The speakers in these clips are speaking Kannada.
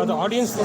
ಅದು ಆಡಿಯನ್ಸ್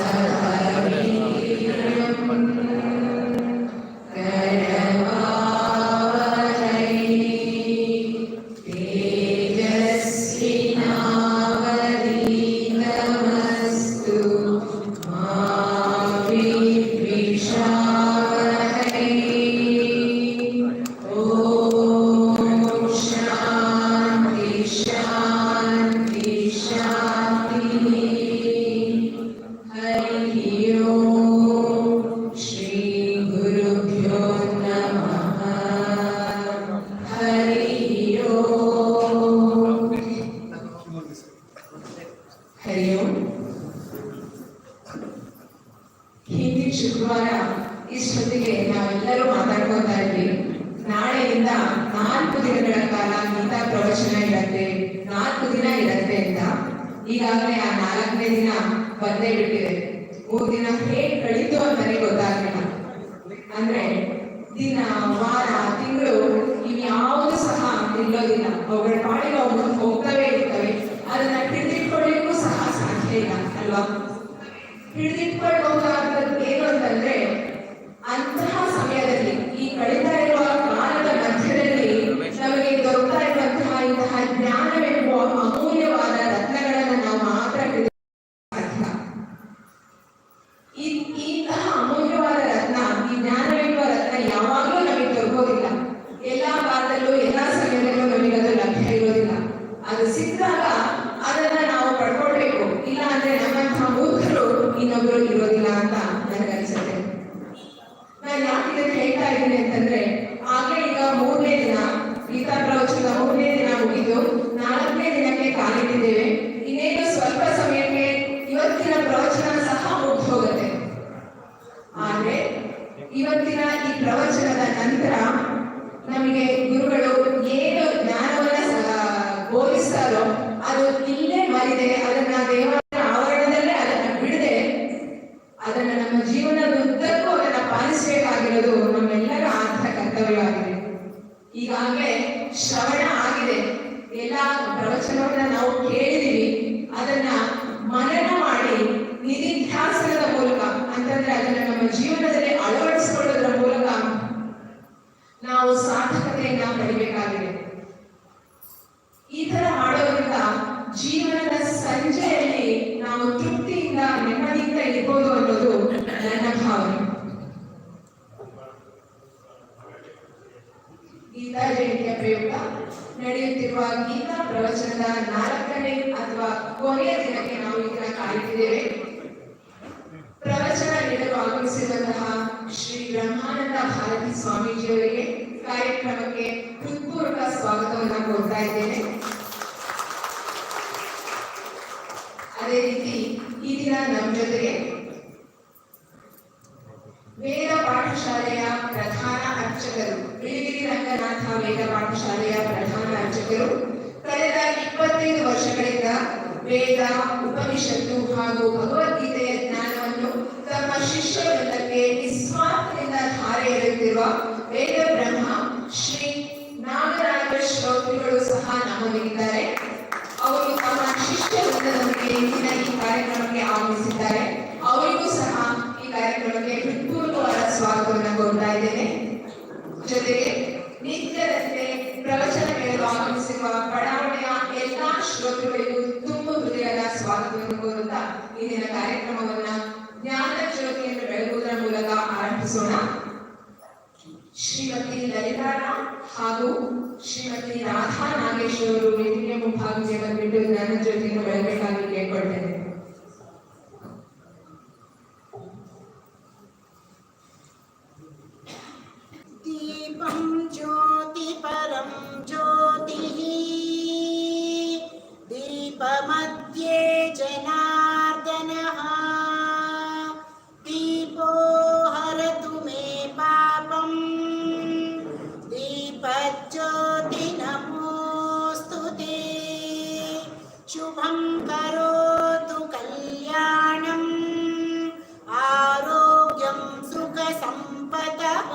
ಹಿಂದಿನ ಶುಕ್ರವಾರ ಇಷ್ಟೊತ್ತಿಗೆ ನಾವೆಲ್ಲರೂ ಮಾತಾಡ್ಕೊತಾ ಇದ್ವಿ. ನಾಳೆಯಿಂದ 4 ದಿನಗಳ ಕಾಲ ಗೀತಾ ಪ್ರವಚನ ಇರತ್ತೆ, 4 ದಿನ ಇರತ್ತೆ ಅಂತ. ಈಗಾಗಲೇ ಆ 4ನೇ ದಿನ ಬಂದೇ ಬಿಟ್ಟಿದೆ. 3 ದಿನ ಹೇಗೆ ಕಳೀತು ಅಂತಾನೆ ಗೊತ್ತಾಗ್ಲಿಲ್ಲ. ಅಂದ್ರೆ ದಿನ, ವಾರ, ತಿಂಗಳು ಇವ್ಯಾವುದು ಸಹ ನಿಲ್ಲೋದಿಲ್ಲ. ಅವುಗಳ ಪಾಡಿಗೆ ಅವು ಹೋಗ್ತವೇ ಇರ್ತವೆ. ಅದನ್ನ ಹಿಡಿದಿಟ್ಕೊಳ್ಳಿಕ್ಕೂ ಸಹ ಸಾಧ್ಯ ಇಲ್ಲ ಅಲ್ವಾ? ಹಿಡಿದಿಟ್ಕೊಳ್ಳಬಹುದಾದದ್ದು ಏನು ಅಂತಂದ್ರೆ, ಅಂತಹ ಸಮಯದಲ್ಲಿ ಈ ಕಳೀತಾ ಇರುವ ಕಾಲದ ಮಧ್ಯದಲ್ಲಿ ನಮಗೆ ದೊರಕ್ತಾ ಇರುವಂತಹ ಇಂತಹ ಜ್ಞಾನವೆಂಬುವ ಅಮೂಲ್ಯವಾದ ರತ್ನಗಳನ್ನು ನಾವು ಮಾತ್ರ ಸಾಧ್ಯ. ಇಂತಹ ಅಮೂಲ್ಯವಾದ ರತ್ನ, ಈ ಜ್ಞಾನವೆಂಬುವ ರತ್ನ ಯಾವಾಗಲೂ ನಮಗೆ ದೊರಕೋದಿಲ್ಲ. ಎಲ್ಲಾ ಕಾಲದಲ್ಲೂ ಎಲ್ಲಾ ಸಮಯದಲ್ಲೂ ನಮಗೆ ಅದು ಲಭ್ಯ ಇರೋದಿಲ್ಲ. ಅದು ಸಿಕ್ಕಾಗ ಅದನ್ನ ನಾವು ಪಡ್ಕೊಳ್ಬೇಕು. ಇಲ್ಲ ಅಂದ್ರೆ ನಮ್ಮಂತಹ ಮೂರ್ಖರು ಇನ್ನೊಬ್ರು ಇರೋದಿಲ್ಲ ಅಂತ ನನಗನ್ಸುತ್ತೆ. ನಾನು ಯಾಕೆ ಇದನ್ನು ಹೇಳ್ತಾ ಇದ್ದೀನಿ ಅಂತಂದ್ರೆ, ಆಗಲೇ ಈಗ 3ನೇ ದಿನ ಗೀತಾ ಪ್ರವಚನದ 3ನೇ ದಿನ ಮುಗಿದು 4ನೇ ದಿನಕ್ಕೆ ಕಾಲಿಟ್ಟಿದ್ದೇವೆ. ಇನ್ನೇನು ಸ್ವಲ್ಪ ಸಮಯಕ್ಕೆ ಇವತ್ತಿನ ಪ್ರವಚನ ಸಹ ಮುಗಿದು ಹೋಗುತ್ತೆ. ಆದ್ರೆ ಇವತ್ತಿನ ಈ ಪ್ರವಚನದ ನಂತರ ನಮಗೆ ಗುರುಗಳು ಏನು ಜ್ಞಾನವನ್ನ ಬೋಧಿಸ್ತಾರೋ ಅದು ಇಲ್ಲೇ ಮರಿದೆ, ಅದನ್ನ ದೇವರ ಆವರಣದಲ್ಲೇ ಅದನ್ನ ಬಿಡದೆ ಅದನ್ನ ನಮ್ಮ ಜೀವನದುದ್ದಕ್ಕೂ ಅದನ್ನ ಪಾಲಿಸಬೇಕಾಗಿರೋದು ನಮ್ಮೆಲ್ಲರ ಆದ್ಯ ಕರ್ತವ್ಯವಾಗಿದೆ. ಈಗಾಗಲೇ ಶ್ರವಣ ಆಗಿದೆ, ಎಲ್ಲ ಪ್ರವಚನವನ್ನ ನಾವು ಕೇಳಿದೀವಿ. ಅದನ್ನ ಮನನ ಮಾಡಿ ನಿಧಿಧ್ಯಾಸನದ ಮೂಲಕ, ಅಂತಂದ್ರೆ ಅದನ್ನ ನಮ್ಮ ಜೀವನದಲ್ಲಿ ಅಳವಡಿಸಿಕೊಳ್ಳೋದ್ರ ಮೂಲಕ ನಾವು ಸಾರ್ಥಕತೆಯನ್ನ ಪಡಿಬೇಕಾಗಿದೆ. ಈ ತರ ಮಾಡೋದ್ರಿಂದ ಜೀವನದ ಸಂಜೆಯಲ್ಲಿ ನಾವು ತೃಪ್ತಿಯಿಂದ, ನೆಮ್ಮದಿಯಿಂದ ಇರ್ಬೋದು ಅನ್ನೋದು ನನ್ನ ಭಾವನೆ. ಗೀತಾ ಜಯಂತಿಯ ಪ್ರಯುಕ್ತ ನಡೆಯುತ್ತಿರುವ ಗೀತಾ ಪ್ರವಚನದ 4ನೇ ಅಥವಾ ಕೊನೆಯ ದಿನಕ್ಕೆ ನಾವು ಇದನ್ನ ಕಾಯುತ್ತಿದ್ದೇವೆ. ಪ್ರವಚನ ನೀಡಲು ಆಗಮಿಸಿರುವಂತಹ ಶ್ರೀ ಬ್ರಹ್ಮಾನಂದ ಭಾರತಿ ಸ್ವಾಮೀಜಿಯವರಿಗೆ ಕಾರ್ಯಕ್ರಮಕ್ಕೆ ಹೃತ್ಪೂರ್ವಕ ಸ್ವಾಗತವನ್ನು ಕೋರ್ತಾ ಇದ್ದೇನೆ. ಅದೇ ರೀತಿ ಈ ದಿನ ನಮ್ಮ ಜೊತೆಗೆ ವೇದ ಪಾಠಶಾಲೆಯ ಪ್ರಧಾನ ಅರ್ಚಕರು, ಬಿಳಿಗಿರಿ ರಂಗನಾಥ ವೇದ ಪಾಠಶಾಲೆಯ ಪ್ರಧಾನ ಅರ್ಚಕರು, ಕಳೆದ 25 ವರ್ಷಗಳಿಂದ ವೇದ, ಉಪನಿಷತ್ತು ಹಾಗೂ ಭಗವದ್ಗೀತೆಯ ಜ್ಞಾನವನ್ನು ತಮ್ಮ ಶಿಷ್ಯವೃಂದಕ್ಕೆ ನಿಸ್ವಾರ್ಥದಿಂದ ಧಾರೆ ಎರೆಯುತ್ತಿರುವ ವೇದ ಬ್ರಹ್ಮ ಶ್ರೀ ನಾಗರಾಜ ಶ್ರೋತ್ರಿಗಳು ಸಹ ನಮ್ಮೊಂದಿಗಿದ್ದಾರೆ. ಅವರು ತಮ್ಮ ಶಿಷ್ಯವೃಂದದೊಂದಿಗೆ ಇಂದಿನ ಈ ಕಾರ್ಯಕ್ರಮಕ್ಕೆ ಆಗಮಿಸಿದ್ದಾರೆ. ಅವರಿಗೂ ಸಹ ಈ ಕಾರ್ಯಕ್ರಮಕ್ಕೆ ಹೃತ್ಪೂರ್ವಕವಾದ ಸ್ವಾಗತವನ್ನು ಕೋರ್ತಾ ಇದ್ದೇನೆ. ಜೊತೆಗೆ ನಿತ್ಯದಂತೆ ಪ್ರವಚನ ಕೇಳಲು ಆಗಮಿಸಿರುವ ಬಡಾವಣೆಯ ಎಲ್ಲಾ ಶ್ರೋತೃಗಳಿಗೂ ತುಂಬ ಹೃದಯದ ಸ್ವಾಗತವನ್ನು ಕೋರುತ್ತಾ ಇಂದಿನ ಕಾರ್ಯಕ್ರಮವನ್ನ ಜ್ಞಾನ ಜ್ಯೋತಿಯನ್ನು ಬೆಳಗುವುದರ ಮೂಲಕ ಆರಂಭಿಸೋಣ. ಶ್ರೀಮತಿ ಲಲಿತಾರಾಮ್ ಹಾಗೂ ಶ್ರೀಮತಿ ರಾಧಾ ನಾಗೇಶ್ವರು ವೇದಿಕೆಯ ಮುಂಭಾಗಕ್ಕೆ ಬಂದ್ಬಿಟ್ಟು ಜ್ಞಾನ ಜ್ಯೋತಿಯನ್ನು ಬೆಳಗಬೇಕಾಗಿ ಕೇಳ್ಕೊಳ್ತೇನೆ. दीपं ज्योति परं ज्योतिः दीपमध्ये जनार्दनः दीपो हरतु मे पापं दीपज्योति नमोऽस्तु ते शुभं करोतु कल्याणम् आरोग्यं ततः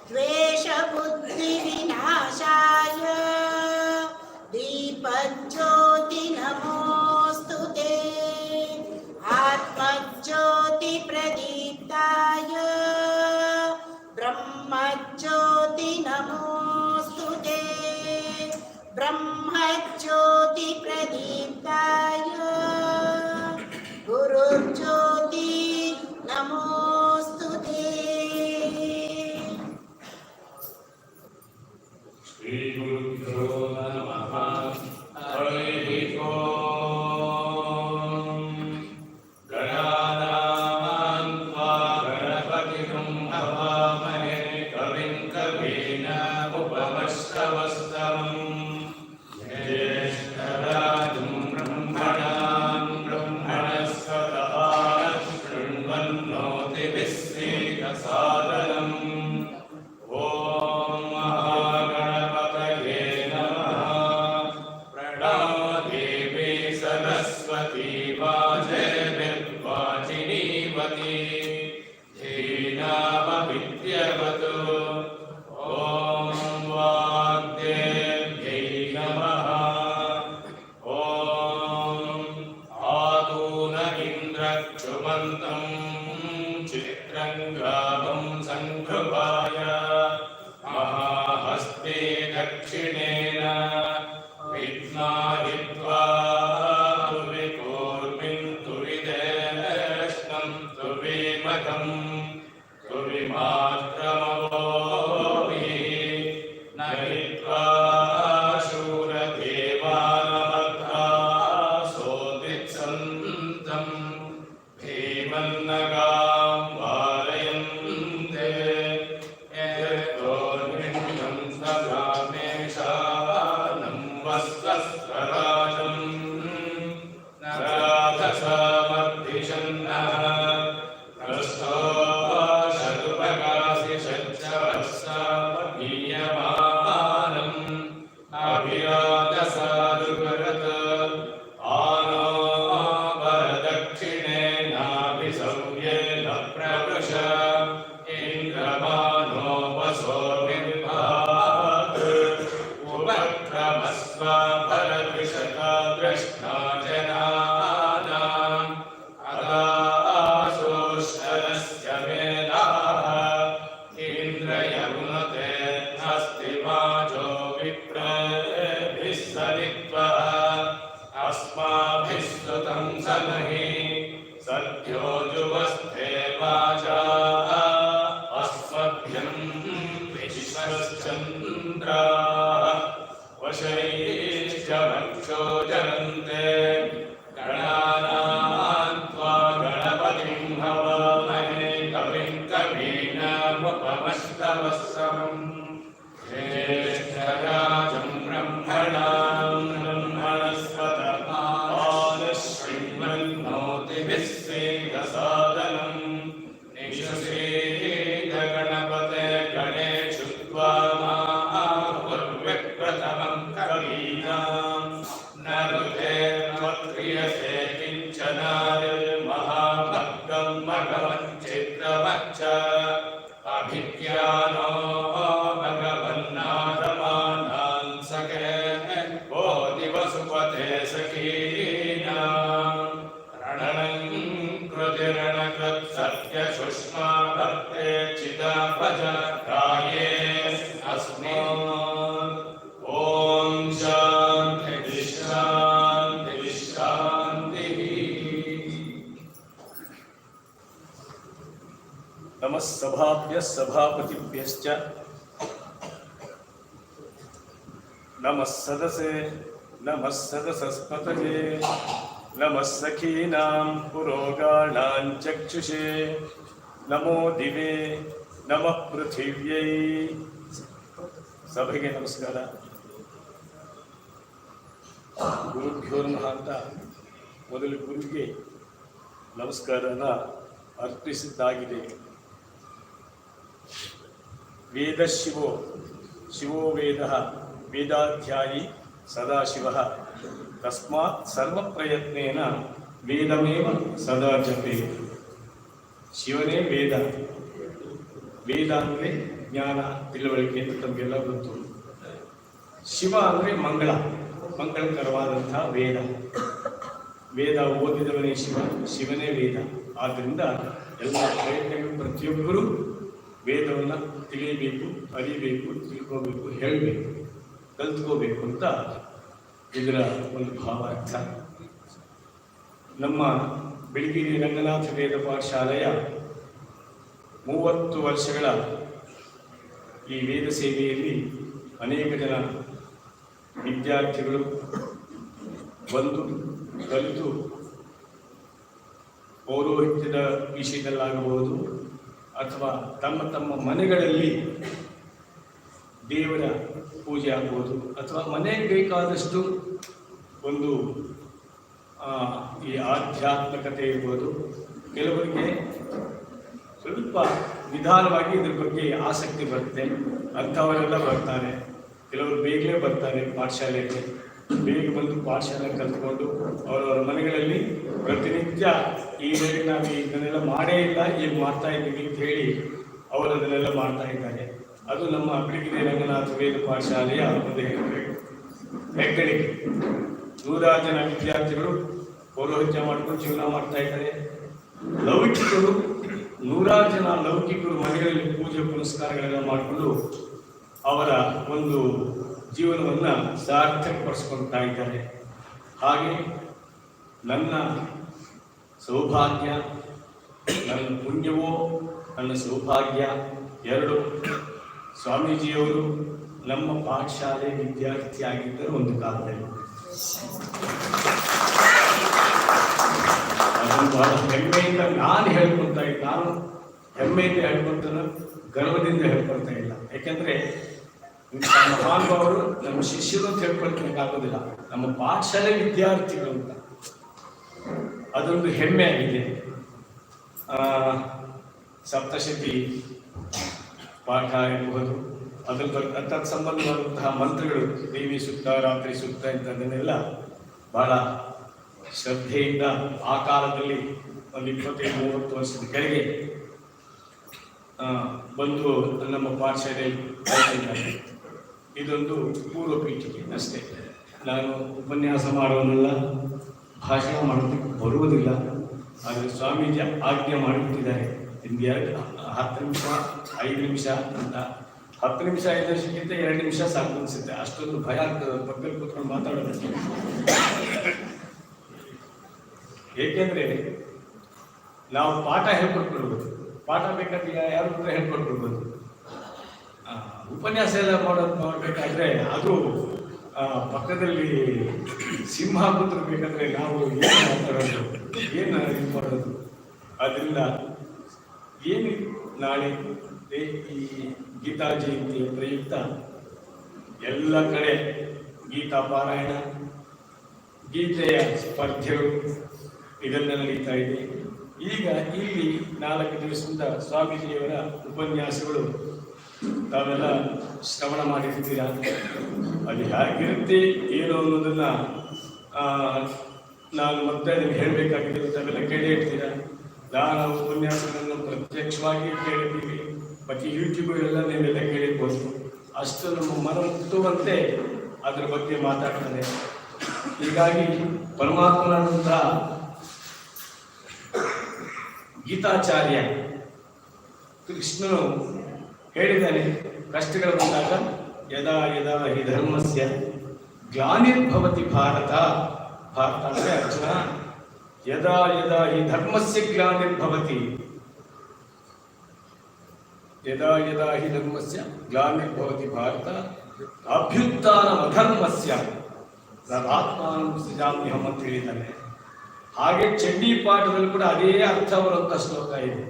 द्वेषबुद्धिविनाशाय दीपज्योति नमोऽस्तु ते आत्मज्योतिप्रदीप्ताय ब्रह्मज्योति नमोऽस्तु ते ब्रह्मज्योतिप्रदीप्ताय गुरुज्योति नमोऽस्तु ते। श्री गुरुभ्यो नमः। हरिः ओम्। गणानां त्वा गणपतिं हवामहे कविं कवीनामुपमश्रवस्तमम् ज्येष्ठराजं ब्रह्मणां ब्रह्मणस्पत शृण्वन्नोति विश्वेदसादनम्। ॐ महागणपतये नमः। प्रणो देवी सरस्वती वाजयविर्वाचिनीवती धीनामविद्यवतु। ॐ वाग्देव्यै नमः। ॐ आतून इन्द्रक्षुमन्तं चित्रङ्गाभं सङ्कृपाय महाहस्ते दक्षिणेन विद्माहित्वा तुविकूर्मिं तुविदेष्णं तुविमखं तुविमात्रमवोभिः न हित्वा शूरदेवानमग्रासोदित्सन्तं भीमन्नगां वारयन्ते यतोर्मिन्दं सदामेशानं वस्वस्वराजम् नराधसामर्दिशन्नः कृष्णो शतुपकासि षट्सहस्रामीयमानम् अभिराजसाधुकरत् आनो वरदक्षिणेनाभिसंव्येन प्रवृश इन्द्रमानो वसो निर्भात् उपक्रमस्व भरद्विषता दृष्टा जनानाम् अदासोष्टरस्य मेधाः इन्द्रयमुनते अस्ति वाचो विप्रेभिः सरित्वः अस्माभिः स्तुतं समहि सद्यो जुवस्ते वाचा अस्मभ्यं विश्वश्चन्द्राः वशैश्च वक्षो जरन्ते गणानां त्वा गणपतिं हवामहे कविं कवीनामुपमश्रवस्तमम् ज्येष्ठराजं ब्रह्मणां ब्रह्मणस्पत शृण्वन्नोति विश्वेदसादनम् निषसेद गणपते गणेषु त्वा माहुर्विप्रथमं कवीनां न ऋते त्वत्क्रियसे किञ्चनार्महाभक्तं भगवञ्चित्रवच्च अभिज्ञानो भगवन्नाथमानां सखे बोधिवसुपते सखीनां रणनं कृतिरणकृत् सत्यसुष्मा भक्ते चिदापज गाये अस्मान्। ॐ शान्ति शान्ति शान्तिः। नमः सभाभ्यः सभापतिभ्यश्च नमः सदसे नमः सदसस्पतये नमः सखीनां पुरोगाणां चक्षुषे नमो दिवे नमः पृथिव्यै। ಸಭೆಗೆ ನಮಸ್ಕಾರ. ಗುರುಭ್ಯೋ ನಮಃ ಅಂತ ಮೊದಲು ಗುರುವಿಗೆ ನಮಸ್ಕಾರನ ಅರ್ಪಿಸಿದ್ದಾಗಿದೆ. ವೇದ ಶಿವೋ ಶಿವೋ ವೇದ ವೇದಾಧ್ಯಾಯಿ ಸದಾಶಿವ ತಸ್ಮಾತ್ ಸರ್ವ ಪ್ರಯತ್ನೇನ ವೇದಮೇವ ಸದಾ ಜಪೇ. ಶಿವನೇ ವೇದ, ವೇದ ಅಂದರೆ ಜ್ಞಾನ ತಿಳುವಳಿಕೆ ಅಂತ ತಮಗೆಲ್ಲ ಗೊತ್ತು. ಶಿವ ಅಂದರೆ ಮಂಗಳಕರವಾದಂತಹ ವೇದ. ವೇದ ಓದಿದವನೇ ಶಿವನೇ ವೇದ. ಆದ್ದರಿಂದ ಎಲ್ಲ ಪ್ರಯತ್ನಗಳು ಪ್ರತಿಯೊಬ್ಬರೂ ವೇದವನ್ನು ತಿಳಿಯಬೇಕು, ಅರಿಬೇಕು, ತಿಳ್ಕೋಬೇಕು, ಹೇಳಬೇಕು, ಕಲ್ತ್ಕೋಬೇಕು ಅಂತ ಇದರ ಒಂದು ಭಾವಾರ್ಥ. ನಮ್ಮ ಬೆಳಗಿರಿ ರಂಗನಾಥ ವೇದ ಪಾಠಶಾಲೆಯ 30 ವರ್ಷಗಳ ಈ ವೇದ ಸೇವೆಯಲ್ಲಿ ಅನೇಕ ಜನ ವಿದ್ಯಾರ್ಥಿಗಳು ಬಂದು ಕಲಿತು ಪೌರೋಹಿತ್ಯದ ವಿಷಯದಲ್ಲಾಗಬಹುದು ಅಥವಾ ತಮ್ಮ ತಮ್ಮ ಮನೆಗಳಲ್ಲಿ ದೇವರ ಪೂಜೆ ಆಗ್ಬೋದು ಅಥವಾ ಮನೆಗೆ ಬೇಕಾದಷ್ಟು ಒಂದು ಈ ಆಧ್ಯಾತ್ಮಿಕತೆ ಇರ್ಬೋದು. ಕೆಲವರಿಗೆ ಸ್ವಲ್ಪ ನಿಧಾನವಾಗಿ ಇದ್ರ ಬಗ್ಗೆ ಆಸಕ್ತಿ ಬರುತ್ತೆ, ಅಂಥವರೆಲ್ಲ ಬರ್ತಾರೆ. ಕೆಲವರು ಬೇಗಲೇ ಬರ್ತಾರೆ ಪಾಠಶಾಲೆಗೆ, ಬೇಗ ಬಂದು ಪಾಠಶಾಲೆ ಕಲ್ತ್ಕೊಂಡು ಅವರವರ ಮನೆಗಳಲ್ಲಿ ಪ್ರತಿನಿತ್ಯ ಈ ವೇಳೆ ನಾವು ಇದನ್ನೆಲ್ಲ ಮಾಡೇ ಇಲ್ಲ, ಈಗ ಮಾಡ್ತಾ ಇದ್ದೀವಿ ಅಂತ ಹೇಳಿ ಅವರು ಅದನ್ನೆಲ್ಲ ಮಾಡ್ತಾ ಇದ್ದಾರೆ. ಅದು ನಮ್ಮ ಬೆಳಗಿರಿ ರಂಗನಾಥ ವೇದ ಪಾಠಶಾಲೆಯ ಒಂದು ಹೆಗ್ಗಳಿಕೆ. 100 ಜನ ವಿದ್ಯಾರ್ಥಿಗಳು ಪೌರೋಹಿತ್ಯ ಮಾಡ್ಕೊಂಡು ಜೀವನ ಮಾಡ್ತಾ ಇದ್ದಾರೆ. ಲೌಕಿಕರು 100 ಜನ ಲೌಕಿಕರು ಮನೆಗಳಲ್ಲಿ ಪೂಜೆ ಪುನಸ್ಕಾರಗಳೆಲ್ಲ ಮಾಡಿಕೊಂಡು ಅವರ ಒಂದು ಜೀವನವನ್ನು ಸಾರ್ಥಕಪಡಿಸ್ಕೊಳ್ತಾ ಇದ್ದಾರೆ. ಹಾಗೆ ನನ್ನ ಸೌಭಾಗ್ಯ, ನನ್ನ ಪುಣ್ಯವೋ ನನ್ನ ಸೌಭಾಗ್ಯ ಎರಡು, ಸ್ವಾಮೀಜಿಯವರು ನಮ್ಮ ಪಾಠಶಾಲೆ ವಿದ್ಯಾರ್ಥಿ ಆಗಿದ್ದರು ಒಂದು ಕಾಲದಲ್ಲಿ. ಅದನ್ನು ಬಹಳ ಹೆಮ್ಮೆಯಿಂದ ನಾನು ಹೇಳ್ಕೊಳ್ತಾ ಇದ್ದೆ. ನಾನು ಹೆಮ್ಮೆಯಿಂದ ಹೇಳ್ಕೊಳ್ತಾನೆ, ಗರ್ವದಿಂದ ಹೇಳ್ಕೊಳ್ತಾ ಇಲ್ಲ. ಯಾಕೆಂದರೆ ಮಹಾನುಭಾವರು ನಮ್ಮ ಶಿಷ್ಯರು ಅಂತ ಹೇಳ್ಕೊಳ್ಬೇಕಾಗೋದಿಲ್ಲ, ನಮ್ಮ ಪಾಠಶಾಲೆ ವಿದ್ಯಾರ್ಥಿಗಳು ಅಂತ ಅದೊಂದು ಹೆಮ್ಮೆ ಆಗಿದೆ. ಸಪ್ತಶತಿ ಪಾಠ ಇರಬಹುದು, ಅದರ ಸಂಬಂಧವಾದಂತಹ ಮಂತ್ರಗಳು, ದೇವಿ ಸೂಕ್ತ, ರಾತ್ರಿ ಸೂಕ್ತ ಇಂಥದ್ದನ್ನೆಲ್ಲ ಬಹಳ ಶ್ರದ್ಧೆಯಿಂದ ಆ ಕಾಲದಲ್ಲಿ ಒಂದು 25-30 ವರ್ಷದ ಕೆಳಗೆ ಬಂದು ನಮ್ಮ ಪಾಠಶಾಲೆಯಲ್ಲಿ ಕಲಿತಿದ್ದಾರೆ. ಇದೊಂದು ಪೂರ್ವ ಪೀಠಿಕೆ ಅಷ್ಟೇ. ನಾನು ಉಪನ್ಯಾಸ ಮಾಡುವನಲ್ಲ, ಭಾಷಣ ಮಾಡೋದಕ್ಕೆ ಬರುವುದಿಲ್ಲ. ಆದರೆ ಸ್ವಾಮೀಜಿ ಆಜ್ಞೆ ಮಾಡಿಬಿಟ್ಟಿದ್ದಾರೆ, ಇಂದು 10 ನಿಮಿಷ 5 ನಿಮಿಷ ಅಂತ. 10 ನಿಮಿಷ 5 ನಿಮಿಷಕ್ಕಿಂತ 2 ನಿಮಿಷ ಸಾಕು ಅನಿಸುತ್ತೆ, ಅಷ್ಟೊಂದು ಭಯ ಆಗ್ತದೆ ಪಕ್ಕದಲ್ಲಿ ಕೂತ್ಕೊಂಡು ಮಾತಾಡೋದಕ್ಕೆ. ಏಕೆಂದರೆ ನಾವು ಪಾಠ ಹೇಳ್ಕೊಟ್ಬಿಡ್ಬೋದು, ಪಾಠ ಬೇಕಾದ್ರೆ ಯಾರು ಕೂಡ ಹೇಳ್ಕೊಟ್ಬಿಡ್ಬೋದು. ಉಪನ್ಯಾಸ ಎಲ್ಲ ಮಾಡಬೇಕಾದ್ರೆ ಅದು ಪಕ್ಕದಲ್ಲಿ ಸಿಂಹ ಕೂತ್ರು ಬೇಕಾದ್ರೆ ನಾವು ಏನು ಮಾತಾಡೋದು, ಏನು ಇದು ಮಾಡೋದು. ಅದರಿಂದ ಏನು ನಾಳೆ ಈ ಗೀತಾ ಜಯಂತಿಯ ಪ್ರಯುಕ್ತ ಎಲ್ಲ ಕಡೆ ಗೀತಾ ಪಾರಾಯಣ, ಗೀತೆಯ ಸ್ಪರ್ಧೆಗಳು ಇದೆಲ್ಲ ನಡೀತಾ ಇದೆ. ಈಗ ಇಲ್ಲಿ 4 ದಿವಸದಿಂದ ಸ್ವಾಮೀಜಿಯವರ ಉಪನ್ಯಾಸಗಳು ತಾವೆಲ್ಲ ಶ್ರವಣ ಮಾಡಿರ್ತೀರ. ಅದು ಹೇಗಿರುತ್ತೆ ಏನು ಅನ್ನೋದನ್ನು ನಾನು ಮತ್ತೆ ಅದನ್ನು ಹೇಳಬೇಕಾಗಿದೆ. ತಾವೆಲ್ಲ ಕೇಳೇ ಇರ್ತೀರ. ನಾನು ಉಪನ್ಯಾಸಗಳನ್ನು ಪ್ರತ್ಯಕ್ಷವಾಗಿ ಕೇಳಿದ್ದೀವಿ, ಮತ್ತು ಯೂಟ್ಯೂಬಲ್ಲೆಲ್ಲ ನೀವೆಲ್ಲ ಕೇಳಿರ್ಬೋದು. ಅಷ್ಟು ನಮ್ಮ ಮನ ಮುಟ್ಟುವಂತೆ ಅದರ ಬಗ್ಗೆ ಮಾತಾಡ್ತಾರೆ. ಹೀಗಾಗಿ ಪರಮಾತ್ಮನಾದಂತಹ ಗೀತಾಚಾರ್ಯ ಕೃಷ್ಣನು ಹೇಳಿದ್ದಾನೆ, ಕಷ್ಟಗಳು ಬಂದಾಗ ಯದಾ ಯದಾ ಹಿ ಧರ್ಮಸ್ಯ ಗ್ಲಾನಿರ್ಭವತಿ ಭಾರತ. ಭಾರತ ಅಂದರೆ ಅರ್ಜುನ, ಯದಾ ಯದಾ ಹಿ ಧರ್ಮಸ್ಯ ಗ್ಲಾನಿರ್ಭವತಿ, ಯದಾ ಯದಾ ಹಿ ಧರ್ಮಸ್ಯ ಗ್ಲಾನಿರ್ಭವತಿ ಭಾರತ ಅಭ್ಯುತ್ಥಾನಮಧರ್ಮಸ್ಯ ತದಾತ್ಮಾನಂ ಸೃಜಾಮ್ಯಹಂ ಅಂತ ಹೇಳಿದ್ದಾನೆ. ಹಾಗೆ ಚಂಡೀ ಪಾಠದಲ್ಲಿ ಕೂಡ ಅದೇ ಅರ್ಥ ಬರುವಂಥ ಶ್ಲೋಕ ಇದೆ.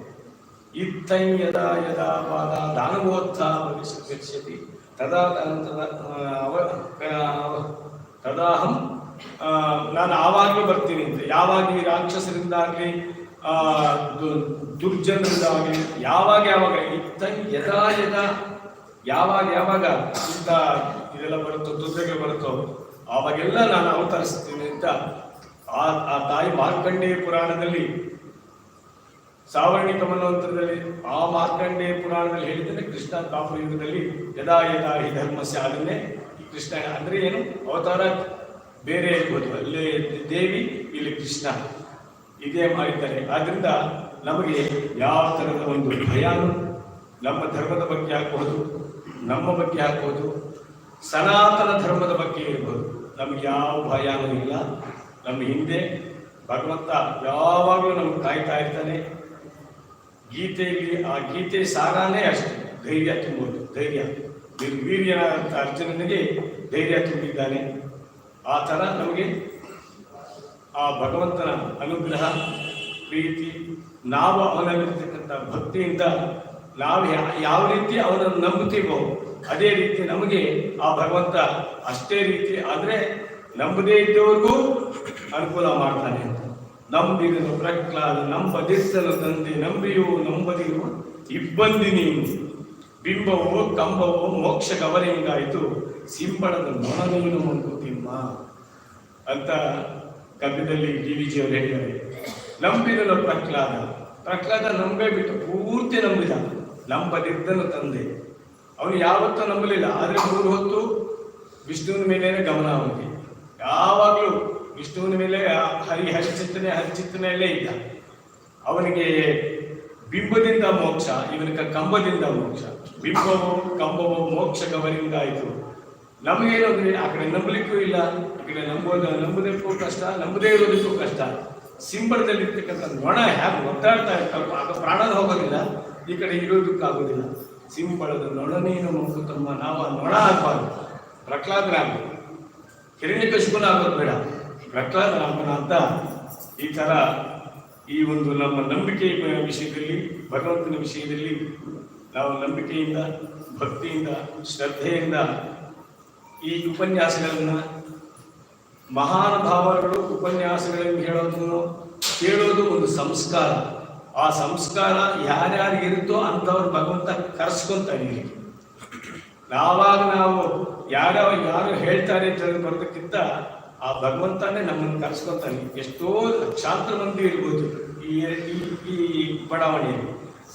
ಇತ್ತೈ ಯದಾ ಯದಾ ಪಾದ ದಾನವೋತ್ಥಾನ ಭವಿಷ್ಯತಿ ತದಾಹಂ ನಾನು ಆವಾಗಲೂ ಬರ್ತೀನಿ ಅಂತ. ಯಾವಾಗ ಈ ರಾಕ್ಷಸರಿಂದಾಗಲಿ ದುರ್ಜನರಿಂದಾಗಲಿ ಯಾವಾಗ ಇತ್ತೈ ಯದಾ ಯದಾ ಯಾವಾಗ ಇಂಥ ಇದೆಲ್ಲ ಬರುತ್ತೋ, ತೊಂದರೆಗಳು ಬರುತ್ತೋ, ಆವಾಗೆಲ್ಲ ನಾನು ಅವತರಿಸ್ತೀನಿ ಅಂತ ಆ ತಾಯಿ ಮಾರ್ಕಂಡೇಯ ಪುರಾಣದಲ್ಲಿ ಸಾವರ್ಣಿಕ ಮನ್ವಂತರದಲ್ಲಿ ಆ ಮಾರ್ಕಂಡೇಯ ಪುರಾಣದಲ್ಲಿ ಹೇಳಿದರೆ ಕೃಷ್ಣ ದ್ವಾಪರ ಯುಗದಲ್ಲಿ ಯದಾ ಯದಾ ಹಿ ಧರ್ಮಸ್ಯ ಅದನ್ನೇ ಕೃಷ್ಣ ಅಂದರೆ ಏನು ಅವತಾರ ಬೇರೆ ಇರ್ಬೋದು, ಅಲ್ಲೇ ದೇವಿ ಇಲ್ಲಿ ಕೃಷ್ಣ ಇದೇ ಮಾಡಿದ್ದಾರೆ. ಆದ್ರಿಂದ ನಮಗೆ ಯಾವ ಥರದ ಒಂದು ಭಯನೂ ನಮ್ಮ ಧರ್ಮದ ಬಗ್ಗೆ ಆಗ್ಬೋದು, ನಮ್ಮ ಬಗ್ಗೆ ಆಗ್ಬೋದು, ಸನಾತನ ಧರ್ಮದ ಬಗ್ಗೆ ಇರ್ಬೋದು, ನಮ್ಗೆ ಯಾವ ಭಯನೂ ಇಲ್ಲ. ನಮ್ಮ ಹಿಂದೆ ಭಗವಂತ ಯಾವಾಗಲೂ ನಮ್ಗೆ ಕಾಯ್ತಾ ಇರ್ತಾನೆ. ಗೀತೆಯಲ್ಲಿ ಆ ಗೀತೆ ಸಾರಾನೇ ಅಷ್ಟೇ, ಧೈರ್ಯ ತುಂಬೋದು. ಧೈರ್ಯ ನಿರ್ವೀರ್ಯನಾದಂಥ ಅರ್ಜುನನಿಗೆ ಧೈರ್ಯ ತುಂಬಿದ್ದಾನೆ. ಆ ಥರ ನಮಗೆ ಆ ಭಗವಂತನ ಅನುಗ್ರಹ, ಪ್ರೀತಿ, ನಾವು ಅವನಲ್ಲಿರ್ತಕ್ಕಂಥ ಭಕ್ತಿಯಿಂದ ನಾವು ಯಾವ ರೀತಿ ಅವನನ್ನು ನಂಬುತ್ತೀವೋ ಅದೇ ರೀತಿ ನಮಗೆ ಆ ಭಗವಂತ ಅಷ್ಟೇ ರೀತಿ ಆದರೆ ನಂಬದೇ ಇದ್ದವ್ರಿಗೂ ಅನುಕೂಲ ಮಾಡ್ತಾನೆ ಅಂತ. ನಂಬಿದನು ಪ್ರಹ್ಲಾದ ನಂಬದಿರ್ತನು ತಂದೆ, ನಂಬಿಯೂ ನಂಬದಿರುವ ಇಬ್ಬಂದಿ ನೀನು, ಬಿಂಬವೋ ಕಂಬವೋ ಮೋಕ್ಷ ಗವರಿಂಗಾಯಿತು, ಸಿಂಬಳದ ನೊಣನೀನು ಮಂಕುತಿಮ್ಮ ಅಂತ ಕವಿದಲ್ಲಿ ಡಿ ವಿ ಜಿಯವರು ಹೇಳಿದ್ದಾರೆ. ನಂಬಿದನು ಪ್ರಹ್ಲಾದ ನಂಬೇ ಬಿಟ್ಟು ಪೂರ್ತಿ ನಂಬಿದ, ನಂಬದಿದ್ದನು ತಂದೆ. ಅವನು ಯಾವತ್ತೂ ನಂಬಲಿಲ್ಲ, ಆದರೆ 3 ಹೊತ್ತು ವಿಷ್ಣುವಿನ ಮೇಲೇನೆ ಗಮನ ಅವನಿಗೆ. ಯಾವಾಗಲೂ ವಿಷ್ಣುವಿನ ಮೇಲೆ ಹರಿಚಿಂತನೆಯಲ್ಲೇ ಇದ್ದ. ಅವನಿಗೆ ಬಿಂಬದಿಂದ ಮೋಕ್ಷ, ಇವನಿಗೆ ಕಂಬದಿಂದ ಮೋಕ್ಷ. ಬಿಂಬವೋ ಕಂಬವೋ ಮೋಕ್ಷ ಗವರಿಂಗಾಯಿತು. ನಮಗೇನು ಅಂದರೆ ಆ ಕಡೆ ನಂಬಲಿಕ್ಕೂ ಇಲ್ಲ, ಈ ಕಡೆ ನಂಬುದಕ್ಕೂ ಕಷ್ಟ, ನಂಬದೇ ಇರೋದಕ್ಕೂ ಕಷ್ಟ. ಸಿಂಬಳದಲ್ಲಿರ್ತಕ್ಕಂಥ ನೊಣ ಹ್ಯಾಗೆ ಒದ್ದಾಡ್ತಾ ಇರ್ತಾರೆ, ಆಗ ಪ್ರಾಣದ ಹೋಗೋದಿಲ್ಲ, ಈ ಕಡೆ ಇರೋದಕ್ಕಾಗೋದಿಲ್ಲ. ಸಿಂಬಳದ ನೊಣನೇನು ಮಂಕುತಮ್ಮ, ನಾವು ಆ ನೊಣ ಆಗಬಾರ್ದು, ಪ್ರಹ್ಲಾದರಾಗಬೇಕು. ಹಿರಣ್ಯಕಶಿಪುನ ಆಗೋದು ಬೇಡ, ಪ್ರಹ್ಲಾದರಾಮನ ಅಂತ ಈ ಥರ ಈ ಒಂದು ನಮ್ಮ ನಂಬಿಕೆ ವಿಷಯದಲ್ಲಿ, ಭಗವಂತನ ವಿಷಯದಲ್ಲಿ ನಾವು ನಂಬಿಕೆಯಿಂದ, ಭಕ್ತಿಯಿಂದ, ಶ್ರದ್ಧೆಯಿಂದ ಈ ಉಪನ್ಯಾಸಗಳನ್ನು, ಮಹಾನುಭಾವರುಗಳು ಉಪನ್ಯಾಸಗಳನ್ನು ಕೇಳೋದು ಒಂದು ಸಂಸ್ಕಾರ. ಆ ಸಂಸ್ಕಾರ ಯಾರ್ಯಾರಿಗಿರುತ್ತೋ ಅಂಥವ್ರು ಭಗವಂತ ಕರೆಸ್ಕೊಂತಾನೆ. ನಾವು ಯಾರು ಹೇಳ್ತಾರೆ ಅಂತ ಬರೋದಕ್ಕಿಂತ ಆ ಭಗವಂತನೇ ನಮ್ಮನ್ನು ಕರೆಸ್ಕೊತಾನೆ. ಎಷ್ಟೋ ಲಕ್ಷಾಂತರ ಮಂದಿ ಇರ್ಬೋದು ಈ ಬಡಾವಣೆಯಲ್ಲಿ.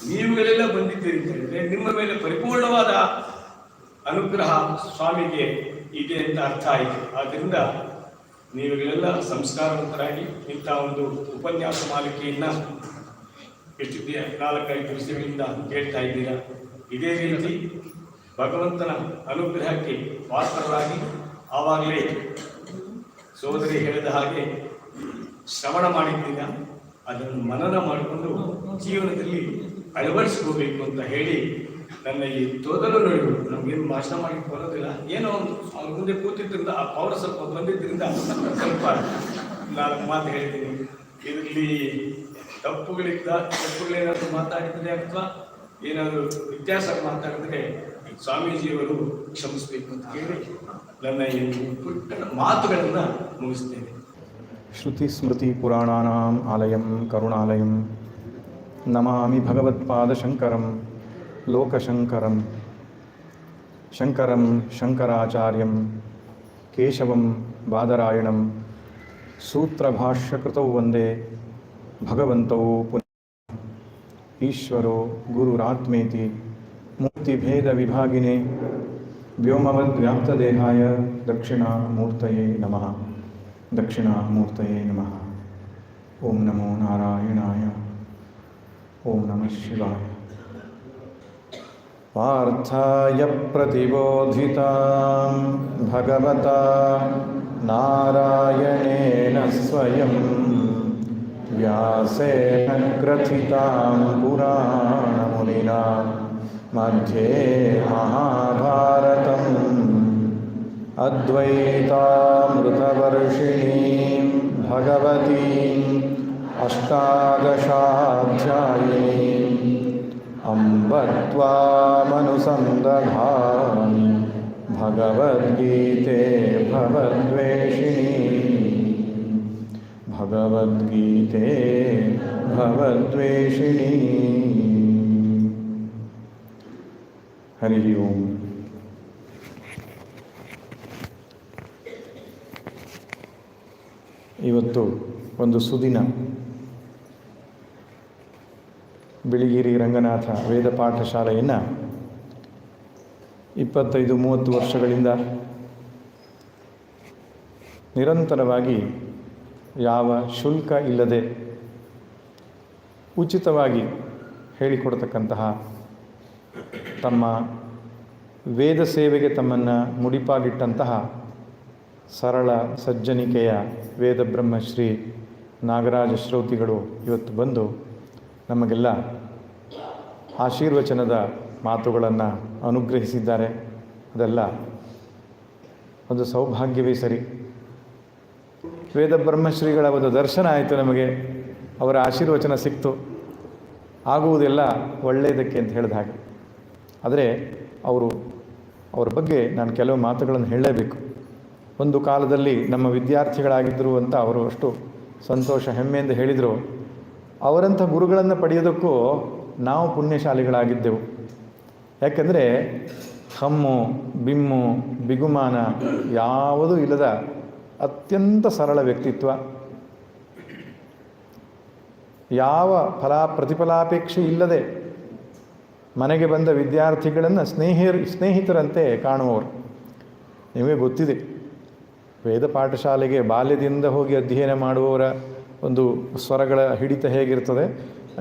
ನೀವುಗಳೆಲ್ಲ ಬಂದಿದ್ದೀರಿ ಅಂತ ಹೇಳಿದ್ರೆ ನಿಮ್ಮ ಮೇಲೆ ಪರಿಪೂರ್ಣವಾದ ಅನುಗ್ರಹ ಸ್ವಾಮಿಗೆ ಇದೆ ಅಂತ ಅರ್ಥ ಆಯಿತು. ಆದ್ದರಿಂದ ನೀವುಗಳೆಲ್ಲ ಸಂಸ್ಕಾರವಂತರಾಗಿ ಇಂಥ ಒಂದು ಉಪನ್ಯಾಸ ಮಾಲಿಕೆಯನ್ನು ಎಷ್ಟು 4-5 ವರ್ಷಗಳಿಂದ ಕೇಳ್ತಾ ಇದ್ದೀರಾ. ಇದೇ ರೀತಿ ಭಗವಂತನ ಅನುಗ್ರಹಕ್ಕೆ ಪಾತ್ರರಾಗಿ ಆವಾಗಲೇ ಸೋದರಿ ಹೇಳಿದ ಹಾಗೆ ಶ್ರವಣ ಮಾಡಿದ್ದೀರ, ಅದನ್ನು ಮನನ ಮಾಡಿಕೊಂಡು ಜೀವನದಲ್ಲಿ ಅಳವಡಿಸ್ಕೋಬೇಕು ಅಂತ ಹೇಳಿ ನನ್ನ ಈ ತೋದಲು ನೋಡಿದ್ರು. ನಮಗೇನು ಭಾಷಣ ಮಾಡಿ ಬರೋದಿಲ್ಲ, ಏನೋ ಅವ್ರ ಮುಂದೆ ಕೂತಿದ್ದರಿಂದ ಆ ಪವರ್ ಸ್ವಲ್ಪ ಬಂದಿದ್ದರಿಂದ ಸ್ವಲ್ಪ 4 ಮಾತು ಹೇಳಿದ್ದೀನಿ. ಇದರಲ್ಲಿ ತಪ್ಪುಗಳೇನಾದರೂ ಮಾತಾಡಿದರೆ ಅಥವಾ ಏನಾದರೂ ವ್ಯತ್ಯಾಸ ಮಾತಾಡಿದ್ರೆ ಸ್ವಾಮೀಜಿಯವರು ಕ್ಷಮಿಸಬೇಕು ಅಂತ ಹೇಳಿ ನನ್ನ ಈ ಪುಟ್ಟ ಮಾತುಗಳನ್ನು ಮುಗಿಸ್ತೇನೆ. ಶ್ರುತಿ ಸ್ಮೃತಿ ಪುರಾಣಾನಾಂ ಆಲಯಂ ಕರುಣಾಲಯಂ ನಮಾಮಿ ಭಗವತ್ಪಾದಶಂಕರಂ ಲೋಕಶಂಕರಂ ಶಂಕರಂ ಶಂಕರಾಚಾರ್ಯಂ ಕೇಶವಂ ಬಾದರಾಯಣಂ ಸೂತ್ರಭಾಷ್ಯಕೃತೌ ವಂದೇ ಭಗವಂತೌ ಪುನಃ ಈಶ್ವರೋ ಗುರುರಾತ್ಮೇತಿ ಮೂರ್ತಿಭೇದ ವಿಭಾಗಿನೇ ವ್ಯೋಮವದ್ವ್ಯಾಪ್ತದೇಹಾಯ ದಕ್ಷಿಣಾಮೂರ್ತಯೇ ನಮಃ. ದಕ್ಷಿಣಾಮೂರ್ತಯೇ ನಮಃ. ಓಂ ನಮೋ ನಾರಾಯಣಾಯ. ಓಂ ನಮಃ ಶಿವಾಯ. ಪಾರ್ಥಾಯ ಪ್ರತಿಬೋಧಿತಾಂ ಭಗವತಾ ನಾರಾಯಣೇನ ಸ್ವಯಂ ವ್ಯಾಸೇನ ಗ್ರಥಿತಾಂ ಪುರಾಣಮುನಿನಾ ಮಧ್ಯೆ ಮಹಾಭಾರತಂ ಅದ್ವೈತಾಮೃತವರ್ಷಿಣೀಂ ಭಗವತೀಂ ಅಷ್ಟಾದಶಾಧ್ಯಾಯಿನೀಂ ಅಂಬ ತ್ವಾಮನುಸಂದಧಾಮಿ ಭಗವದ್ಗೀತೆ ಭವದ್ವೇಷಿಣೀ ಭಗವದ್ಗೀತೆ ಭವದ್ವೇಷಿಣೀ. ಹರಿ ಓಂ. ಇವತ್ತು ಒಂದು ಸುದಿನ. ಬಿಳಿಗಿರಿ ರಂಗನಾಥ ವೇದ ಪಾಠಶಾಲೆಯನ್ನು 25-30 ವರ್ಷಗಳಿಂದ ನಿರಂತರವಾಗಿ ಯಾವ ಶುಲ್ಕ ಇಲ್ಲದೆ ಉಚಿತವಾಗಿ ಹೇಳಿಕೊಡ್ತಕ್ಕಂತಹ, ತಮ್ಮ ವೇದ ಸೇವೆಗೆ ತಮ್ಮನ್ನು ಮುಡಿಪಾಗಿಟ್ಟಂತಹ ಸರಳ ಸಜ್ಜನಿಕೆಯ ವೇದ ಬ್ರಹ್ಮಶ್ರೀ ನಾಗರಾಜ ಶ್ರೌತಿಗಳು ಇವತ್ತು ಬಂದು ನಮಗೆಲ್ಲ ಆಶೀರ್ವಚನದ ಮಾತುಗಳನ್ನು ಅನುಗ್ರಹಿಸಿದ್ದಾರೆ. ಅದೆಲ್ಲ ಒಂದು ಸೌಭಾಗ್ಯವೇ ಸರಿ. ವೇದ ಬ್ರಹ್ಮಶ್ರೀಗಳ ಒಂದು ದರ್ಶನ ಆಯಿತು, ನಮಗೆ ಅವರ ಆಶೀರ್ವಚನ ಸಿಕ್ತು. ಆಗುವುದೆಲ್ಲ ಒಳ್ಳೆಯದಕ್ಕೆ ಅಂತ ಹೇಳಿದ ಹಾಗೆ. ಆದರೆ ಅವರ ಬಗ್ಗೆ ನಾನು ಕೆಲವು ಮಾತುಗಳನ್ನು ಹೇಳಲೇಬೇಕು. ಒಂದು ಕಾಲದಲ್ಲಿ ನಮ್ಮ ವಿದ್ಯಾರ್ಥಿಗಳಾಗಿದ್ದರು ಅಂತ ಅವರು ಅಷ್ಟು ಸಂತೋಷ ಹೆಮ್ಮೆಯಿಂದ ಹೇಳಿದರು. ಅವರಂಥ ಗುರುಗಳನ್ನು ಪಡೆಯೋದಕ್ಕೂ ನಾವು ಪುಣ್ಯಶಾಲಿಗಳಾಗಿದ್ದೆವು. ಯಾಕೆಂದರೆ ಹಮ್ಮು ಬಿಮ್ಮು ಬಿಗುಮಾನ ಯಾವುದೂ ಇಲ್ಲದ ಅತ್ಯಂತ ಸರಳ ವ್ಯಕ್ತಿತ್ವ, ಯಾವ ಪ್ರತಿಫಲಾಪೇಕ್ಷೆ ಇಲ್ಲದೆ ಮನೆಗೆ ಬಂದ ವಿದ್ಯಾರ್ಥಿಗಳನ್ನು ಸ್ನೇಹಿತರಂತೆ ಕಾಣುವವರು. ನಿಮಗೆ ಗೊತ್ತಿದೆ, ವೇದ ಪಾಠಶಾಲೆಗೆ ಬಾಲ್ಯದಿಂದ ಹೋಗಿ ಅಧ್ಯಯನ ಮಾಡುವವರ ಒಂದು ಸ್ವರಗಳ ಹಿಡಿತ ಹೇಗಿರ್ತದೆ,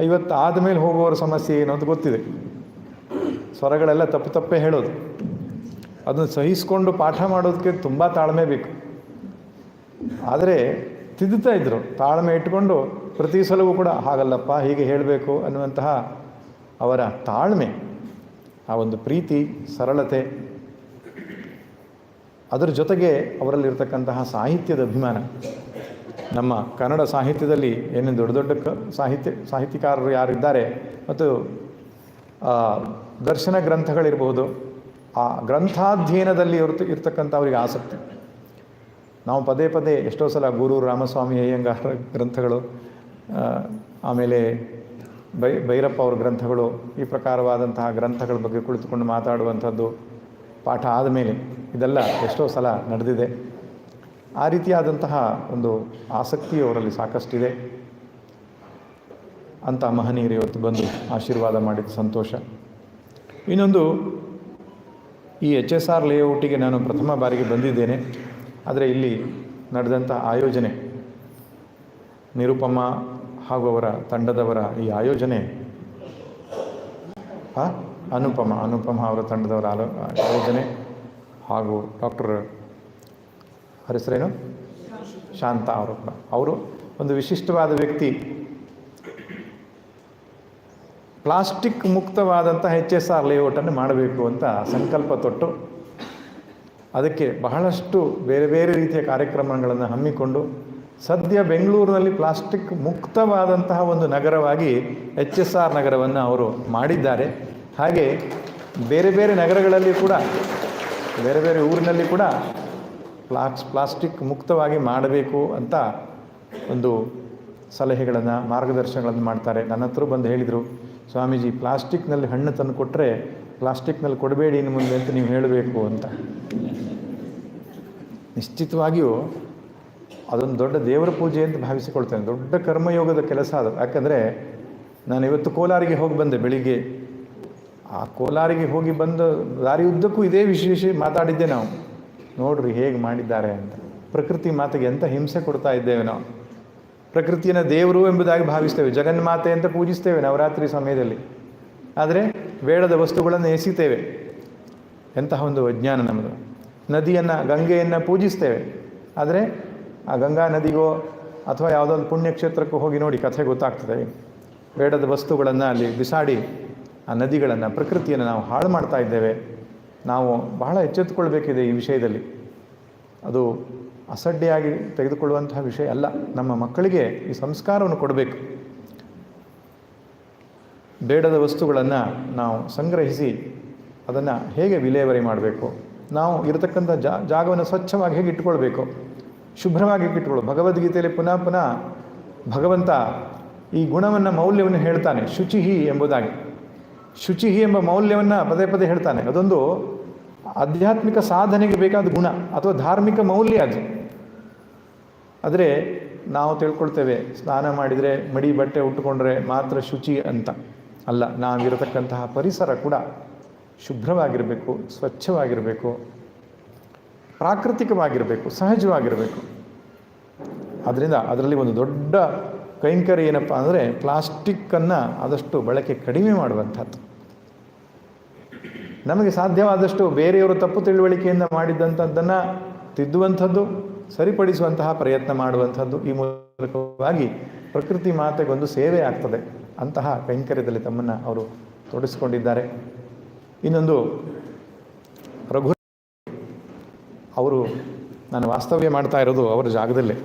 ಇವತ್ತು ಆದಮೇಲೆ ಹೋಗುವವರ ಸಮಸ್ಯೆ ಏನು ಅಂತ ಗೊತ್ತಿದೆ. ಸ್ವರಗಳೆಲ್ಲ ತಪ್ಪೇ ಹೇಳೋದು. ಅದನ್ನು ಸಹಿಸಿಕೊಂಡು ಪಾಠ ಮಾಡೋದಕ್ಕೆ ತುಂಬ ತಾಳ್ಮೆ ಬೇಕು. ಆದರೆ ತಿದ್ದುತ್ತಾ ಇದ್ದರು, ತಾಳ್ಮೆ ಇಟ್ಕೊಂಡು ಪ್ರತಿ ಸಲವೂ ಕೂಡ ಹಾಗಲ್ಲಪ್ಪ ಹೀಗೆ ಹೇಳಬೇಕು ಅನ್ನುವಂತಹ ಅವರ ತಾಳ್ಮೆ, ಆ ಒಂದು ಪ್ರೀತಿ, ಸರಳತೆ, ಅದರ ಜೊತೆಗೆ ಅವರಲ್ಲಿರ್ತಕ್ಕಂತಹ ಸಾಹಿತ್ಯದ ಅಭಿಮಾನ. ನಮ್ಮ ಕನ್ನಡ ಸಾಹಿತ್ಯದಲ್ಲಿ ಏನು ದೊಡ್ಡ ದೊಡ್ಡ ಸಾಹಿತ್ಯಕಾರರು ಯಾರಿದ್ದಾರೆ ಮತ್ತು ದರ್ಶನ ಗ್ರಂಥಗಳಿರ್ಬೋದು, ಆ ಗ್ರಂಥಾಧ್ಯಯನದಲ್ಲಿ ಇರ್ತಕ್ಕಂಥವ್ರಿಗೆ ಆಸಕ್ತಿ. ನಾವು ಪದೇ ಪದೇ ಎಷ್ಟೋ ಸಲ ಗುರು ರಾಮಸ್ವಾಮಿ ಅಯ್ಯಂಗಾರ ಗ್ರಂಥಗಳು, ಆಮೇಲೆ ಭೈರಪ್ಪ ಅವ್ರ ಗ್ರಂಥಗಳು, ಈ ಪ್ರಕಾರವಾದಂತಹ ಗ್ರಂಥಗಳ ಬಗ್ಗೆ ಕುಳಿತುಕೊಂಡು ಮಾತಾಡುವಂಥದ್ದು ಪಾಠ ಆದಮೇಲೆ ಇದೆಲ್ಲ ಎಷ್ಟೋ ಸಲ ನಡೆದಿದೆ. ಆ ರೀತಿಯಾದಂತಹ ಒಂದು ಆಸಕ್ತಿ ಅವರಲ್ಲಿ ಸಾಕಷ್ಟಿದೆ. ಅಂಥ ಮಹನೀಯರು ಇವತ್ತು ಬಂದು ಆಶೀರ್ವಾದ ಮಾಡಿದ ಸಂತೋಷ. ಇನ್ನೊಂದು, ಈ HSR ಲೇಔಟಿಗೆ ನಾನು ಪ್ರಥಮ ಬಾರಿಗೆ ಬಂದಿದ್ದೇನೆ. ಆದರೆ ಇಲ್ಲಿ ನಡೆದಂಥ ಆಯೋಜನೆ, ನಿರುಪಮ ಹಾಗೂ ಅವರ ತಂಡದವರ ಈ ಆಯೋಜನೆ, ಅನುಪಮ ಅವರ ತಂಡದವರ ಆಯೋಜನೆ ಹಾಗೂ ಡಾಕ್ಟರ್ ಹೆಸರೇನು ಶಾಂತ ಅವರು ಒಂದು ವಿಶಿಷ್ಟವಾದ ವ್ಯಕ್ತಿ. ಪ್ಲಾಸ್ಟಿಕ್ ಮುಕ್ತವಾದಂಥ HSR ಲೇಔಟನ್ನು ಮಾಡಬೇಕು ಅಂತ ಸಂಕಲ್ಪ ತೊಟ್ಟು ಅದಕ್ಕೆ ಬಹಳಷ್ಟು ಬೇರೆ ಬೇರೆ ರೀತಿಯ ಕಾರ್ಯಕ್ರಮಗಳನ್ನು ಹಮ್ಮಿಕೊಂಡು ಸದ್ಯ ಬೆಂಗಳೂರಿನಲ್ಲಿ ಪ್ಲಾಸ್ಟಿಕ್ ಮುಕ್ತವಾದಂತಹ ಒಂದು ನಗರವಾಗಿ HSR ನಗರವನ್ನು ಅವರು ಮಾಡಿದ್ದಾರೆ. ಹಾಗೆ ಬೇರೆ ಬೇರೆ ನಗರಗಳಲ್ಲಿ ಕೂಡ, ಬೇರೆ ಬೇರೆ ಊರಿನಲ್ಲಿ ಕೂಡ ಪ್ಲಾಸ್ಟಿಕ್ ಮುಕ್ತವಾಗಿ ಮಾಡಬೇಕು ಅಂತ ಒಂದು ಸಲಹೆಗಳನ್ನು, ಮಾರ್ಗದರ್ಶನಗಳನ್ನು ಮಾಡ್ತಾರೆ. ನನ್ನ ಹತ್ರ ಬಂದು ಹೇಳಿದರು, ಸ್ವಾಮೀಜಿ ಪ್ಲಾಸ್ಟಿಕ್ನಲ್ಲಿ ಹಣ್ಣು ತಂದು ಕೊಟ್ಟರೆ ಪ್ಲಾಸ್ಟಿಕ್ನಲ್ಲಿ ಕೊಡಬೇಡಿ ಇನ್ನು ಮುಂದೆ ಅಂತ ನೀವು ಹೇಳಬೇಕು ಅಂತ. ನಿಶ್ಚಿತವಾಗಿಯೂ ಅದೊಂದು ದೊಡ್ಡ ದೇವರ ಪೂಜೆ ಅಂತ ಭಾವಿಸಿಕೊಳ್ತೇನೆ. ದೊಡ್ಡ ಕರ್ಮಯೋಗದ ಕೆಲಸ ಅದು. ಯಾಕಂದರೆ ನಾನು ಇವತ್ತು ಕೋಲಾರಿಗೆ ಹೋಗಿ ಬಂದೆ ಬೆಳಿಗ್ಗೆ. ಆ ಕೋಲಾರಿಗೆ ಹೋಗಿ ಬಂದ ದಾರಿ ಉದ್ದಕ್ಕೂ ಇದೇ ವಿಶೇಷ ಮಾತಾಡಿದ್ದೆ ನಾವು. ನೋಡ್ರಿ ಹೇಗೆ ಮಾಡಿದ್ದಾರೆ ಅಂತ. ಪ್ರಕೃತಿ ಮಾತೆಗೆ ಎಂಥ ಹಿಂಸೆ ಕೊಡ್ತಾ ಇದ್ದೇವೆ ನಾವು. ಪ್ರಕೃತಿಯನ್ನು ದೇವರು ಎಂಬುದಾಗಿ ಭಾವಿಸ್ತೇವೆ, ಜಗನ್ಮಾತೆ ಅಂತ ಪೂಜಿಸ್ತೇವೆ ನವರಾತ್ರಿ ಸಮಯದಲ್ಲಿ. ಆದರೆ ಬೇಡದ ವಸ್ತುಗಳನ್ನು ಎಸಿತೇವೆ. ಎಂತಹ ಒಂದು ಅಜ್ಞಾನ ನಮ್ಮದು. ನದಿಯನ್ನು, ಗಂಗೆಯನ್ನು ಪೂಜಿಸ್ತೇವೆ. ಆದರೆ ಆ ಗಂಗಾ ನದಿಗೋ ಅಥವಾ ಯಾವುದೊಂದು ಪುಣ್ಯಕ್ಷೇತ್ರಕ್ಕೂ ಹೋಗಿ ನೋಡಿ, ಕಥೆ ಗೊತ್ತಾಗ್ತದೆ. ಬೇಡದ ವಸ್ತುಗಳನ್ನು ಅಲ್ಲಿ ಬಿಸಾಡಿ ಆ ನದಿಗಳನ್ನು, ಪ್ರಕೃತಿಯನ್ನು ನಾವು ಹಾಳು ಮಾಡ್ತಾ ಇದ್ದೇವೆ. ನಾವು ಬಹಳ ಎಚ್ಚೆತ್ತುಕೊಳ್ಬೇಕಿದೆ ಈ ವಿಷಯದಲ್ಲಿ. ಅದು ಅಸಡ್ಡೆಯಾಗಿ ತೆಗೆದುಕೊಳ್ಳುವಂತಹ ವಿಷಯ ಅಲ್ಲ. ನಮ್ಮ ಮಕ್ಕಳಿಗೆ ಈ ಸಂಸ್ಕಾರವನ್ನು ಕೊಡಬೇಕು. ಬೇಡದ ವಸ್ತುಗಳನ್ನು ನಾವು ಸಂಗ್ರಹಿಸಿ ಅದನ್ನು ಹೇಗೆ ವಿಲೇವಾರಿ ಮಾಡಬೇಕು, ನಾವು ಇರತಕ್ಕಂಥ ಜಾಗವನ್ನು ಸ್ವಚ್ಛವಾಗಿ ಹೇಗೆ ಇಟ್ಕೊಳ್ಬೇಕು, ಶುಭ್ರವಾಗಿ ಇಟ್ಕೊಳ್ಳೋದು. ಭಗವದ್ಗೀತೆಯಲ್ಲಿ ಪುನಃ ಪುನಃ ಭಗವಂತ ಈ ಗುಣವನ್ನು, ಮೌಲ್ಯವನ್ನು ಹೇಳ್ತಾನೆ, ಶುಚಿಹಿ ಎಂಬುದಾಗಿ. ಶುಚಿಹಿ ಎಂಬ ಮೌಲ್ಯವನ್ನು ಪದೇ ಪದೇ ಹೇಳ್ತಾನೆ. ಅದೊಂದು ಆಧ್ಯಾತ್ಮಿಕ ಸಾಧನೆಗೆ ಬೇಕಾದ ಗುಣ ಅಥವಾ ಧಾರ್ಮಿಕ ಮೌಲ್ಯ ಅದು. ಆದರೆ ನಾವು ತಿಳ್ಕೊಳ್ತೇವೆ, ಸ್ನಾನ ಮಾಡಿದರೆ, ಮಡಿ ಬಟ್ಟೆ ಉಟ್ಟುಕೊಂಡ್ರೆ ಮಾತ್ರ ಶುಚಿ ಅಂತ. ಅಲ್ಲ, ನಾವಿರತಕ್ಕಂತಹ ಪರಿಸರ ಕೂಡ ಶುಭ್ರವಾಗಿರಬೇಕು, ಸ್ವಚ್ಛವಾಗಿರಬೇಕು, ಪ್ರಾಕೃತಿಕವಾಗಿರಬೇಕು, ಸಹಜವಾಗಿರಬೇಕು. ಆದ್ದರಿಂದ ಅದರಲ್ಲಿ ಒಂದು ದೊಡ್ಡ ಕೈಂಕರ್ಯ ಏನಪ್ಪ ಅಂದರೆ ಪ್ಲಾಸ್ಟಿಕ್ಕನ್ನು ಆದಷ್ಟು ಬಳಕೆ ಕಡಿಮೆ ಮಾಡುವಂಥದ್ದು. ನಮಗೆ ಸಾಧ್ಯವಾದಷ್ಟು ಬೇರೆಯವರು ತಪ್ಪು ತಿಳುವಳಿಕೆಯಿಂದ ಮಾಡಿದ್ದಂಥದ್ದನ್ನು ತಿದ್ದುವಂಥದ್ದು, ಸರಿಪಡಿಸುವಂತಹ ಪ್ರಯತ್ನ ಮಾಡುವಂಥದ್ದು. ಈ ಮೂಲಕವಾಗಿ ಪ್ರಕೃತಿ ಮಾತೆಗೊಂದು ಸೇವೆ ಆಗ್ತದೆ. ಅಂತಹ ಕೈಂಕರ್ಯದಲ್ಲಿ ತಮ್ಮನ್ನು ಅವರು ತೊಡಗಿಸಿಕೊಂಡಿದ್ದಾರೆ. ಇನ್ನೊಂದು ರಘು ಅವರು, ನಾನು ವಾಸ್ತವ್ಯ ಮಾಡ್ತಾ ಇರೋದು ಅವರ ಜಾಗದಲ್ಲೇ.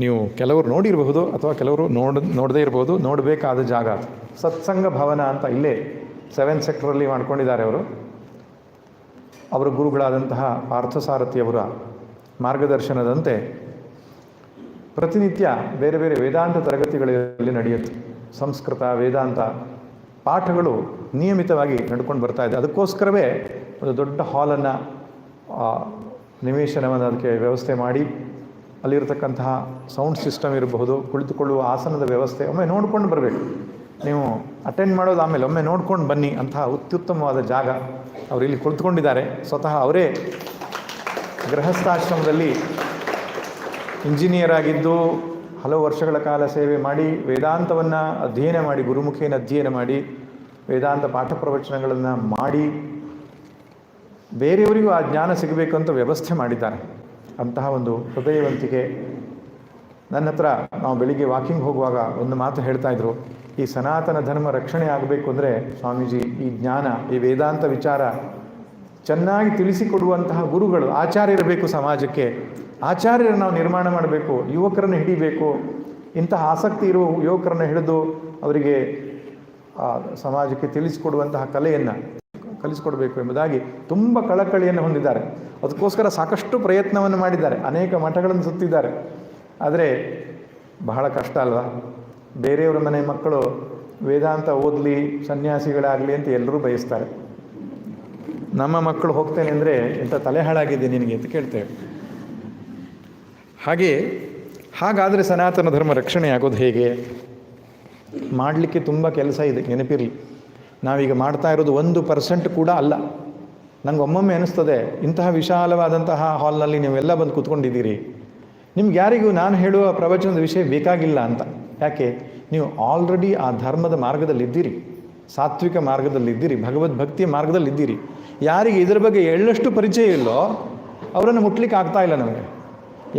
ನೀವು ಕೆಲವರು ನೋಡಿರಬಹುದು ಅಥವಾ ಕೆಲವರು ನೋಡದೇ ಇರಬಹುದು. ನೋಡಬೇಕಾದ ಜಾಗ ಅದು. ಸತ್ಸಂಗ ಭವನ ಅಂತ ಇಲ್ಲೇ 7 ಸೆಕ್ಟರಲ್ಲಿ ಮಾಡ್ಕೊಂಡಿದ್ದಾರೆ ಅವರು. ಅವರ ಗುರುಗಳಾದಂತಹ ಪಾರ್ಥಸಾರಥಿಯವರ ಮಾರ್ಗದರ್ಶನದಂತೆ ಪ್ರತಿನಿತ್ಯ ಬೇರೆ ಬೇರೆ ವೇದಾಂತ ತರಗತಿಗಳಲ್ಲಿ ನಡೆಯುತ್ತೆ. ಸಂಸ್ಕೃತ ವೇದಾಂತ ಪಾಠಗಳು ನಿಯಮಿತವಾಗಿ ನಡ್ಕೊಂಡು ಬರ್ತಾ ಇದೆ. ಅದಕ್ಕೋಸ್ಕರವೇ ಒಂದು ದೊಡ್ಡ ಹಾಲನ್ನು, ನಿವೇಶನವನ್ನು ಅದಕ್ಕೆ ವ್ಯವಸ್ಥೆ ಮಾಡಿ, ಅಲ್ಲಿರತಕ್ಕಂತಹ ಸೌಂಡ್ ಸಿಸ್ಟಮ್ ಇರಬಹುದು, ಕುಳಿತುಕೊಳ್ಳುವ ಆಸನದ ವ್ಯವಸ್ಥೆ ಒಮ್ಮೆ ನೋಡ್ಕೊಂಡು ಬರಬೇಕು. ನೀವು ಅಟೆಂಡ್ ಮಾಡೋದು ಆಮೇಲೆ ಒಮ್ಮೆ ನೋಡ್ಕೊಂಡು ಬನ್ನಿ. ಅಂತಹ ಅತ್ಯುತ್ತಮವಾದ ಜಾಗ. ಅವರು ಇಲ್ಲಿ ಕುಳಿತುಕೊಂಡಿದ್ದಾರೆ. ಸ್ವತಃ ಅವರೇ ಗೃಹಸ್ಥಾಶ್ರಮದಲ್ಲಿ ಇಂಜಿನಿಯರ್ ಆಗಿದ್ದು ಹಲವು ವರ್ಷಗಳ ಕಾಲ ಸೇವೆ ಮಾಡಿ ವೇದಾಂತವನ್ನು ಅಧ್ಯಯನ ಮಾಡಿ, ಗುರುಮುಖೇನ ಅಧ್ಯಯನ ಮಾಡಿ, ವೇದಾಂತ ಪಾಠ ಪ್ರವಚನಗಳನ್ನು ಮಾಡಿ ಬೇರೆಯವರಿಗೂ ಆ ಜ್ಞಾನ ಸಿಗಬೇಕಂತ ವ್ಯವಸ್ಥೆ ಮಾಡಿದ್ದಾರೆ. ಅಂತಹ ಒಂದು ಹೃದಯವಂತಿಕೆ. ನನ್ನ ಹತ್ರ ನಾವು ಬೆಳಿಗ್ಗೆ ವಾಕಿಂಗ್ ಹೋಗುವಾಗ ಒಂದು ಮಾತು ಹೇಳ್ತಾಯಿದ್ರು, ಈ ಸನಾತನ ಧರ್ಮ ರಕ್ಷಣೆ ಆಗಬೇಕು ಅಂದರೆ ಸ್ವಾಮೀಜಿ ಈ ಜ್ಞಾನ, ಈ ವೇದಾಂತ ವಿಚಾರ ಚೆನ್ನಾಗಿ ತಿಳಿಸಿಕೊಡುವಂತಹ ಗುರುಗಳು, ಆಚಾರ್ಯರಿರಬೇಕು ಸಮಾಜಕ್ಕೆ. ಆಚಾರ್ಯರನ್ನು ನಾವು ನಿರ್ಮಾಣ ಮಾಡಬೇಕು, ಯುವಕರನ್ನು ಹಿಡಿಬೇಕು. ಇಂತಹ ಆಸಕ್ತಿ ಇರುವ ಯುವಕರನ್ನು ಹಿಡಿದು ಅವರಿಗೆ ಸಮಾಜಕ್ಕೆ ತಿಳಿಸಿಕೊಡುವಂತಹ ಕಲೆಯನ್ನು ಕಲಿಸಿಕೊಡಬೇಕು ಎಂಬುದಾಗಿ ತುಂಬ ಕಳಕಳಿಯನ್ನು ಹೊಂದಿದ್ದಾರೆ. ಅದಕ್ಕೋಸ್ಕರ ಸಾಕಷ್ಟು ಪ್ರಯತ್ನವನ್ನು ಮಾಡಿದ್ದಾರೆ. ಅನೇಕ ಮಠಗಳನ್ನು ಸುತ್ತಿದ್ದಾರೆ. ಆದರೆ ಬಹಳ ಕಷ್ಟ ಅಲ್ವಾ? ಬೇರೆಯವರ ಮನೆ ಮಕ್ಕಳು ವೇದಾಂತ ಓದಲಿ, ಸನ್ಯಾಸಿಗಳಾಗಲಿ ಅಂತ ಎಲ್ಲರೂ ಬಯಸ್ತಾರೆ. ನಮ್ಮ ಮಕ್ಕಳು ಹೋಗ್ತೇನೆ ಅಂದರೆ ಎಂಥ ತಲೆ ಹಾಳಾಗಿದೆ ನಿನಗೆ ಅಂತ ಕೇಳ್ತೇವೆ. ಹಾಗಾದರೆ ಸನಾತನ ಧರ್ಮ ರಕ್ಷಣೆ ಆಗೋದು ಹೇಗೆ? ಮಾಡಲಿಕ್ಕೆ ತುಂಬ ಕೆಲಸ ಇದೆ, ನೆನಪಿರಲಿ. ನಾವೀಗ ಮಾಡ್ತಾ ಇರೋದು 1% ಕೂಡ ಅಲ್ಲ. ನಂಗೆ ಒಮ್ಮೊಮ್ಮೆ ಅನಿಸ್ತದೆ, ಇಂತಹ ವಿಶಾಲವಾದಂತಹ ಹಾಲ್ನಲ್ಲಿ ನೀವೆಲ್ಲ ಬಂದು ಕೂತ್ಕೊಂಡಿದ್ದೀರಿ, ನಿಮ್ಗೆ ಯಾರಿಗೂ ನಾನು ಹೇಳುವ ಪ್ರವಚನದ ವಿಷಯ ಬೇಕಾಗಿಲ್ಲ ಅಂತ. ಯಾಕೆ? ನೀವು ಆಲ್ರೆಡಿ ಆ ಧರ್ಮದ ಮಾರ್ಗದಲ್ಲಿದ್ದೀರಿ, ಸಾತ್ವಿಕ ಮಾರ್ಗದಲ್ಲಿದ್ದೀರಿ, ಭಗವದ್ಭಕ್ತಿಯ ಮಾರ್ಗದಲ್ಲಿದ್ದೀರಿ. ಯಾರಿಗೆ ಇದರ ಬಗ್ಗೆ ಎಳ್ಳಷ್ಟು ಪರಿಚಯ ಇಲ್ಲೋ ಅವರನ್ನು ಮುಟ್ಲಿಕ್ಕೆ ಆಗ್ತಾ ಇಲ್ಲ ನಮಗೆ.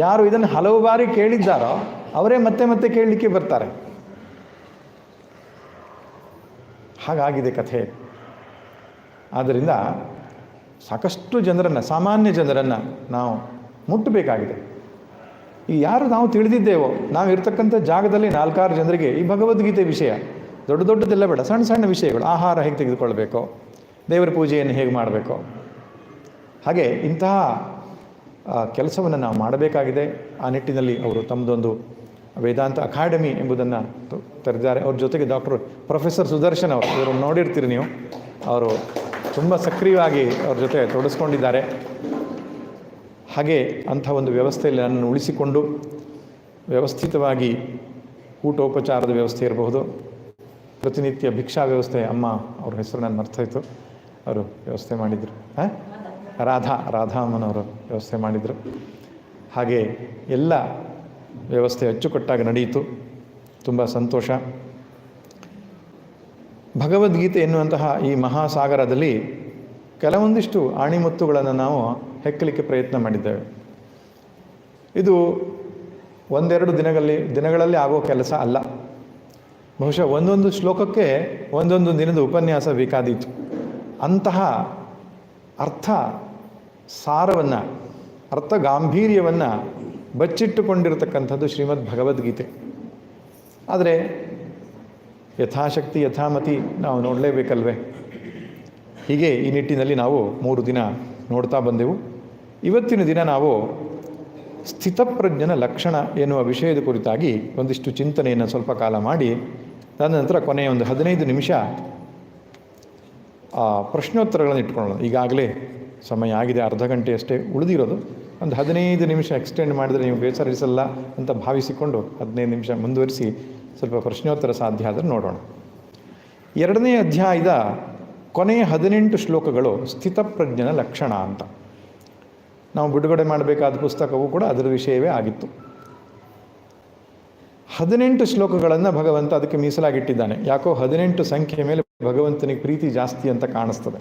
ಯಾರು ಇದನ್ನು ಹಲವು ಬಾರಿ ಕೇಳಿದ್ದಾರೋ ಅವರೇ ಮತ್ತೆ ಮತ್ತೆ ಕೇಳಲಿಕ್ಕೆ ಬರ್ತಾರೆ. ಹಾಗಾಗಿದೆ ಕಥೆ. ಆದ್ದರಿಂದ ಸಾಕಷ್ಟು ಜನರನ್ನು, ಸಾಮಾನ್ಯ ಜನರನ್ನು ನಾವು ಮುಟ್ಟಬೇಕಾಗಿದೆ. ಈ ಯಾರು ನಾವು ತಿಳಿದಿದ್ದೇವೋ, ನಾವು ಇರ್ತಕ್ಕಂಥ ಜಾಗದಲ್ಲಿ 4-6 ಜನರಿಗೆ ಈ ಭಗವದ್ಗೀತೆ ವಿಷಯ, ದೊಡ್ಡ ದೊಡ್ಡದೆಲ್ಲ ಬೇಡ, ಸಣ್ಣ ಸಣ್ಣ ವಿಷಯಗಳು, ಆಹಾರ ಹೇಗೆ ತೆಗೆದುಕೊಳ್ಬೇಕು, ದೇವರ ಪೂಜೆಯನ್ನು ಹೇಗೆ ಮಾಡಬೇಕು, ಹಾಗೆ ಇಂತಹ ಕೆಲಸವನ್ನು ನಾವು ಮಾಡಬೇಕಾಗಿದೆ. ಆ ನಿಟ್ಟಿನಲ್ಲಿ ಅವರು ತಮ್ಮದೊಂದು ವೇದಾಂತ ಅಕಾಡೆಮಿ ಎಂಬುದನ್ನು ತೆರೆದಿದ್ದಾರೆ. ಅವ್ರ ಜೊತೆಗೆ ಪ್ರೊಫೆಸರ್ ಸುದರ್ಶನ್ ಅವರು, ಇವರು ನೋಡಿರ್ತೀರಿ ನೀವು, ಅವರು ತುಂಬ ಸಕ್ರಿಯವಾಗಿ ಅವ್ರ ಜೊತೆ ತೊಡಗಿಸ್ಕೊಂಡಿದ್ದಾರೆ. ಹಾಗೆ ಅಂಥ ಒಂದು ವ್ಯವಸ್ಥೆಯಲ್ಲಿ ನನ್ನನ್ನು ಉಳಿಸಿಕೊಂಡು ವ್ಯವಸ್ಥಿತವಾಗಿ ಊಟೋಪಚಾರದ ವ್ಯವಸ್ಥೆ ಇರಬಹುದು, ಪ್ರತಿನಿತ್ಯ ಭಿಕ್ಷಾ ವ್ಯವಸ್ಥೆ, ಅಮ್ಮ ಅವ್ರ ಹೆಸರು ನಾನು ಮರ್ತೋಯ್ತು, ಅವರು ವ್ಯವಸ್ಥೆ ಮಾಡಿದರು. ರಾಧಾ ಅಮ್ಮನವರು ವ್ಯವಸ್ಥೆ ಮಾಡಿದರು. ಹಾಗೆ ಎಲ್ಲ ವ್ಯವಸ್ಥೆ ಅಚ್ಚುಕಟ್ಟಾಗಿ ನಡೆಯಿತು. ತುಂಬ ಸಂತೋಷ. ಭಗವದ್ಗೀತೆ ಎನ್ನುವಂತಹ ಈ ಮಹಾಸಾಗರದಲ್ಲಿ ಕೆಲವೊಂದಿಷ್ಟು ಆಣಿಮುತ್ತುಗಳನ್ನು ನಾವು ಹೆಕ್ಕಲಿಕ್ಕೆ ಪ್ರಯತ್ನ ಮಾಡಿದ್ದೇವೆ. ಇದು 1-2 ದಿನಗಳಲ್ಲಿ ಆಗೋ ಕೆಲಸ ಅಲ್ಲ. ಬಹುಶಃ ಒಂದೊಂದು ಶ್ಲೋಕಕ್ಕೆ ಒಂದೊಂದು ದಿನದ ಉಪನ್ಯಾಸ ಬೇಕಾದೀತು. ಅಂತಹ ಅರ್ಥ ಸಾರವನ್ನು, ಅರ್ಥ ಗಾಂಭೀರ್ಯವನ್ನು ಬಚ್ಚಿಟ್ಟುಕೊಂಡಿರತಕ್ಕಂಥದ್ದು ಶ್ರೀಮದ್ ಭಗವದ್ಗೀತೆ. ಆದರೆ ಯಥಾಶಕ್ತಿ ಯಥಾಮತಿ ನಾವು ನೋಡಲೇಬೇಕಲ್ವೇ? ಹೀಗೆ ಈ ನಿಟ್ಟಿನಲ್ಲಿ ನಾವು 3 ದಿನ ನೋಡ್ತಾ ಬಂದೆವು. ಇವತ್ತಿನ ದಿನ ನಾವು ಸ್ಥಿತಪ್ರಜ್ಞನ ಲಕ್ಷಣ ಎನ್ನುವ ವಿಷಯದ ಕುರಿತಾಗಿ ಒಂದಿಷ್ಟು ಚಿಂತನೆಯನ್ನು ಸ್ವಲ್ಪ ಕಾಲ ಮಾಡಿ, ತದನಂತರ ಕೊನೆಯ ಒಂದು 15 ನಿಮಿಷ ಪ್ರಶ್ನೋತ್ತರಗಳನ್ನು ಇಟ್ಕೊಳ್ಳೋಣ. ಈಗಾಗಲೇ ಸಮಯ ಆಗಿದೆ, ಅರ್ಧ ಗಂಟೆಯಷ್ಟೇ ಉಳಿದಿರೋದು. ಒಂದು 15 ನಿಮಿಷ ಎಕ್ಸ್ಟೆಂಡ್ ಮಾಡಿದರೆ ನೀವು ಬೇಸರಿಸಲ್ಲ ಅಂತ ಭಾವಿಸಿಕೊಂಡು 15 ನಿಮಿಷ ಮುಂದುವರಿಸಿ ಸ್ವಲ್ಪ ಪ್ರಶ್ನೋತ್ತರ ಸಾಧ್ಯ ಆದರೆ ನೋಡೋಣ. 2ನೇ ಅಧ್ಯಾಯದ ಕೊನೆಯ 18 ಶ್ಲೋಕಗಳು ಸ್ಥಿತಪ್ರಜ್ಞನ ಲಕ್ಷಣ ಅಂತ. ನಾವು ಬಿಡುಗಡೆ ಮಾಡಬೇಕಾದ ಪುಸ್ತಕವೂ ಕೂಡ ಅದರ ವಿಷಯವೇ ಆಗಿತ್ತು. 18 ಶ್ಲೋಕಗಳನ್ನು ಭಗವಂತ ಅದಕ್ಕೆ ಮೀಸಲಾಗಿಟ್ಟಿದ್ದಾನೆ. ಯಾಕೋ 18 ಸಂಖ್ಯೆಯ ಮೇಲೆ ಭಗವಂತನಿಗೆ ಪ್ರೀತಿ ಜಾಸ್ತಿ ಅಂತ ಕಾಣಿಸ್ತದೆ.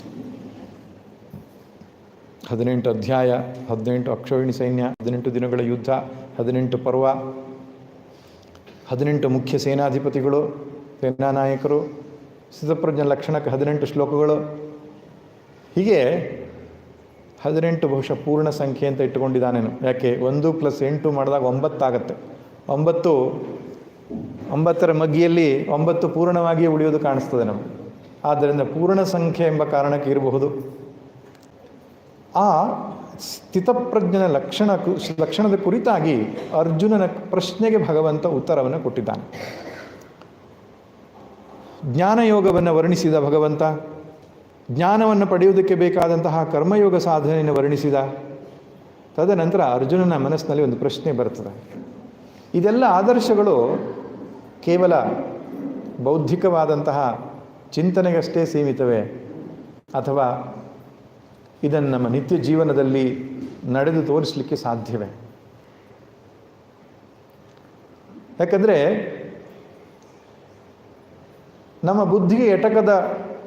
18 ಅಧ್ಯಾಯ, 18 ಅಕ್ಷೋಹಿಣಿ ಸೈನ್ಯ, 18 ದಿನಗಳ ಯುದ್ಧ, 18 ಪರ್ವ, 18 ಮುಖ್ಯ ಸೇನಾಧಿಪತಿಗಳು, ಸೇನಾ ನಾಯಕರು, ಸ್ಥಿತಪ್ರಜ್ಞ ಲಕ್ಷಣಕ್ಕೆ 18 ಶ್ಲೋಕಗಳು, ಹೀಗೆ 18 ಬಹುಶಃ ಪೂರ್ಣ ಸಂಖ್ಯೆ ಅಂತ ಇಟ್ಟುಕೊಂಡಿದ್ದಾನೇನು. ಯಾಕೆ 1 + 8 ಮಾಡಿದಾಗ 9 ಆಗುತ್ತೆ. 9ರ ಮಗ್ಗಿಯಲ್ಲಿ 9 ಪೂರ್ಣವಾಗಿಯೇ ಉಳಿಯೋದು ಕಾಣಿಸ್ತದೆ ನಮಗೆ. ಆದ್ದರಿಂದ ಪೂರ್ಣ ಸಂಖ್ಯೆ ಎಂಬ ಕಾರಣಕ್ಕೆ ಇರಬಹುದು. ಆ ಸ್ಥಿತಪ್ರಜ್ಞನ ಲಕ್ಷಣದ ಕುರಿತಾಗಿ ಅರ್ಜುನನ ಪ್ರಶ್ನೆಗೆ ಭಗವಂತ ಉತ್ತರವನ್ನು ಕೊಟ್ಟಿದ್ದಾನೆ. ಜ್ಞಾನಯೋಗವನ್ನು ವರ್ಣಿಸಿದ ಭಗವಂತ, ಜ್ಞಾನವನ್ನು ಪಡೆಯುವುದಕ್ಕೆ ಬೇಕಾದಂತಹ ಕರ್ಮಯೋಗ ಸಾಧನೆಯನ್ನು ವರ್ಣಿಸಿದ. ತದನಂತರ ಅರ್ಜುನನ ಮನಸ್ಸಿನಲ್ಲಿ ಒಂದು ಪ್ರಶ್ನೆ ಬರ್ತದೆ. ಇದೆಲ್ಲ ಆದರ್ಶಗಳು ಕೇವಲ ಬೌದ್ಧಿಕವಾದಂತಹ ಚಿಂತನೆಗಷ್ಟೇ ಸೀಮಿತವೇ, ಅಥವಾ ಇದನ್ನು ನಮ್ಮ ನಿತ್ಯ ಜೀವನದಲ್ಲಿ ನಡೆದು ತೋರಿಸಲಿಕ್ಕೆ ಸಾಧ್ಯವೇ? ಯಾಕಂದರೆ ನಮ್ಮ ಬುದ್ಧಿಗೆ ಎಟಕದ,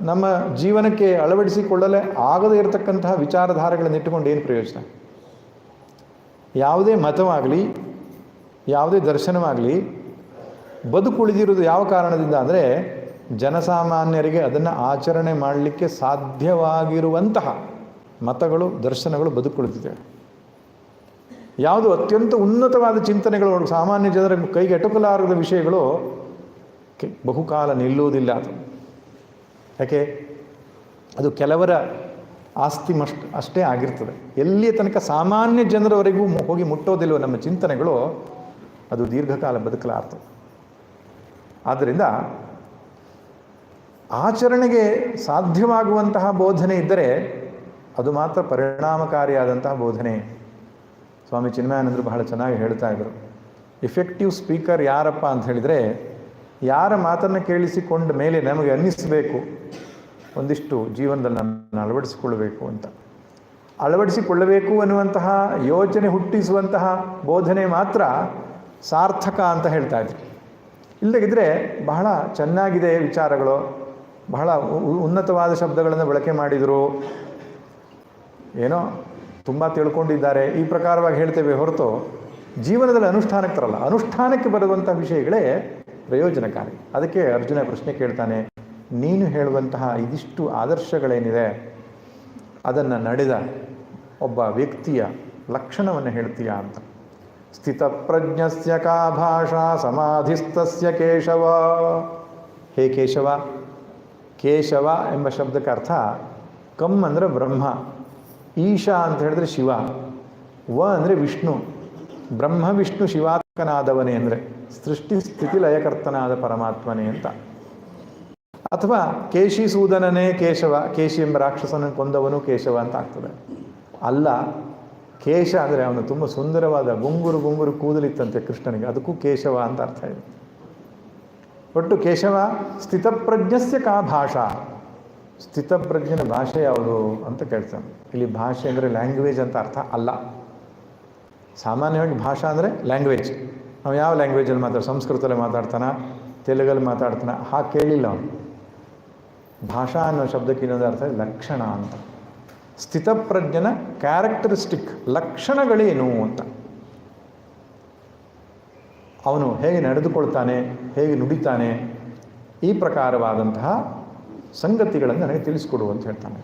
ನಮ್ಮ ಜೀವನಕ್ಕೆ ಅಳವಡಿಸಿಕೊಳ್ಳಲೇ ಆಗದೇ ಇರತಕ್ಕಂತಹ ವಿಚಾರಧಾರೆಗಳನ್ನು ಇಟ್ಟುಕೊಂಡು ಏನು ಪ್ರಯೋಜನ? ಯಾವುದೇ ಮತವಾಗಲಿ, ಯಾವುದೇ ದರ್ಶನವಾಗಲಿ ಬದುಕುಳಿದಿರುವುದು ಯಾವ ಕಾರಣದಿಂದ ಅಂದರೆ ಜನಸಾಮಾನ್ಯರಿಗೆ ಅದನ್ನು ಆಚರಣೆ ಮಾಡಲಿಕ್ಕೆ ಸಾಧ್ಯವಾಗಿರುವಂತಹ ಮತಗಳು, ದರ್ಶನಗಳು ಬದುಕುಳಿದಿದೆ. ಯಾವುದು ಅತ್ಯಂತ ಉನ್ನತವಾದ ಚಿಂತನೆಗಳು ಸಾಮಾನ್ಯ ಜನರ ಕೈಗೆ ಎಟಕಲಾರದ ವಿಷಯಗಳು ಬಹುಕಾಲ ನಿಲ್ಲುವುದಿಲ್ಲ. ಅದು ಯಾಕೆ? ಅದು ಕೆಲವರ ಆಸ್ತಿ ಅಷ್ಟೇ ಆಗಿರ್ತದೆ. ಎಲ್ಲಿಯ ತನಕ ಸಾಮಾನ್ಯ ಜನರವರೆಗೂ ಹೋಗಿ ಮುಟ್ಟೋದಿಲ್ವ ನಮ್ಮ ಚಿಂತನೆಗಳು, ಅದು ದೀರ್ಘಕಾಲ ಬದುಕಲಾರ್ತದೆ. ಆದ್ದರಿಂದ ಆಚರಣೆಗೆ ಸಾಧ್ಯವಾಗುವಂತಹ ಬೋಧನೆ ಇದ್ದರೆ ಅದು ಮಾತ್ರ ಪರಿಣಾಮಕಾರಿಯಾದಂತಹ ಬೋಧನೆ. ಸ್ವಾಮಿ ಚಿನ್ಮಯಾನಂದರು ಬಹಳ ಚೆನ್ನಾಗಿ ಹೇಳ್ತಾ ಇದ್ದರು, ಇಫೆಕ್ಟಿವ್ ಸ್ಪೀಕರ್ ಯಾರಪ್ಪ ಅಂತ ಹೇಳಿದರೆ, ಯಾರ ಮಾತನ್ನು ಕೇಳಿಸಿಕೊಂಡ ಮೇಲೆ ನಮಗೆ ಅನ್ನಿಸಬೇಕು ಒಂದಿಷ್ಟು ಜೀವನದಲ್ಲಿ ನಾನು ಅಳವಡಿಸಿಕೊಳ್ಳಬೇಕು ಅಂತ. ಅಳವಡಿಸಿಕೊಳ್ಳಬೇಕು ಅನ್ನುವಂತಹ ಯೋಚನೆ ಹುಟ್ಟಿಸುವಂತಹ ಬೋಧನೆ ಮಾತ್ರ ಸಾರ್ಥಕ ಅಂತ ಹೇಳ್ತಾ ಇದ್ರು. ಇಲ್ಲದಿದ್ದರೆ ಬಹಳ ಚೆನ್ನಾಗಿದೆ ವಿಚಾರಗಳು, ಬಹಳ ಉನ್ನತವಾದ ಶಬ್ದಗಳನ್ನು ಬಳಕೆ ಮಾಡಿದರು, ಏನೋ ತುಂಬ ತಿಳ್ಕೊಂಡಿದ್ದಾರೆ, ಈ ಪ್ರಕಾರವಾಗಿ ಹೇಳ್ತೇವೆ ಹೊರತು ಜೀವನದಲ್ಲಿ ಅನುಷ್ಠಾನಕ್ಕೆ ತರಲ್ಲ. ಅನುಷ್ಠಾನಕ್ಕೆ ಬರುವಂಥ ವಿಷಯಗಳೇ ಪ್ರಯೋಜನಕಾರಿ. ಅದಕ್ಕೆ ಅರ್ಜುನ ಪ್ರಶ್ನೆ ಕೇಳ್ತಾನೆ, ನೀನು ಹೇಳುವಂತಹ ಇದಿಷ್ಟು ಆದರ್ಶಗಳೇನಿದೆ ಅದನ್ನು ನಡೆದ ಒಬ್ಬ ವ್ಯಕ್ತಿಯ ಲಕ್ಷಣವನ್ನು ಹೇಳ್ತೀಯಾ ಅಂತ. ಸ್ಥಿತಪ್ರಜ್ಞಸ್ಯ ಕಾ ಭಾಷಾ ಸಮಾಧಿಸ್ತಸ್ಯ ಕೇಶವ. ಹೇ ಕೇಶವ. ಕೇಶವ ಎಂಬ ಶಬ್ದಕ್ಕೆ ಅರ್ಥ ಕಮ್ ಅಂದರೆ ಬ್ರಹ್ಮ, ಈಶಾ ಅಂತ ಹೇಳಿದ್ರೆ ಶಿವ, ವ ಅಂದರೆ ವಿಷ್ಣು. ಬ್ರಹ್ಮ ವಿಷ್ಣು ಶಿವಾತ್ಮಕನಾದವನೇ ಅಂದರೆ ಸೃಷ್ಟಿ ಸ್ಥಿತಿ ಲಯಕರ್ತನಾದ ಪರಮಾತ್ಮನೇ ಅಂತ. ಅಥವಾ ಕೇಶಿಸೂದನನೇ ಕೇಶವ, ಕೇಶಿ ಎಂಬ ರಾಕ್ಷಸನ ಕೊಂದವನು ಕೇಶವ ಅಂತ ಆಗ್ತದೆ. ಅಲ್ಲ, ಕೇಶ ಅಂದರೆ ಅವನು ತುಂಬ ಸುಂದರವಾದ ಗುಂಗುರು ಕೂದಲಿತ್ತಂತೆ ಕೃಷ್ಣನಿಗೆ, ಅದಕ್ಕೂ ಕೇಶವ ಅಂತ ಅರ್ಥ ಇದೆ. ಒಟ್ಟು ಕೇಶವ ಸ್ಥಿತಪ್ರಜ್ಞಸ್ಯ ಕಾ ಭಾಷಾ. ಸ್ಥಿತಪ್ರಜ್ಞನ ಭಾಷೆ ಯಾವುದು ಅಂತ ಕೇಳ್ತಾನೆ. ಇಲ್ಲಿ ಭಾಷೆ ಅಂದರೆ ಲ್ಯಾಂಗ್ವೇಜ್ ಅಂತ ಅರ್ಥ ಅಲ್ಲ. ಸಾಮಾನ್ಯವಾಗಿ ಭಾಷಾ ಅಂದರೆ ಲ್ಯಾಂಗ್ವೇಜ್. ನಾವು ಯಾವ ಲ್ಯಾಂಗ್ವೇಜಲ್ಲಿ ಸಂಸ್ಕೃತದಲ್ಲಿ ಮಾತಾಡ್ತಾನ, ತೆಲುಗಲ್ಲಿ ಮಾತಾಡ್ತಾನ, ಹಾಗೆ ಕೇಳಿಲ್ಲ ಅವನು. ಭಾಷಾ ಅನ್ನೋ ಶಬ್ದಕ್ಕೆ ಇನ್ನೊಂದು ಅರ್ಥ ಲಕ್ಷಣ ಅಂತ. ಸ್ಥಿತಪ್ರಜ್ಞನ ಕ್ಯಾರೆಕ್ಟರಿಸ್ಟಿಕ್ ಲಕ್ಷಣಗಳೇನು ಅಂತ. ಅವನು ಹೇಗೆ ನಡೆದುಕೊಳ್ತಾನೆ, ಹೇಗೆ ನುಡಿತಾನೆ, ಈ ಪ್ರಕಾರವಾದಂತಹ ಸಂಗತಿಗಳನ್ನು ನನಗೆ ತಿಳಿಸ್ಕೊಡು ಅಂತ ಹೇಳ್ತಾನೆ.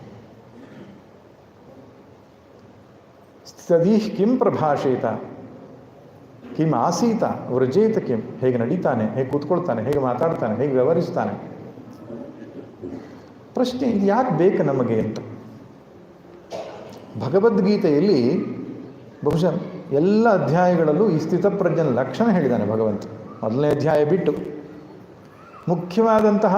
ಸ್ಥಿತದೀ ಕಿಂ ಪ್ರಭಾಷೇತ ಕಿಂ ಆಸೀತ ವ್ರಜೇತ ಕಿಂ. ಹೇಗೆ ನಡೀತಾನೆ, ಹೇಗೆ ಕೂತ್ಕೊಳ್ತಾನೆ, ಹೇಗೆ ಮಾತಾಡ್ತಾನೆ, ಹೇಗೆ ವ್ಯವಹರಿಸ್ತಾನೆ. ಪ್ರಶ್ನೆ, ಇದು ಯಾಕೆ ಬೇಕು ನಮಗೆ ಅಂತ. ಭಗವದ್ಗೀತೆಯಲ್ಲಿ ಬಹುಶಃ ಎಲ್ಲ ಅಧ್ಯಾಯಗಳಲ್ಲೂ ಈ ಸ್ಥಿತಪ್ರಜ್ಞನ ಲಕ್ಷಣ ಹೇಳಿದ್ದಾನೆ ಭಗವಂತ. ಮೊದಲನೇ ಅಧ್ಯಾಯ ಬಿಟ್ಟು ಮುಖ್ಯವಾದಂತಹ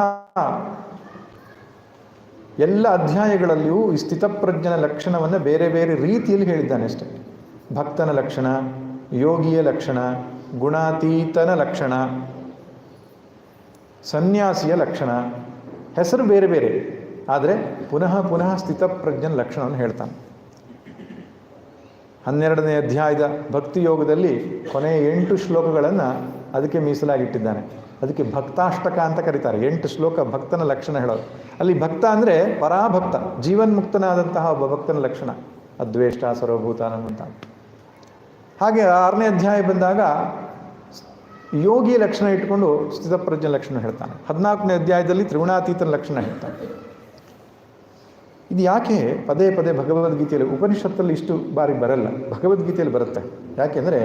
ಎಲ್ಲ ಅಧ್ಯಾಯಗಳಲ್ಲಿಯೂ ಈ ಸ್ಥಿತಪ್ರಜ್ಞನ ಲಕ್ಷಣವನ್ನು ಬೇರೆ ಬೇರೆ ರೀತಿಯಲ್ಲಿ ಹೇಳಿದ್ದಾನೆ ಅಷ್ಟೆ. ಭಕ್ತನ ಲಕ್ಷಣ, ಯೋಗಿಯ ಲಕ್ಷಣ, ಗುಣಾತೀತನ ಲಕ್ಷಣ, ಸನ್ಯಾಸಿಯ ಲಕ್ಷಣ. ಹೆಸರು ಬೇರೆ ಬೇರೆ, ಆದರೆ ಪುನಃ ಪುನಃ ಸ್ಥಿತಪ್ರಜ್ಞನ ಲಕ್ಷಣವನ್ನು ಹೇಳ್ತಾನೆ. 12ನೇ ಅಧ್ಯಾಯದ ಭಕ್ತಿ ಯೋಗದಲ್ಲಿ ಕೊನೆಯ 8 ಶ್ಲೋಕಗಳನ್ನು ಅದಕ್ಕೆ ಮೀಸಲಾಗಿಟ್ಟಿದ್ದಾನೆ. ಅದಕ್ಕೆ ಭಕ್ತಾಷ್ಟಕ ಅಂತ ಕರೀತಾರೆ. 8 ಶ್ಲೋಕ ಭಕ್ತನ ಲಕ್ಷಣ ಹೇಳೋದು. ಅಲ್ಲಿ ಭಕ್ತ ಅಂದರೆ ಪರಾಭಕ್ತ, ಜೀವನ್ಮುಕ್ತನಾದಂತಹ ಒಬ್ಬ ಭಕ್ತನ ಲಕ್ಷಣ, ಅದ್ವೇಷ್ಟ ಸರ್ವಭೂತಾನಂ ಅಂತ. ಹಾಗೆ 6ನೇ ಅಧ್ಯಾಯ ಬಂದಾಗ ಯೋಗಿಯ ಲಕ್ಷಣ ಇಟ್ಕೊಂಡು ಸ್ಥಿತಪ್ರಜ್ಞ ಲಕ್ಷಣ ಹೇಳ್ತಾನೆ. 14ನೇ ಅಧ್ಯಾಯದಲ್ಲಿ ತ್ರಿಗುಣಾತೀತನ ಲಕ್ಷಣ ಹೇಳ್ತಾನೆ. ಇದು ಯಾಕೆ ಪದೇ ಪದೇ ಭಗವದ್ಗೀತೆಯಲ್ಲಿ, ಉಪನಿಷತ್ತಲ್ಲಿ ಇಷ್ಟು ಬಾರಿ ಬರಲ್ಲ, ಭಗವದ್ಗೀತೆಯಲ್ಲಿ ಬರುತ್ತೆ. ಯಾಕೆಂದರೆ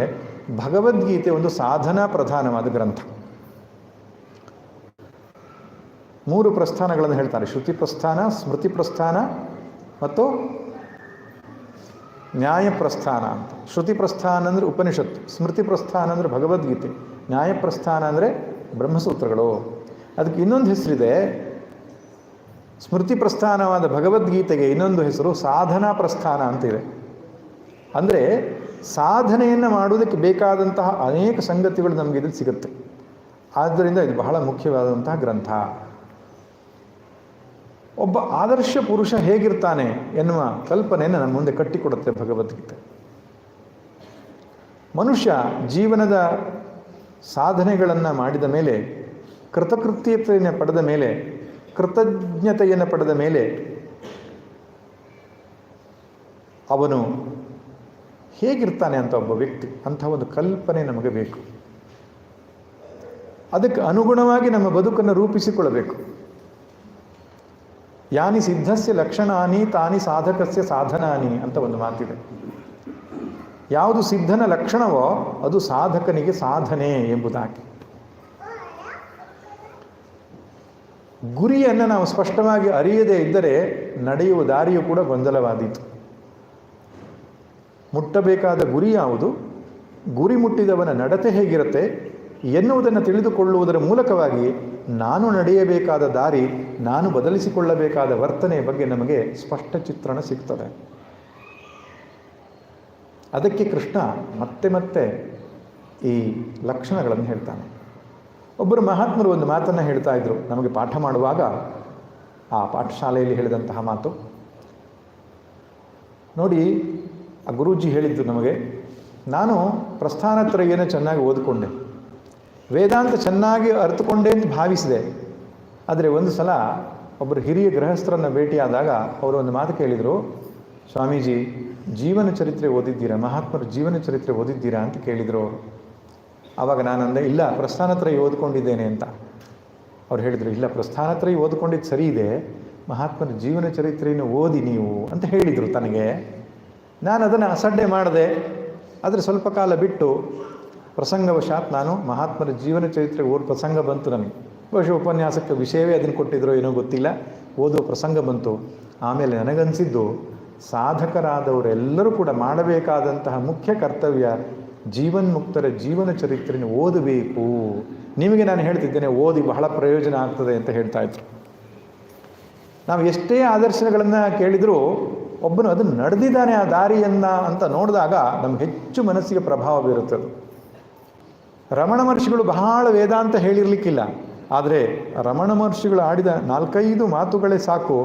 ಭಗವದ್ಗೀತೆ ಒಂದು ಸಾಧನಾ ಪ್ರಧಾನವಾದ ಗ್ರಂಥ. 3 ಪ್ರಸ್ಥಾನಗಳನ್ನು ಹೇಳ್ತಾರೆ: ಶ್ರುತಿ ಪ್ರಸ್ಥಾನ, ಸ್ಮೃತಿ ಪ್ರಸ್ಥಾನ ಮತ್ತು ನ್ಯಾಯ ಪ್ರಸ್ಥಾನ ಅಂತ. ಶ್ರುತಿ ಪ್ರಸ್ಥಾನ ಅಂದರೆ ಉಪನಿಷತ್ತು, ಸ್ಮೃತಿ ಪ್ರಸ್ಥಾನ ಅಂದರೆ ಭಗವದ್ಗೀತೆ, ನ್ಯಾಯ ಪ್ರಸ್ಥಾನ ಅಂದರೆ ಬ್ರಹ್ಮಸೂತ್ರಗಳು. ಅದಕ್ಕೆ ಇನ್ನೊಂದು ಹೆಸರಿದೆ. ಸ್ಮೃತಿ ಪ್ರಸ್ಥಾನವಾದ ಭಗವದ್ಗೀತೆಗೆ ಇನ್ನೊಂದು ಹೆಸರು ಸಾಧನಾ ಪ್ರಸ್ಥಾನ ಅಂತಿದೆ. ಅಂದರೆ ಸಾಧನೆಯನ್ನು ಮಾಡುವುದಕ್ಕೆ ಬೇಕಾದಂತಹ ಅನೇಕ ಸಂಗತಿಗಳು ನಮಗೆ ಇದ್ರಲ್ಲಿ ಸಿಗುತ್ತೆ. ಆದ್ದರಿಂದ ಇದು ಬಹಳ ಮುಖ್ಯವಾದಂತಹ ಗ್ರಂಥ. ಒಬ್ಬ ಆದರ್ಶ ಪುರುಷ ಹೇಗಿರ್ತಾನೆ ಎನ್ನುವ ಕಲ್ಪನೆಯನ್ನು ನಮ್ಮ ಮುಂದೆ ಕಟ್ಟಿಕೊಡುತ್ತೆ ಭಗವದ್ಗೀತೆ. ಮನುಷ್ಯ ಜೀವನದ ಸಾಧನೆಗಳನ್ನು ಮಾಡಿದ ಮೇಲೆ, ಕೃತಕೃತ್ಯತೆಯನ್ನು ಪಡೆದ ಮೇಲೆ, ಕೃತಜ್ಞತೆಯನ್ನು ಪಡೆದ ಮೇಲೆ ಅವನು ಹೇಗಿರ್ತಾನೆ ಅಂತ ಒಬ್ಬ ವ್ಯಕ್ತಿ, ಅಂಥ ಒಂದು ಕಲ್ಪನೆ ನಮಗೆ ಬೇಕು. ಅದಕ್ಕೆ ಅನುಗುಣವಾಗಿ ನಮ್ಮ ಬದುಕನ್ನು ರೂಪಿಸಿಕೊಳ್ಳಬೇಕು. ಯಾನಿ ಸಿದ್ಧಸ್ಯ ಲಕ್ಷಣಾನಿ ತಾನಿ ಸಾಧಕಸ್ಯ ಸಾಧನಾನಿ ಅಂತ ಒಂದು ಮಾತಿದೆ. ಯಾವುದು ಸಿದ್ಧನ ಲಕ್ಷಣವೋ ಅದು ಸಾಧಕನಿಗೆ ಸಾಧನೆ ಎಂಬುದಾಗಿ. ಗುರಿಯನ್ನು ನಾವು ಸ್ಪಷ್ಟವಾಗಿ ಅರಿಯದೇ ಇದ್ದರೆ ನಡೆಯುವ ದಾರಿಯೂ ಕೂಡ ಗೊಂದಲವಾದೀತು. ಮುಟ್ಟಬೇಕಾದ ಗುರಿ ಯಾವುದು, ಗುರಿ ಮುಟ್ಟಿದವನ ನಡತೆ ಹೇಗಿರುತ್ತೆ ಎನ್ನುವುದನ್ನು ತಿಳಿದುಕೊಳ್ಳುವುದರ ಮೂಲಕವಾಗಿ ನಾನು ನಡೆಯಬೇಕಾದ ದಾರಿ, ನಾನು ಬದಲಿಸಿಕೊಳ್ಳಬೇಕಾದ ವರ್ತನೆಯ ಬಗ್ಗೆ ನಮಗೆ ಸ್ಪಷ್ಟ ಚಿತ್ರಣ ಸಿಗ್ತದೆ. ಅದಕ್ಕೆ ಕೃಷ್ಣ ಮತ್ತೆ ಮತ್ತೆ ಈ ಲಕ್ಷಣಗಳನ್ನು ಹೇಳ್ತಾನೆ. ಒಬ್ಬರು ಮಹಾತ್ಮರು ಒಂದು ಮಾತನ್ನು ಹೇಳ್ತಾ ಇದ್ರು ನಮಗೆ ಪಾಠ ಮಾಡುವಾಗ, ಆ ಪಾಠಶಾಲೆಯಲ್ಲಿ ಹೇಳಿದಂತಹ ಮಾತು ನೋಡಿ. ಆ ಗುರೂಜಿ ಹೇಳಿದ್ದು ನಮಗೆ, ನಾನು ಪ್ರಸ್ಥಾನತ್ರಯನ ಚೆನ್ನಾಗಿ ಓದಿಕೊಂಡೆ, ವೇದಾಂತ ಚೆನ್ನಾಗಿ ಅರ್ಥಕೊಂಡೆ ಅಂತ ಭಾವಿಸಿದೆ. ಆದರೆ ಒಂದು ಸಲ ಒಬ್ಬರು ಹಿರಿಯ ಗೃಹಸ್ಥರನ್ನು ಭೇಟಿಯಾದಾಗ ಅವರು ಒಂದು ಮಾತು ಕೇಳಿದರು, ಸ್ವಾಮೀಜಿ ಜೀವನ ಚರಿತ್ರೆ ಓದಿದ್ದೀರಾ, ಮಹಾತ್ಮರು ಜೀವನ ಚರಿತ್ರೆ ಓದಿದ್ದೀರಾ ಅಂತ ಕೇಳಿದರು ಅವರು. ಆವಾಗ ನಾನಂದೆ, ಇಲ್ಲ ಪ್ರಸ್ಥಾನತ್ರಯ ಓದ್ಕೊಂಡಿದ್ದೇನೆ ಅಂತ. ಅವ್ರು ಹೇಳಿದರು, ಇಲ್ಲ ಪ್ರಸ್ಥಾನತ್ರಯ ಓದ್ಕೊಂಡಿದ್ದು ಸರಿ ಇದೆ, ಮಹಾತ್ಮರ ಜೀವನ ಚರಿತ್ರೆಯನ್ನು ಓದಿ ನೀವು ಅಂತ ಹೇಳಿದರು ತನಗೆ. ನಾನು ಅದನ್ನು ಅಸಡ್ಡೆ ಮಾಡಿದೆ. ಆದರೆ ಸ್ವಲ್ಪ ಕಾಲ ಬಿಟ್ಟು ಪ್ರಸಂಗವಶಾತ್ ನಾನು ಮಹಾತ್ಮರ ಜೀವನ ಚರಿತ್ರೆ ಓದ್ ಪ್ರಸಂಗ ಬಂತು ನನಗೆ. ಬಹುಶಃ ಉಪನ್ಯಾಸಕ್ಕೆ ವಿಷಯವೇ ಅದನ್ನು ಕೊಟ್ಟಿದ್ರೋ ಏನೋ ಗೊತ್ತಿಲ್ಲ, ಓದುವ ಪ್ರಸಂಗ ಬಂತು. ಆಮೇಲೆ ನನಗನ್ಸಿದ್ದು, ಸಾಧಕರಾದವರೆಲ್ಲರೂ ಕೂಡ ಮಾಡಬೇಕಾದಂತಹ ಮುಖ್ಯ ಕರ್ತವ್ಯ ಜೀವನ್ಮುಕ್ತರ ಜೀವನ ಚರಿತ್ರೆಯನ್ನು ಓದಬೇಕು. ನಿಮಗೆ ನಾನು ಹೇಳ್ತಿದ್ದೇನೆ, ಓದಿ ಬಹಳ ಪ್ರಯೋಜನ ಆಗ್ತದೆ ಅಂತ ಹೇಳ್ತಾ ಇದ್ರು. ನಾವು ಎಷ್ಟೇ ಆದರ್ಶಗಳನ್ನು ಕೇಳಿದರೂ ಒಬ್ಬನು ಅದನ್ನು ನಡೆದಿದ್ದಾನೆ ಆ ದಾರಿಯನ್ನು ಅಂತ ನೋಡಿದಾಗ ನಮ್ಗೆ ಹೆಚ್ಚು ಮನಸ್ಸಿಗೆ ಪ್ರಭಾವ ಬೀರುತ್ತದೆ. ರಮಣ ಮಹರ್ಷಿಗಳು ಬಹಳ ವೇದಾಂತ ಹೇಳಿರಲಿಕ್ಕಿಲ್ಲ, ಆದರೆ ರಮಣ ಮಹರ್ಷಿಗಳು ಆಡಿದ 4-5 ಮಾತುಗಳೇ ಸಾಕು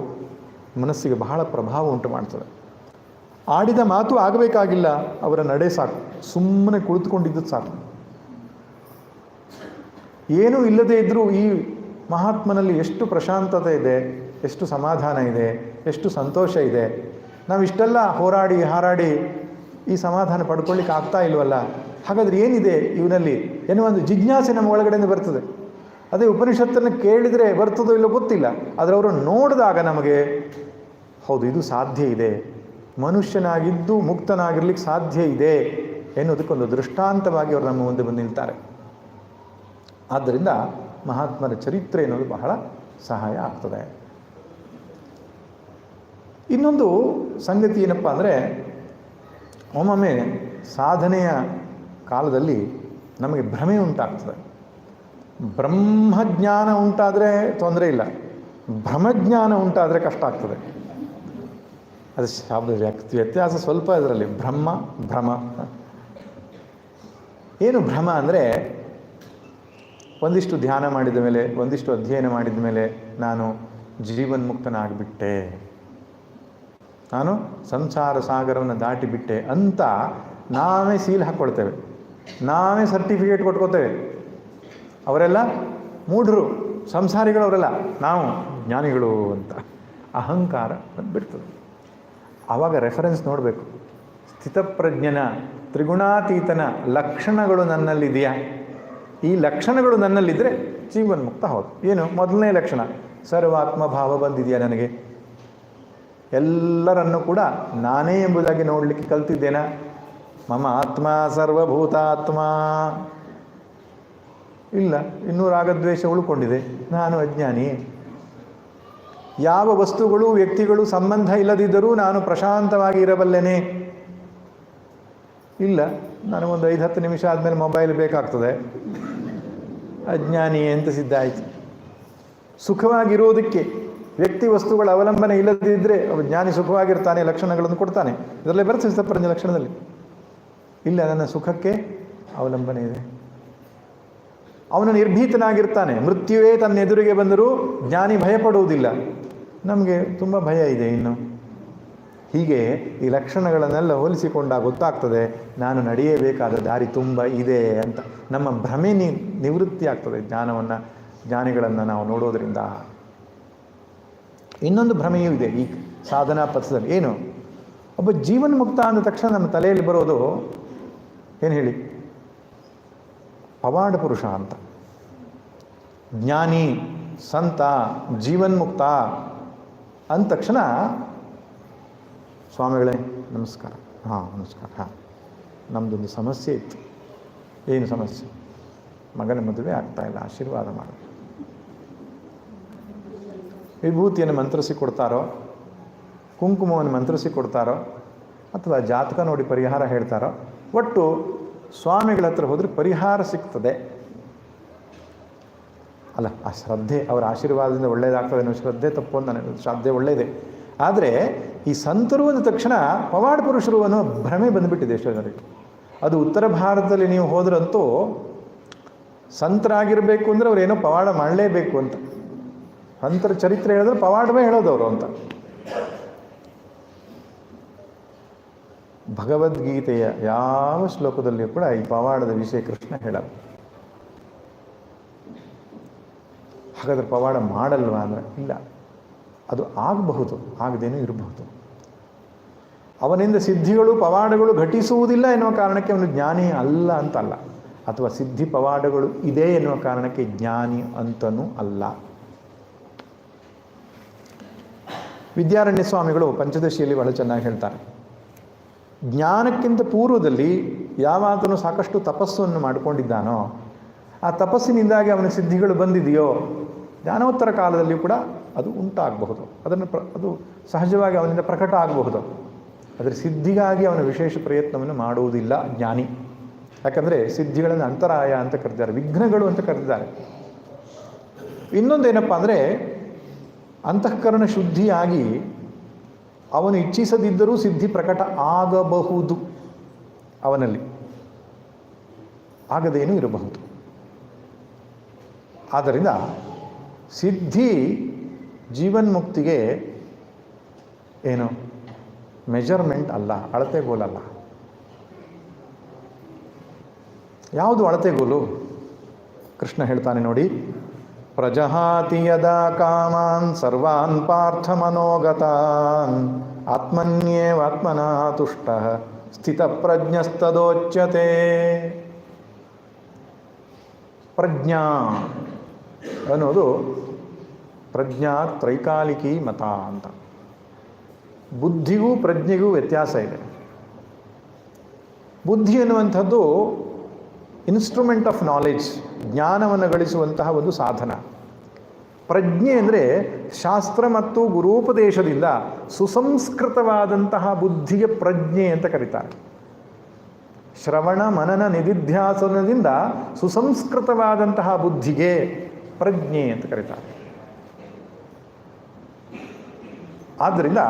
ಮನಸ್ಸಿಗೆ ಬಹಳ ಪ್ರಭಾವ ಉಂಟು ಮಾಡ್ತದೆ. ಆಡಿದ ಮಾತು ಆಗಬೇಕಾಗಿಲ್ಲ, ಅವರ ನಡೆ ಸಾಕು, ಸುಮ್ಮನೆ ಕುಳಿತುಕೊಂಡಿದ್ದು ಸಾಕು. ಏನೂ ಇಲ್ಲದೇ ಇದ್ದರೂ ಈ ಮಹಾತ್ಮನಲ್ಲಿ ಎಷ್ಟು ಪ್ರಶಾಂತತೆ ಇದೆ, ಎಷ್ಟು ಸಮಾಧಾನ ಇದೆ, ಎಷ್ಟು ಸಂತೋಷ ಇದೆ. ನಾವು ಇಷ್ಟೆಲ್ಲ ಹೋರಾಡಿ ಹಾರಾಡಿ ಈ ಸಮಾಧಾನ ಪಡ್ಕೊಳ್ಳಿಕ್ಕೆ ಆಗ್ತಾ ಇಲ್ವಲ್ಲ, ಹಾಗಾದರೆ ಏನಿದೆ ಇವನಲ್ಲಿ ಎನ್ನುವ ಒಂದು ಜಿಜ್ಞಾಸೆ ನಮ್ಮ ಒಳಗಡೆಯಿಂದ ಬರ್ತದೆ. ಅದೇ ಉಪನಿಷತ್ತನ್ನು ಕೇಳಿದರೆ ಬರ್ತದೋ ಇಲ್ಲೋ ಗೊತ್ತಿಲ್ಲ, ಆದರೆ ಅವರನ್ನು ನೋಡಿದಾಗ ನಮಗೆ ಹೌದು ಇದು ಸಾಧ್ಯ ಇದೆ, ಮನುಷ್ಯನಾಗಿದ್ದು ಮುಕ್ತನಾಗಿರ್ಲಿಕ್ಕೆ ಸಾಧ್ಯ ಇದೆ ಎನ್ನುವುದಕ್ಕೊಂದು ದೃಷ್ಟಾಂತವಾಗಿ ಅವರು ನಮ್ಮ ಮುಂದೆ ಬಂದು ನಿಲ್ತಾರೆ. ಆದ್ದರಿಂದ ಮಹಾತ್ಮರ ಚರಿತ್ರೆ ಎನ್ನುವುದು ಬಹಳ ಸಹಾಯ ಆಗ್ತದೆ. ಇನ್ನೊಂದು ಸಂಗತಿ ಏನಪ್ಪ ಅಂದರೆ, ಒಮ್ಮೊಮ್ಮೆ ಸಾಧನೆಯ ಕಾಲದಲ್ಲಿ ನಮಗೆ ಭ್ರಮೆ ಉಂಟಾಗ್ತದೆ. ಬ್ರಹ್ಮಜ್ಞಾನ ಉಂಟಾದರೆ ತೊಂದರೆ ಇಲ್ಲ, ಭ್ರಮಜ್ಞಾನ ಉಂಟಾದರೆ ಕಷ್ಟ ಆಗ್ತದೆ. ಅದು ಶಬ್ದ ವ್ಯತ್ಯಾಸ ಸ್ವಲ್ಪ ಇದರಲ್ಲಿ. ಭ್ರಮ ಏನು ಭ್ರಮ ಅಂದರೆ, ಒಂದಿಷ್ಟು ಧ್ಯಾನ ಮಾಡಿದ ಮೇಲೆ, ಒಂದಿಷ್ಟು ಅಧ್ಯಯನ ಮಾಡಿದ ಮೇಲೆ ನಾನು ಜೀವನ್ಮುಕ್ತನಾಗಿಬಿಟ್ಟೆ, ನಾನು ಸಂಸಾರ ಸಾಗರವನ್ನು ದಾಟಿಬಿಟ್ಟೆ ಅಂತ ನಾವೇ ಸೀಲ್ ಹಾಕ್ಕೊಳ್ತೇವೆ, ನಾವೇ ಸರ್ಟಿಫಿಕೇಟ್ ಕೊಟ್ಕೋತೇವೆ. ಅವರೆಲ್ಲ ಮೂಢರು, ಸಂಸಾರಿಗಳವರೆಲ್ಲ, ನಾವು ಜ್ಞಾನಿಗಳು ಅಂತ ಅಹಂಕಾರ ಬಂದುಬಿಡ್ತದೆ. ಆವಾಗ ರೆಫರೆನ್ಸ್ ನೋಡಬೇಕು. ಸ್ಥಿತಪ್ರಜ್ಞನ ತ್ರಿಗುಣಾತೀತನ ಲಕ್ಷಣಗಳು ನನ್ನಲ್ಲಿದೆಯಾ? ಈ ಲಕ್ಷಣಗಳು ನನ್ನಲ್ಲಿದ್ದರೆ ಜೀವನ್ಮುಕ್ತ ಹೌದು. ಏನು ಮೊದಲನೇ ಲಕ್ಷಣ? ಸರ್ವಾತ್ಮ ಭಾವ ಬಂದಿದೆಯಾ ನನಗೆ? ಎಲ್ಲರನ್ನೂ ಕೂಡ ನಾನೇ ಎಂಬುದಾಗಿ ನೋಡಲಿಕ್ಕೆ ಕಲ್ತಿದ್ದೇನಾ? ಮಮ ಆತ್ಮ ಸರ್ವಭೂತಾತ್ಮ ಇಲ್ಲ, ಇನ್ನೂ ರಾಗದ್ವೇಷ ಉಳ್ಕೊಂಡಿದೆ, ನಾನು ಅಜ್ಞಾನಿ. ಯಾವ ವಸ್ತುಗಳು ವ್ಯಕ್ತಿಗಳು ಸಂಬಂಧ ಇಲ್ಲದಿದ್ದರೂ ನಾನು ಪ್ರಶಾಂತವಾಗಿ ಇರಬಲ್ಲೆನೇ? ಇಲ್ಲ, ನನಗೊಂದು 5-10 ನಿಮಿಷ ಆದಮೇಲೆ ಮೊಬೈಲ್ ಬೇಕಾಗ್ತದೆ, ಅಜ್ಞಾನಿ ಅಂತ ಸಿದ್ಧ ಆಯಿತು. ಸುಖವಾಗಿರೋದಕ್ಕೆ ವ್ಯಕ್ತಿ ವಸ್ತುಗಳ ಅವಲಂಬನೆ ಇಲ್ಲದಿದ್ದರೆ ಅವ ಜ್ಞಾನಿ ಸುಖವಾಗಿರ್ತಾನೆ, ಲಕ್ಷಣಗಳನ್ನು ಕೊಡ್ತಾನೆ. ಇದರಲ್ಲೇ ಬರುತ್ತೆ ಸ್ಥಿತಪ್ರಜ್ಞ ಲಕ್ಷಣದಲ್ಲಿ. ಇಲ್ಲ, ನನ್ನ ಸುಖಕ್ಕೆ ಅವಲಂಬನೆ ಇದೆ. ಅವನು ನಿರ್ಭೀತನಾಗಿರ್ತಾನೆ. ಮೃತ್ಯುವೇ ತನ್ನ ಎದುರಿಗೆ ಬಂದರೂ ಜ್ಞಾನಿ ಭಯಪಡುವುದಿಲ್ಲ. ನಮಗೆ ತುಂಬ ಭಯ ಇದೆ ಇನ್ನು. ಹೀಗೆ ಈ ಲಕ್ಷಣಗಳನ್ನೆಲ್ಲ ಹೋಲಿಸಿಕೊಂಡಾಗ ಗೊತ್ತಾಗ್ತದೆ ನಾನು ನಡೆಯಬೇಕಾದ ದಾರಿ ತುಂಬ ಇದೆ ಅಂತ. ನಮ್ಮ ಭ್ರಮೆ ನಿವೃತ್ತಿ ಆಗ್ತದೆ ಜ್ಞಾನಿಗಳನ್ನು ನಾವು ನೋಡೋದ್ರಿಂದ. ಇನ್ನೊಂದು ಭ್ರಮೆಯೂ ಇದೆ ಈ ಸಾಧನಾ ಪಥದಲ್ಲಿ. ಏನು? ಒಬ್ಬ ಜೀವನ್ಮುಕ್ತ ಅಂದ ತಕ್ಷಣ ನಮ್ಮ ತಲೆಯಲ್ಲಿ ಬರೋದು ಏನು ಹೇಳಿ? ಪವಾಡ ಪುರುಷ ಅಂತ. ಜ್ಞಾನಿ, ಸಂತ, ಜೀವನ್ಮುಕ್ತ ಅಂದ ತಕ್ಷಣ ಸ್ವಾಮಿಗಳೇ ನಮಸ್ಕಾರ. ಹಾಂ ನಮಸ್ಕಾರ. ಹಾಂ, ನಮ್ಮದೊಂದು ಸಮಸ್ಯೆ ಇತ್ತು. ಏನು ಸಮಸ್ಯೆ? ಮಗನ ಮದುವೆ ಆಗ್ತಾಯಿಲ್ಲ, ಆಶೀರ್ವಾದ ಮಾಡು. ವಿಭೂತಿಯನ್ನು ಮಂತ್ರಿಸಿ ಕೊಡ್ತಾರೋ, ಕುಂಕುಮವನ್ನು ಮಂತ್ರಿಸಿ ಕೊಡ್ತಾರೋ, ಅಥವಾ ಜಾತಕ ನೋಡಿ ಪರಿಹಾರ ಹೇಳ್ತಾರೋ, ಒಟ್ಟು ಸ್ವಾಮಿಗಳ ಹತ್ರ ಹೋದರೆ ಪರಿಹಾರ ಸಿಗ್ತದೆ ಅಲ್ಲ. ಆ ಶ್ರದ್ಧೆ, ಅವರ ಆಶೀರ್ವಾದದಿಂದ ಒಳ್ಳೆಯದಾಗ್ತದೆ ಅನ್ನೋ ಶ್ರದ್ಧೆ ತಪ್ಪು ಅಂತ ನನಗೆ. ಶ್ರದ್ಧೆ ಒಳ್ಳೆಯದೇ, ಆದರೆ ಈ ಸಂತರು ಅಂದ ತಕ್ಷಣ ಪವಾಡ ಪುರುಷರು ಅನ್ನೋ ಭ್ರಮೆ ಬಂದುಬಿಟ್ಟಿದೆ ಎಷ್ಟೋ ಜನರಿಗೆ. ಅದು ಉತ್ತರ ಭಾರತದಲ್ಲಿ ನೀವು ಹೋದ್ರಂತೂ ಸಂತರಾಗಿರಬೇಕು ಅಂದರೆ ಅವ್ರು ಏನೋ ಪವಾಡ ಮಾಡಲೇಬೇಕು ಅಂತ. ಸಂತರ ಚರಿತ್ರೆ ಹೇಳಿದ್ರೆ ಪವಾಡವೇ ಹೇಳೋದವರು ಅಂತ. ಭಗವದ್ಗೀತೆಯ ಯಾವ ಶ್ಲೋಕದಲ್ಲಿಯೂ ಕೂಡ ಈ ಪವಾಡದ ವಿಷಯ ಕೃಷ್ಣ ಹೇಳಲ್ಲ. ಹಾಗಾದ್ರೆ ಪವಾಡ ಮಾಡಲ್ವಾ ಅಂದರೆ ಇಲ್ಲ, ಅದು ಆಗಬಹುದು, ಆಗದೇನೂ ಇರಬಹುದು. ಅವನಿಂದ ಸಿದ್ಧಿಗಳು ಪವಾಡಗಳು ಘಟಿಸುವುದಿಲ್ಲ ಎನ್ನುವ ಕಾರಣಕ್ಕೆ ಅವನು ಜ್ಞಾನಿ ಅಲ್ಲ ಅಂತಲ್ಲ, ಅಥವಾ ಸಿದ್ಧಿ ಪವಾಡಗಳು ಇದೆ ಎನ್ನುವ ಕಾರಣಕ್ಕೆ ಜ್ಞಾನಿ ಅಂತನೂ ಅಲ್ಲ. ವಿದ್ಯಾರಣ್ಯ ಸ್ವಾಮಿಗಳು ಪಂಚದಶಿಯಲ್ಲಿ ಬಹಳ ಚೆನ್ನಾಗಿ ಹೇಳ್ತಾರೆ. ಜ್ಞಾನಕ್ಕಿಂತ ಪೂರ್ವದಲ್ಲಿ ಯಾವಾತನು ಸಾಕಷ್ಟು ತಪಸ್ಸನ್ನು ಮಾಡಿಕೊಂಡಿದ್ದಾನೋ, ಆ ತಪಸ್ಸಿನಿಂದಾಗಿ ಅವನ ಸಿದ್ಧಿಗಳು ಬಂದಿದೆಯೋ, ಜ್ಞಾನೋತ್ತರ ಕಾಲದಲ್ಲಿಯೂ ಕೂಡ ಅದು ಉಂಟಾಗಬಹುದು. ಅದು ಸಹಜವಾಗಿ ಅವನಿಂದ ಪ್ರಕಟ ಆಗಬಹುದು. ಆದರೆ ಸಿದ್ಧಿಗಾಗಿ ಅವನ ವಿಶೇಷ ಪ್ರಯತ್ನವನ್ನು ಮಾಡುವುದಿಲ್ಲ ಜ್ಞಾನಿ. ಯಾಕಂದರೆ ಸಿದ್ಧಿಗಳನ್ನು ಅಂತರಾಯ ಅಂತ ಕರೆದಿದ್ದಾರೆ, ವಿಘ್ನಗಳು ಅಂತ ಕರೆದಿದ್ದಾರೆ. ಇನ್ನೊಂದೇನಪ್ಪ ಅಂದರೆ, ಅಂತಃಕರಣ ಶುದ್ಧಿಯಾಗಿ ಅವನು ಇಚ್ಛಿಸದಿದ್ದರೂ ಸಿದ್ಧಿ ಪ್ರಕಟ ಆಗಬಹುದು ಅವನಲ್ಲಿ, ಆಗದೇನೂ ಇರಬಹುದು. ಆದ್ದರಿಂದ ಸಿದ್ಧಿ ಜೀವನ್ಮುಕ್ತಿಗೆ ಏನು ಮೆಜರ್ಮೆಂಟ್ ಅಲ್ಲ, ಅಳತೆಗೋಲಲ್ಲ. ಯಾವುದು ಅಳತೆಗೋಲು? ಕೃಷ್ಣ ಹೇಳ್ತಾನೆ ನೋಡಿ, ಪ್ರಜಹಾತಿ ಯದಾ ಕಾಮಾನ್ ಸರ್ವಾನ್ ಪಾರ್ಥ ಮನೋಗತಾನ್ ಆತ್ಮನ್ಯೇವಾತ್ಮನಾ ತುಷ್ಟಃ ಸ್ಥಿತಪ್ರಜ್ಞಸ್ತದೋಚ್ಯತೆ. ಪ್ರಜ್ಞಾ ಅನ್ನೋದು ಪ್ರಜ್ಞಾ ತ್ರೈಕಾಲಿಕಿ ಮತ ಅಂತ. ಬುದ್ಧಿಗೂ ಪ್ರಜ್ಞೆಗೂ ವ್ಯತ್ಯಾಸ ಇದೆ. ಬುದ್ಧಿ ಎನ್ನುವಂಥದ್ದು ಇನ್ಸ್ಟ್ರೂಮೆಂಟ್ ಆಫ್ ನಾಲೆಡ್ಜ್, ಜ್ಞಾನವನ್ನು ಗಳಿಸುವಂತಹ ಒಂದು ಸಾಧನ. ಪ್ರಜ್ಞೆ ಅಂದರೆ ಶಾಸ್ತ್ರ ಮತ್ತು ಗುರೂಪದೇಶದಿಂದ ಸುಸಂಸ್ಕೃತವಾದಂತಹ ಬುದ್ಧಿಗೆ ಪ್ರಜ್ಞೆ ಅಂತ ಕರೀತಾರೆ. ಶ್ರವಣ ಮನನ ನಿಧಿಧ್ಯಾಸನದಿಂದ ಸುಸಂಸ್ಕೃತವಾದಂತಹ ಬುದ್ಧಿಗೆ ಪ್ರಜ್ಞೆ ಅಂತ ಕರೀತಾರೆ. ಆದ್ದರಿಂದ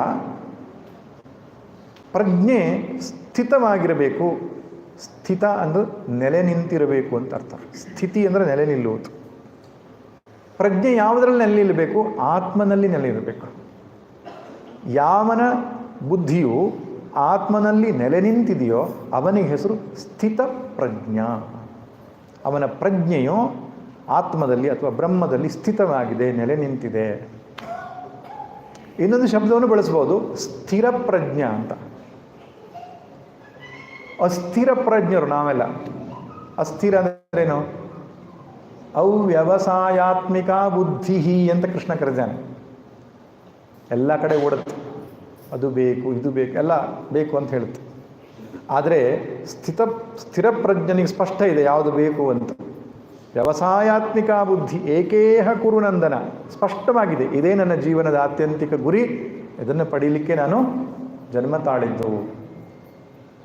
ಪ್ರಜ್ಞೆ ಸ್ಥಿತವಾಗಿರಬೇಕು. ಸ್ಥಿತ ಅಂದರೆ ನೆಲೆ ನಿಂತಿರಬೇಕು ಅಂತ ಅರ್ಥ. ಸ್ಥಿತಿ ಅಂದರೆ ನೆಲೆ ನಿಲ್ಲುವುದು. ಪ್ರಜ್ಞೆ ಯಾವುದರಲ್ಲಿ ನೆಲೆಯಿರಬೇಕು? ಆತ್ಮನಲ್ಲಿ ನೆಲೆಯಿರಬೇಕು. ಯಾವನ ಬುದ್ಧಿಯು ಆತ್ಮನಲ್ಲಿ ನೆಲೆ ನಿಂತಿದೆಯೋ ಅವನಿಗೆ ಹೆಸರು ಸ್ಥಿತ ಪ್ರಜ್ಞ. ಅವನ ಪ್ರಜ್ಞೆಯು ಆತ್ಮದಲ್ಲಿ ಅಥವಾ ಬ್ರಹ್ಮದಲ್ಲಿ ಸ್ಥಿತವಾಗಿದೆ, ನೆಲೆ ನಿಂತಿದೆ. ಇನ್ನೊಂದು ಶಬ್ದವನ್ನು ಬಳಸ್ಬೋದು, ಸ್ಥಿರ ಪ್ರಜ್ಞ ಅಂತ. ಅಸ್ಥಿರ ಪ್ರಜ್ಞರು ನಾವೆಲ್ಲ. ಅಸ್ಥಿರ ಅಂದ್ರೇನು? ಅವ್ಯವಸಾಯಾತ್ಮಿಕ ಬುದ್ಧಿ ಅಂತ ಕೃಷ್ಣ ಕರೆದಾನೆ. ಎಲ್ಲ ಕಡೆ ಓಡುತ್ತೆ, ಅದು ಬೇಕು ಇದು ಬೇಕು ಎಲ್ಲ ಬೇಕು ಅಂತ ಹೇಳುತ್ತೆ. ಆದರೆ ಸ್ಥಿರ ಪ್ರಜ್ಞನಿಗೆ ಸ್ಪಷ್ಟ ಇದೆ ಯಾವುದು ಬೇಕು ಅಂತ. ವ್ಯವಸಾಯಾತ್ಮಿಕ ಬುದ್ಧಿ ಏಕೇಹ ಕುರುನಂದನ, ಸ್ಪಷ್ಟವಾಗಿದೆ, ಇದೇ ನನ್ನ ಜೀವನದ ಆತ್ಯಂತಿಕ ಗುರಿ, ಇದನ್ನು ಪಡೀಲಿಕ್ಕೆ ನಾನು ಜನ್ಮ ತಾಳಿದ್ದು.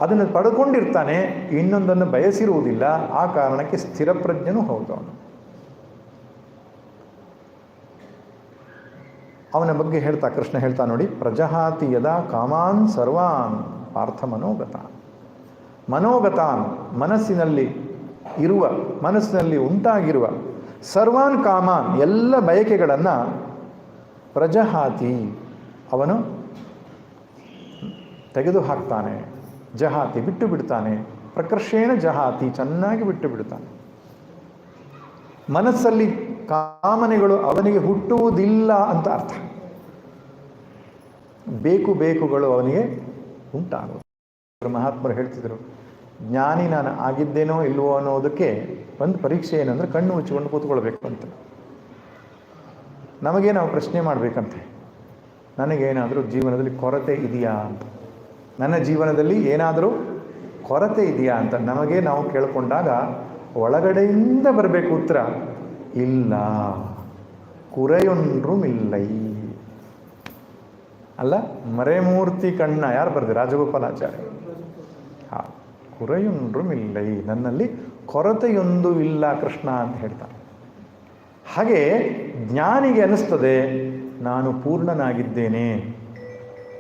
ಅದನ್ನು ಪಡ್ಕೊಂಡಿರ್ತಾನೆ, ಇನ್ನೊಂದನ್ನು ಬಯಸಿರುವುದಿಲ್ಲ. ಆ ಕಾರಣಕ್ಕೆ ಸ್ಥಿರ ಪ್ರಜ್ಞನೂ ಹೌದು ಅವನು. ಅವನ ಬಗ್ಗೆ ಹೇಳ್ತಾ ಕೃಷ್ಣ ಹೇಳ್ತಾ ನೋಡಿ, ಪ್ರಜಹಾತಿ ಯದಾ ಕಾಮಾನ್ ಸರ್ವಾನ್ ಪಾರ್ಥ ಮನೋಗತಾನ್. ಮನೋಗತಾನ್ ಮನಸ್ಸಿನಲ್ಲಿ ಉಂಟಾಗಿರುವ ಸರ್ವಾನ್ ಕಾಮಾನ್ ಎಲ್ಲ ಬಯಕೆಗಳನ್ನು ಪ್ರಜಹಾತಿ ಅವನು ತೆಗೆದು ಹಾಕ್ತಾನೆ. ಜಹಾತಿ ಬಿಟ್ಟು ಬಿಡ್ತಾನೆ. ಪ್ರಕರ್ಷೇಣ ಜಹಾತಿ ಚೆನ್ನಾಗಿ ಬಿಟ್ಟು ಬಿಡ್ತಾನೆ. ಮನಸ್ಸಲ್ಲಿ ಕಾಮನೆಗಳು ಅವನಿಗೆ ಹುಟ್ಟುವುದಿಲ್ಲ ಅಂತ ಅರ್ಥ. ಬೇಕುಗಳು ಅವನಿಗೆ ಉಂಟಾಗುವುದು. ಮಹಾತ್ಮರು ಹೇಳ್ತಿದ್ರು, ಜ್ಞಾನಿ ನಾನು ಆಗಿದ್ದೇನೋ ಇಲ್ವೋ ಅನ್ನೋದಕ್ಕೆ ಒಂದು ಪರೀಕ್ಷೆ ಏನಂದರೆ ಕಣ್ಣು ಮುಚ್ಚಿಕೊಂಡು ಕೂತ್ಕೊಳ್ಬೇಕು ಅಂತ. ನಮಗೆ ನಾವು ಪ್ರಶ್ನೆ ಮಾಡಬೇಕಂತೆ, ನನಗೇನಾದರೂ ಜೀವನದಲ್ಲಿ ಕೊರತೆ ಇದೆಯಾ ಅಂತ. ನನ್ನ ಜೀವನದಲ್ಲಿ ಏನಾದರೂ ಕೊರತೆ ಇದೆಯಾ ಅಂತ ನಮಗೆ ನಾವು ಕೇಳಿಕೊಂಡಾಗ ಒಳಗಡೆಯಿಂದ ಬರಬೇಕು ಉತ್ತರ, ಇಲ್ಲ, ಕುರೆಯೊಂದ್ರೂ ಇಲ್ಲೈ. ಅಲ್ಲ, ಮರೆಮೂರ್ತಿ ಕಣ್ಣ ಯಾರು ಬರೆದು? ರಾಜಗೋಪಾಲಾಚಾರ್ಯ. ಹಾಂ, ಕುರೆಯೊಂದ್ರೂ ಇಲ್ಲೈ, ನನ್ನಲ್ಲಿ ಕೊರತೆಯೊಂದು ಇಲ್ಲ ಕೃಷ್ಣ ಅಂತ ಹೇಳ್ತಾನೆ. ಹಾಗೆ ಜ್ಞಾನಿಗೆ ಅನ್ನಿಸ್ತದೆ, ನಾನು ಪೂರ್ಣನಾಗಿದ್ದೇನೆ,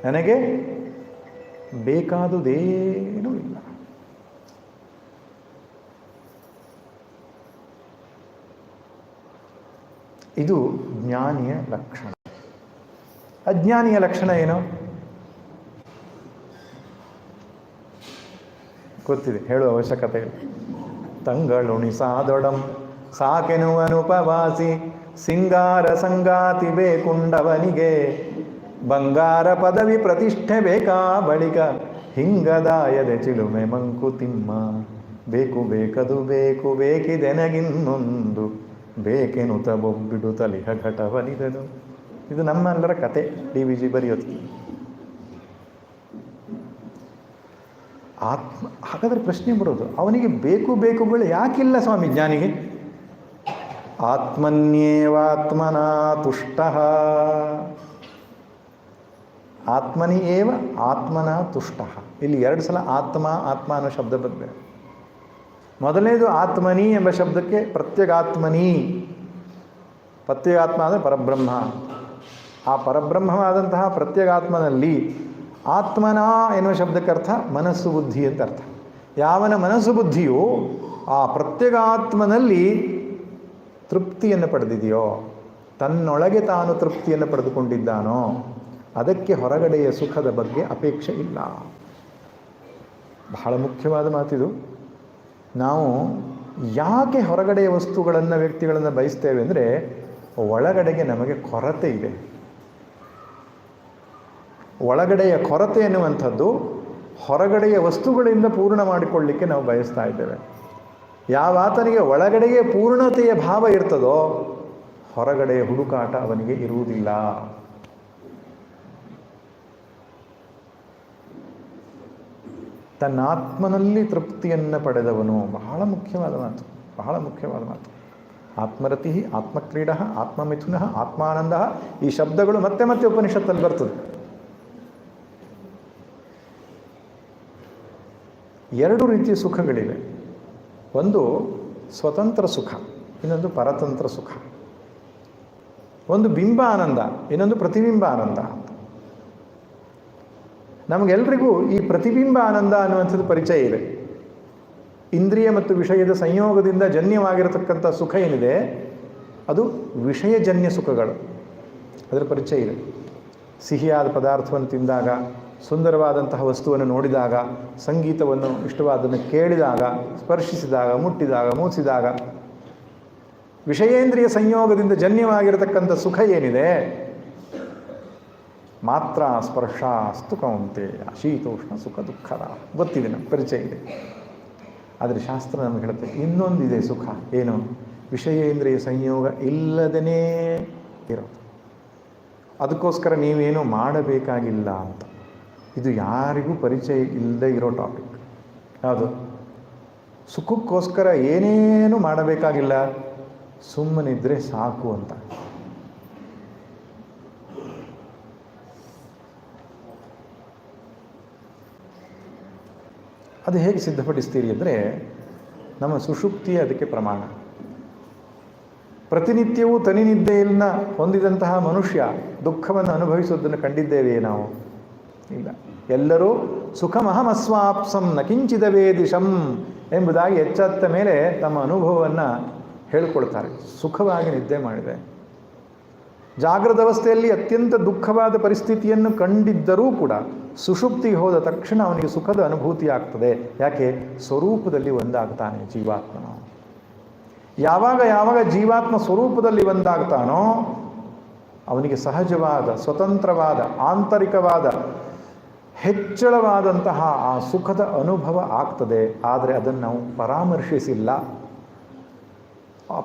ನನಗೆ ಬೇಕಾದುದೇನೂ ಇಲ್ಲ. ಇದು ಜ್ಞಾನಿಯ ಲಕ್ಷಣ. ಅಜ್ಞಾನಿಯ ಲಕ್ಷಣ ಏನು ಗೊತ್ತಿದೆ, ಹೇಳುವ ಅವಶ್ಯಕತೆ ಇಲ್ಲ. ತಂಗಳುಣಿಸಾದೊಡಂ ಸಾಕೆನುವನುಪವಾಸಿ ಸಿಂಗಾರ ಸಂಗಾತಿ ಬೇಕುಂಡವನಿಗೆ ಬಂಗಾರ ಪದವಿ ಪ್ರತಿಷ್ಠೆ ಬೇಕಾ ಬಳಿಕ ಹಿಂಗದಾಯದೆ ಚಿಲುಮೆ ಮಂಕುತಿಮ್ಮ ಬೇಕದು ಬೇಕಿದೆನಗಿನ್ನೊಂದು ಬೇಕೆನುತ ಬೊಬ್ಬಿಡು ತಲಿಹ ಘಟವನಿದನು. ಇದು ನಮ್ಮೆಲ್ಲರ ಕತೆ, DVG ಬರೆಯೋದು. ಹಾಗಾದರೆ ಪ್ರಶ್ನೆ ಬರೋದು, ಅವನಿಗೆ ಬೇಕುಗಳು ಯಾಕಿಲ್ಲ ಸ್ವಾಮಿ ಜ್ಞಾನಿಗೆ? ಆತ್ಮನ್ಯೇವಾತ್ಮನ ತುಷ್ಟಃ, ಆತ್ಮನಿ ಏವ ಆತ್ಮನ ತುಷ್ಟಃ. ಇಲ್ಲಿ 2 ಸಲ ಆತ್ಮ ಅನ್ನೋ ಶಬ್ದ ಬಂದಿದೆ. ಮೊದಲನೇದು ಆತ್ಮನಿ ಎಂಬ ಶಬ್ದಕ್ಕೆ ಪ್ರತ್ಯಗಾತ್ಮನಿ. ಪ್ರತ್ಯಗಾತ್ಮ ಅಂದರೆ ಪರಬ್ರಹ್ಮ. ಆ ಪರಬ್ರಹ್ಮವಾದಂತಹ ಪ್ರತ್ಯಗಾತ್ಮನಲ್ಲಿ ಆತ್ಮನ ಎನ್ನುವ ಶಬ್ದಕ್ಕೆ ಅರ್ಥ ಮನಸ್ಸು ಬುದ್ಧಿ ಅಂತ ಅರ್ಥ. ಯಾವನ ಮನಸ್ಸು ಬುದ್ಧಿಯು ಆ ಪ್ರತ್ಯಗಾತ್ಮನಲ್ಲಿ ತೃಪ್ತಿಯನ್ನು ಪಡೆದಿದೆಯೋ, ತನ್ನೊಳಗೆ ತಾನು ತೃಪ್ತಿಯನ್ನು ಪಡೆದುಕೊಂಡಿದ್ದಾನೋ, ಅದಕ್ಕೆ ಹೊರಗಡೆಯ ಸುಖದ ಬಗ್ಗೆ ಅಪೇಕ್ಷೆ ಇಲ್ಲ. ಬಹಳ ಮುಖ್ಯವಾದ ಮಾತಿದು. ನಾವು ಯಾಕೆ ಹೊರಗಡೆಯ ವಸ್ತುಗಳನ್ನು ವ್ಯಕ್ತಿಗಳನ್ನು ಬಯಸ್ತೇವೆ ಅಂದರೆ, ಒಳಗಡೆಗೆ ನಮಗೆ ಕೊರತೆ ಇದೆ. ಒಳಗಡೆಯ ಕೊರತೆ ಎನ್ನುವಂಥದ್ದು ಹೊರಗಡೆಯ ವಸ್ತುಗಳಿಂದ ಪೂರ್ಣ ಮಾಡಿಕೊಳ್ಳಿಕ್ಕೆ ನಾವು ಬಯಸ್ತಾ ಇದ್ದೇವೆ. ಯಾವಾತನಿಗೆ ಒಳಗಡೆಗೆ ಪೂರ್ಣತೆಯ ಭಾವ ಇರ್ತದೋ ಹೊರಗಡೆಯ ಹುಡುಕಾಟ ಅವನಿಗೆ ಇರುವುದಿಲ್ಲ. ತನ್ನ ಆತ್ಮನಲ್ಲಿ ತೃಪ್ತಿಯನ್ನು ಪಡೆದವನು. ಬಹಳ ಮುಖ್ಯವಾದ ಮಾತು. ಆತ್ಮರತಿ, ಆತ್ಮಕ್ರೀಡ, ಆತ್ಮಮಿಥುನ, ಆತ್ಮಾನಂದ, ಈ ಶಬ್ದಗಳು ಮತ್ತೆ ಮತ್ತೆ ಉಪನಿಷತ್ತಲ್ಲಿ ಬರ್ತದೆ. 2 ರೀತಿಯ ಸುಖಗಳಿವೆ. ಒಂದು ಸ್ವತಂತ್ರ ಸುಖ, ಇನ್ನೊಂದು ಪರತಂತ್ರ ಸುಖ. ಒಂದು ಬಿಂಬ ಆನಂದ, ಇನ್ನೊಂದು ಪ್ರತಿಬಿಂಬ ಆನಂದ. ನಮಗೆಲ್ರಿಗೂ ಈ ಪ್ರತಿಬಿಂಬ ಆನಂದ ಅನ್ನುವಂಥದ್ದು ಪರಿಚಯ ಇದೆ. ಇಂದ್ರಿಯ ಮತ್ತು ವಿಷಯದ ಸಂಯೋಗದಿಂದ ಜನ್ಯವಾಗಿರತಕ್ಕಂಥ ಸುಖ ಏನಿದೆ, ಅದು ವಿಷಯಜನ್ಯ ಸುಖಗಳು, ಅದರ ಪರಿಚಯ ಇದೆ. ಸಿಹಿಯಾದ ಪದಾರ್ಥವನ್ನು ತಿಂದಾಗ, ಸುಂದರವಾದಂತಹ ವಸ್ತುವನ್ನು ನೋಡಿದಾಗ, ಸಂಗೀತವನ್ನು ಇಷ್ಟವಾದನ್ನು ಕೇಳಿದಾಗ, ಸ್ಪರ್ಶಿಸಿದಾಗ, ಮುಟ್ಟಿದಾಗ, ಮೂಸಿದಾಗ, ವಿಷಯೇಂದ್ರಿಯ ಸಂಯೋಗದಿಂದ ಜನ್ಯವಾಗಿರತಕ್ಕಂಥ ಸುಖ ಏನಿದೆ, ಮಾತ್ರ ಸ್ಪರ್ಶ ಅಸ್ತು ಕೌಂತೆಯ ಶೀತೋಷ್ಣ ಸುಖ ದುಃಖದ ಗೊತ್ತಿದೆ, ನಮ್ಗೆ ಪರಿಚಯ ಇದೆ. ಆದರೆ ಶಾಸ್ತ್ರ ನಮಗೆ ಹೇಳುತ್ತೆ ಇನ್ನೊಂದಿದೆ ಸುಖ, ಏನು? ವಿಷಯೇಂದ್ರಿಯ ಸಂಯೋಗ ಇಲ್ಲದೇ ಇರೋದು. ಅದಕ್ಕೋಸ್ಕರ ನೀವೇನು ಮಾಡಬೇಕಾಗಿಲ್ಲ ಅಂತ. ಇದು ಯಾರಿಗೂ ಪರಿಚಯ ಇಲ್ಲದೆ ಇರೋ ಟಾಪಿಕ್. ಯಾವುದು? ಸುಖಕ್ಕೋಸ್ಕರ ಏನೇನು ಮಾಡಬೇಕಾಗಿಲ್ಲ, ಸುಮ್ಮನಿದ್ರೆ ಸಾಕು ಅಂತ. ಅದು ಹೇಗೆ ಸಿದ್ಧಪಡಿಸ್ತೀರಿ ಅಂದರೆ, ನಮ್ಮ ಸುಷುಪ್ತಿಯೇ ಅದಕ್ಕೆ ಪ್ರಮಾಣ. ಪ್ರತಿನಿತ್ಯವೂ ತನಿನಿದ್ದೆಯನ್ನು ಹೊಂದಿದಂತಹ ಮನುಷ್ಯ ದುಃಖವನ್ನು ಅನುಭವಿಸೋದನ್ನು ಕಂಡಿದ್ದೇವೆಯೇ ನಾವು? ಇಲ್ಲ. ಎಲ್ಲರೂ ಸುಖಮಹಮಸ್ವಾಪ್ಸಂ ನ ಕಿಂಚಿದವೇದಿಶಂ ಎಂಬುದಾಗಿ ಎಚ್ಚೆತ್ತ ಮೇಲೆ ತಮ್ಮ ಅನುಭವವನ್ನು ಹೇಳಿಕೊಳ್ತಾರೆ. ಸುಖವಾಗಿ ನಿದ್ದೆ ಮಾಡಿದೆ, ಜಾಗೃತ ಅವಸ್ಥೆಯಲ್ಲಿ ಅತ್ಯಂತ ದುಃಖವಾದ ಪರಿಸ್ಥಿತಿಯನ್ನು ಕಂಡಿದ್ದರೂ ಕೂಡ ಸುಷುಪ್ತಿಗೆ ಹೋದ ತಕ್ಷಣ ಅವನಿಗೆ ಸುಖದ ಅನುಭೂತಿ ಆಗ್ತದೆ. ಯಾಕೆ? ಸ್ವರೂಪದಲ್ಲಿ ಒಂದಾಗ್ತಾನೆ ಜೀವಾತ್ಮನು. ಯಾವಾಗ ಜೀವಾತ್ಮ ಸ್ವರೂಪದಲ್ಲಿ ಒಂದಾಗ್ತಾನೋ ಅವನಿಗೆ ಸಹಜವಾದ, ಸ್ವತಂತ್ರವಾದ, ಆಂತರಿಕವಾದ, ಹೆಚ್ಚಳವಾದಂತಹ ಆ ಸುಖದ ಅನುಭವ ಆಗ್ತದೆ. ಆದರೆ ಅದನ್ನು ನಾವು ಪರಾಮರ್ಶಿಸಿಲ್ಲ.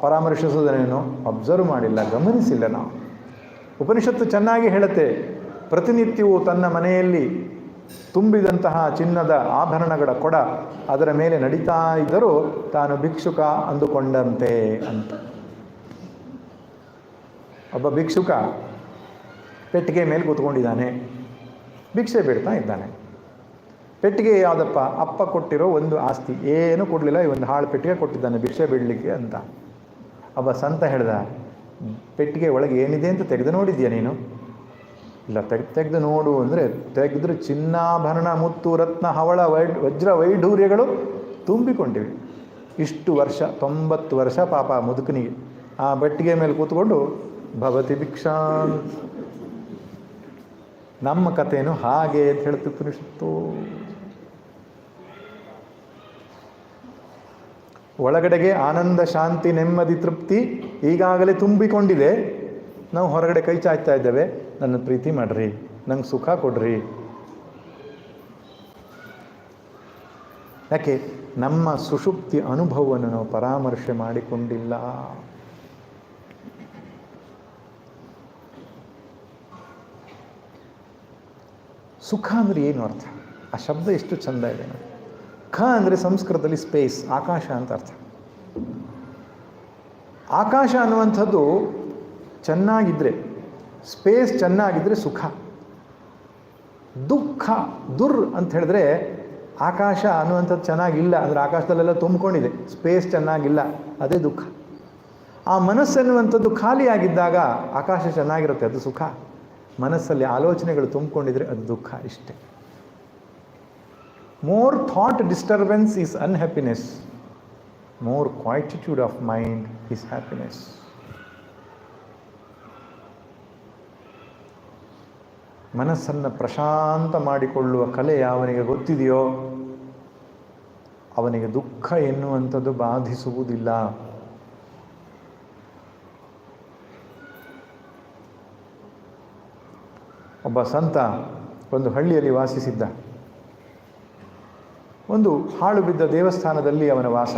ಪರಾಮರ್ಶಿಸೋದನ್ನೇನು ಅಬ್ಸರ್ವ್ ಮಾಡಿಲ್ಲ, ಗಮನಿಸಿಲ್ಲ ನಾವು. ಉಪನಿಷತ್ತು ಚೆನ್ನಾಗಿ ಹೇಳುತ್ತೆ, ಪ್ರತಿನಿತ್ಯವೂ ತನ್ನ ಮನೆಯಲ್ಲಿ ತುಂಬಿದಂತಹ ಚಿನ್ನದ ಆಭರಣಗಳ ಕೊಡ ಅದರ ಮೇಲೆ ನಡೀತಾ ಇದ್ದರೂ ತಾನು ಭಿಕ್ಷುಕ ಅಂದುಕೊಂಡಂತೆ ಅಂತ. ಒಬ್ಬ ಭಿಕ್ಷುಕ ಪೆಟ್ಟಿಗೆ ಮೇಲೆ ಕೂತ್ಕೊಂಡಿದ್ದಾನೆ, ಭಿಕ್ಷೆ ಬಿಡ್ತಾ ಇದ್ದಾನೆ. ಪೆಟ್ಟಿಗೆ ಯಾವುದಪ್ಪ? ಅಪ್ಪ ಕೊಟ್ಟಿರೋ ಒಂದು ಆಸ್ತಿ, ಏನೂ ಕೊಡಲಿಲ್ಲ, ಈ ಒಂದು ಹಾಳು ಪೆಟ್ಟಿಗೆ ಕೊಟ್ಟಿದ್ದಾನೆ ಭಿಕ್ಷೆ ಬಿಡಲಿಕ್ಕೆ ಅಂತ. ಒಬ್ಬ ಸಂತ ಹೇಳ್ದ, ಪೆಟ್ಟಿಗೆ ಒಳಗೆ ಏನಿದೆ ಅಂತ ತೆಗೆದು ನೋಡಿದ್ಯಾ ನೀನು? ಇಲ್ಲ. ತೆಗೆದು ನೋಡು ಅಂದರೆ ತೆಗೆದ್ರೆ ಚಿನ್ನಾಭರಣ, ಮುತ್ತು, ರತ್ನ, ಹವಳ, ವಜ್ರ ವೈಢೂರ್ಯಗಳು ತುಂಬಿಕೊಂಡಿವೆ. ಇಷ್ಟು ವರ್ಷ, 90 ವರ್ಷ ಪಾಪ ಮುದುಕನಿಗೆ ಆ ಪೆಟ್ಟಿಗೆ ಮೇಲೆ ಕೂತ್ಕೊಂಡು ಭವತಿ ಭಿಕ್ಷಾ. ನಮ್ಮ ಕಥೆನೂ ಹಾಗೆ ಅಂತ ಹೇಳ್ತು ಉಪನಿಷತ್ತು. ಒಳಗಡೆಗೆ ಆನಂದ, ಶಾಂತಿ, ನೆಮ್ಮದಿ, ತೃಪ್ತಿ ಈಗಾಗಲೇ ತುಂಬಿಕೊಂಡಿದೆ. ನಾವು ಹೊರಗಡೆ ಕೈ ಚಾಚ್ತಾ ಇದ್ದೇವೆ, ನನ್ನ ಪ್ರೀತಿ ಮಾಡ್ರಿ, ನಂಗೆ ಸುಖ ಕೊಡ್ರಿ. ಯಾಕೆ? ನಮ್ಮ ಸುಷುಪ್ತಿ ಅನುಭವವನ್ನು ನಾವು ಪರಾಮರ್ಶೆ ಮಾಡಿಕೊಂಡಿಲ್ಲ. ಸುಖ ಅಂದರೆ ಏನು ಅರ್ಥ? ಆ ಶಬ್ದ ಎಷ್ಟು ಚಂದ ಇದೆ ನೋಡಿ. ಖ ಅಂದರೆ ಸಂಸ್ಕೃತದಲ್ಲಿ ಸ್ಪೇಸ್, ಆಕಾಶ ಅಂತ ಅರ್ಥ. ಆಕಾಶ ಅನ್ನುವಂಥದ್ದು ಚೆನ್ನಾಗಿದ್ದರೆ, ಸ್ಪೇಸ್ ಚೆನ್ನಾಗಿದ್ದರೆ ಸುಖ. ದುಃಖ, ದುರ್ ಅಂತ ಹೇಳಿದ್ರೆ ಆಕಾಶ ಅನ್ನುವಂಥದ್ದು ಚೆನ್ನಾಗಿಲ್ಲ ಅಂದರೆ ಆಕಾಶದಲ್ಲೆಲ್ಲ ತುಂಬಿಕೊಂಡಿದೆ, ಸ್ಪೇಸ್ ಚೆನ್ನಾಗಿಲ್ಲ, ಅದೇ ದುಃಖ. ಆ ಮನಸ್ಸೆನ್ನುವಂಥದ್ದು ಖಾಲಿಯಾಗಿದ್ದಾಗ ಆಕಾಶ ಚೆನ್ನಾಗಿರುತ್ತೆ, ಅದು ಸುಖ. ಮನಸ್ಸಲ್ಲಿ ಆಲೋಚನೆಗಳು ತುಂಬಿಕೊಂಡಿದ್ರೆ ಅದು ದುಃಖ. ಇಷ್ಟೇ. More thought disturbance is unhappiness, more quietude of mind is happiness. ಮನಸ್ಸನ್ನು ಪ್ರಶಾಂತ ಮಾಡಿಕೊಳ್ಳುವ ಕಲೆ ಯಾವನಿಗೆ ಗೊತ್ತಿದೆಯೋ ಅವನಿಗೆ ದುಃಖ ಎನ್ನುವಂಥದ್ದು ಬಾಧಿಸುವುದಿಲ್ಲ. ಒಬ್ಬ ಸಂತ ಒಂದು ಹಳ್ಳಿಯಲ್ಲಿ ವಾಸಿಸಿದ್ದ. ಒಂದು ಹಾಳು ಬಿದ್ದ ದೇವಸ್ಥಾನದಲ್ಲಿ ಅವನ ವಾಸ.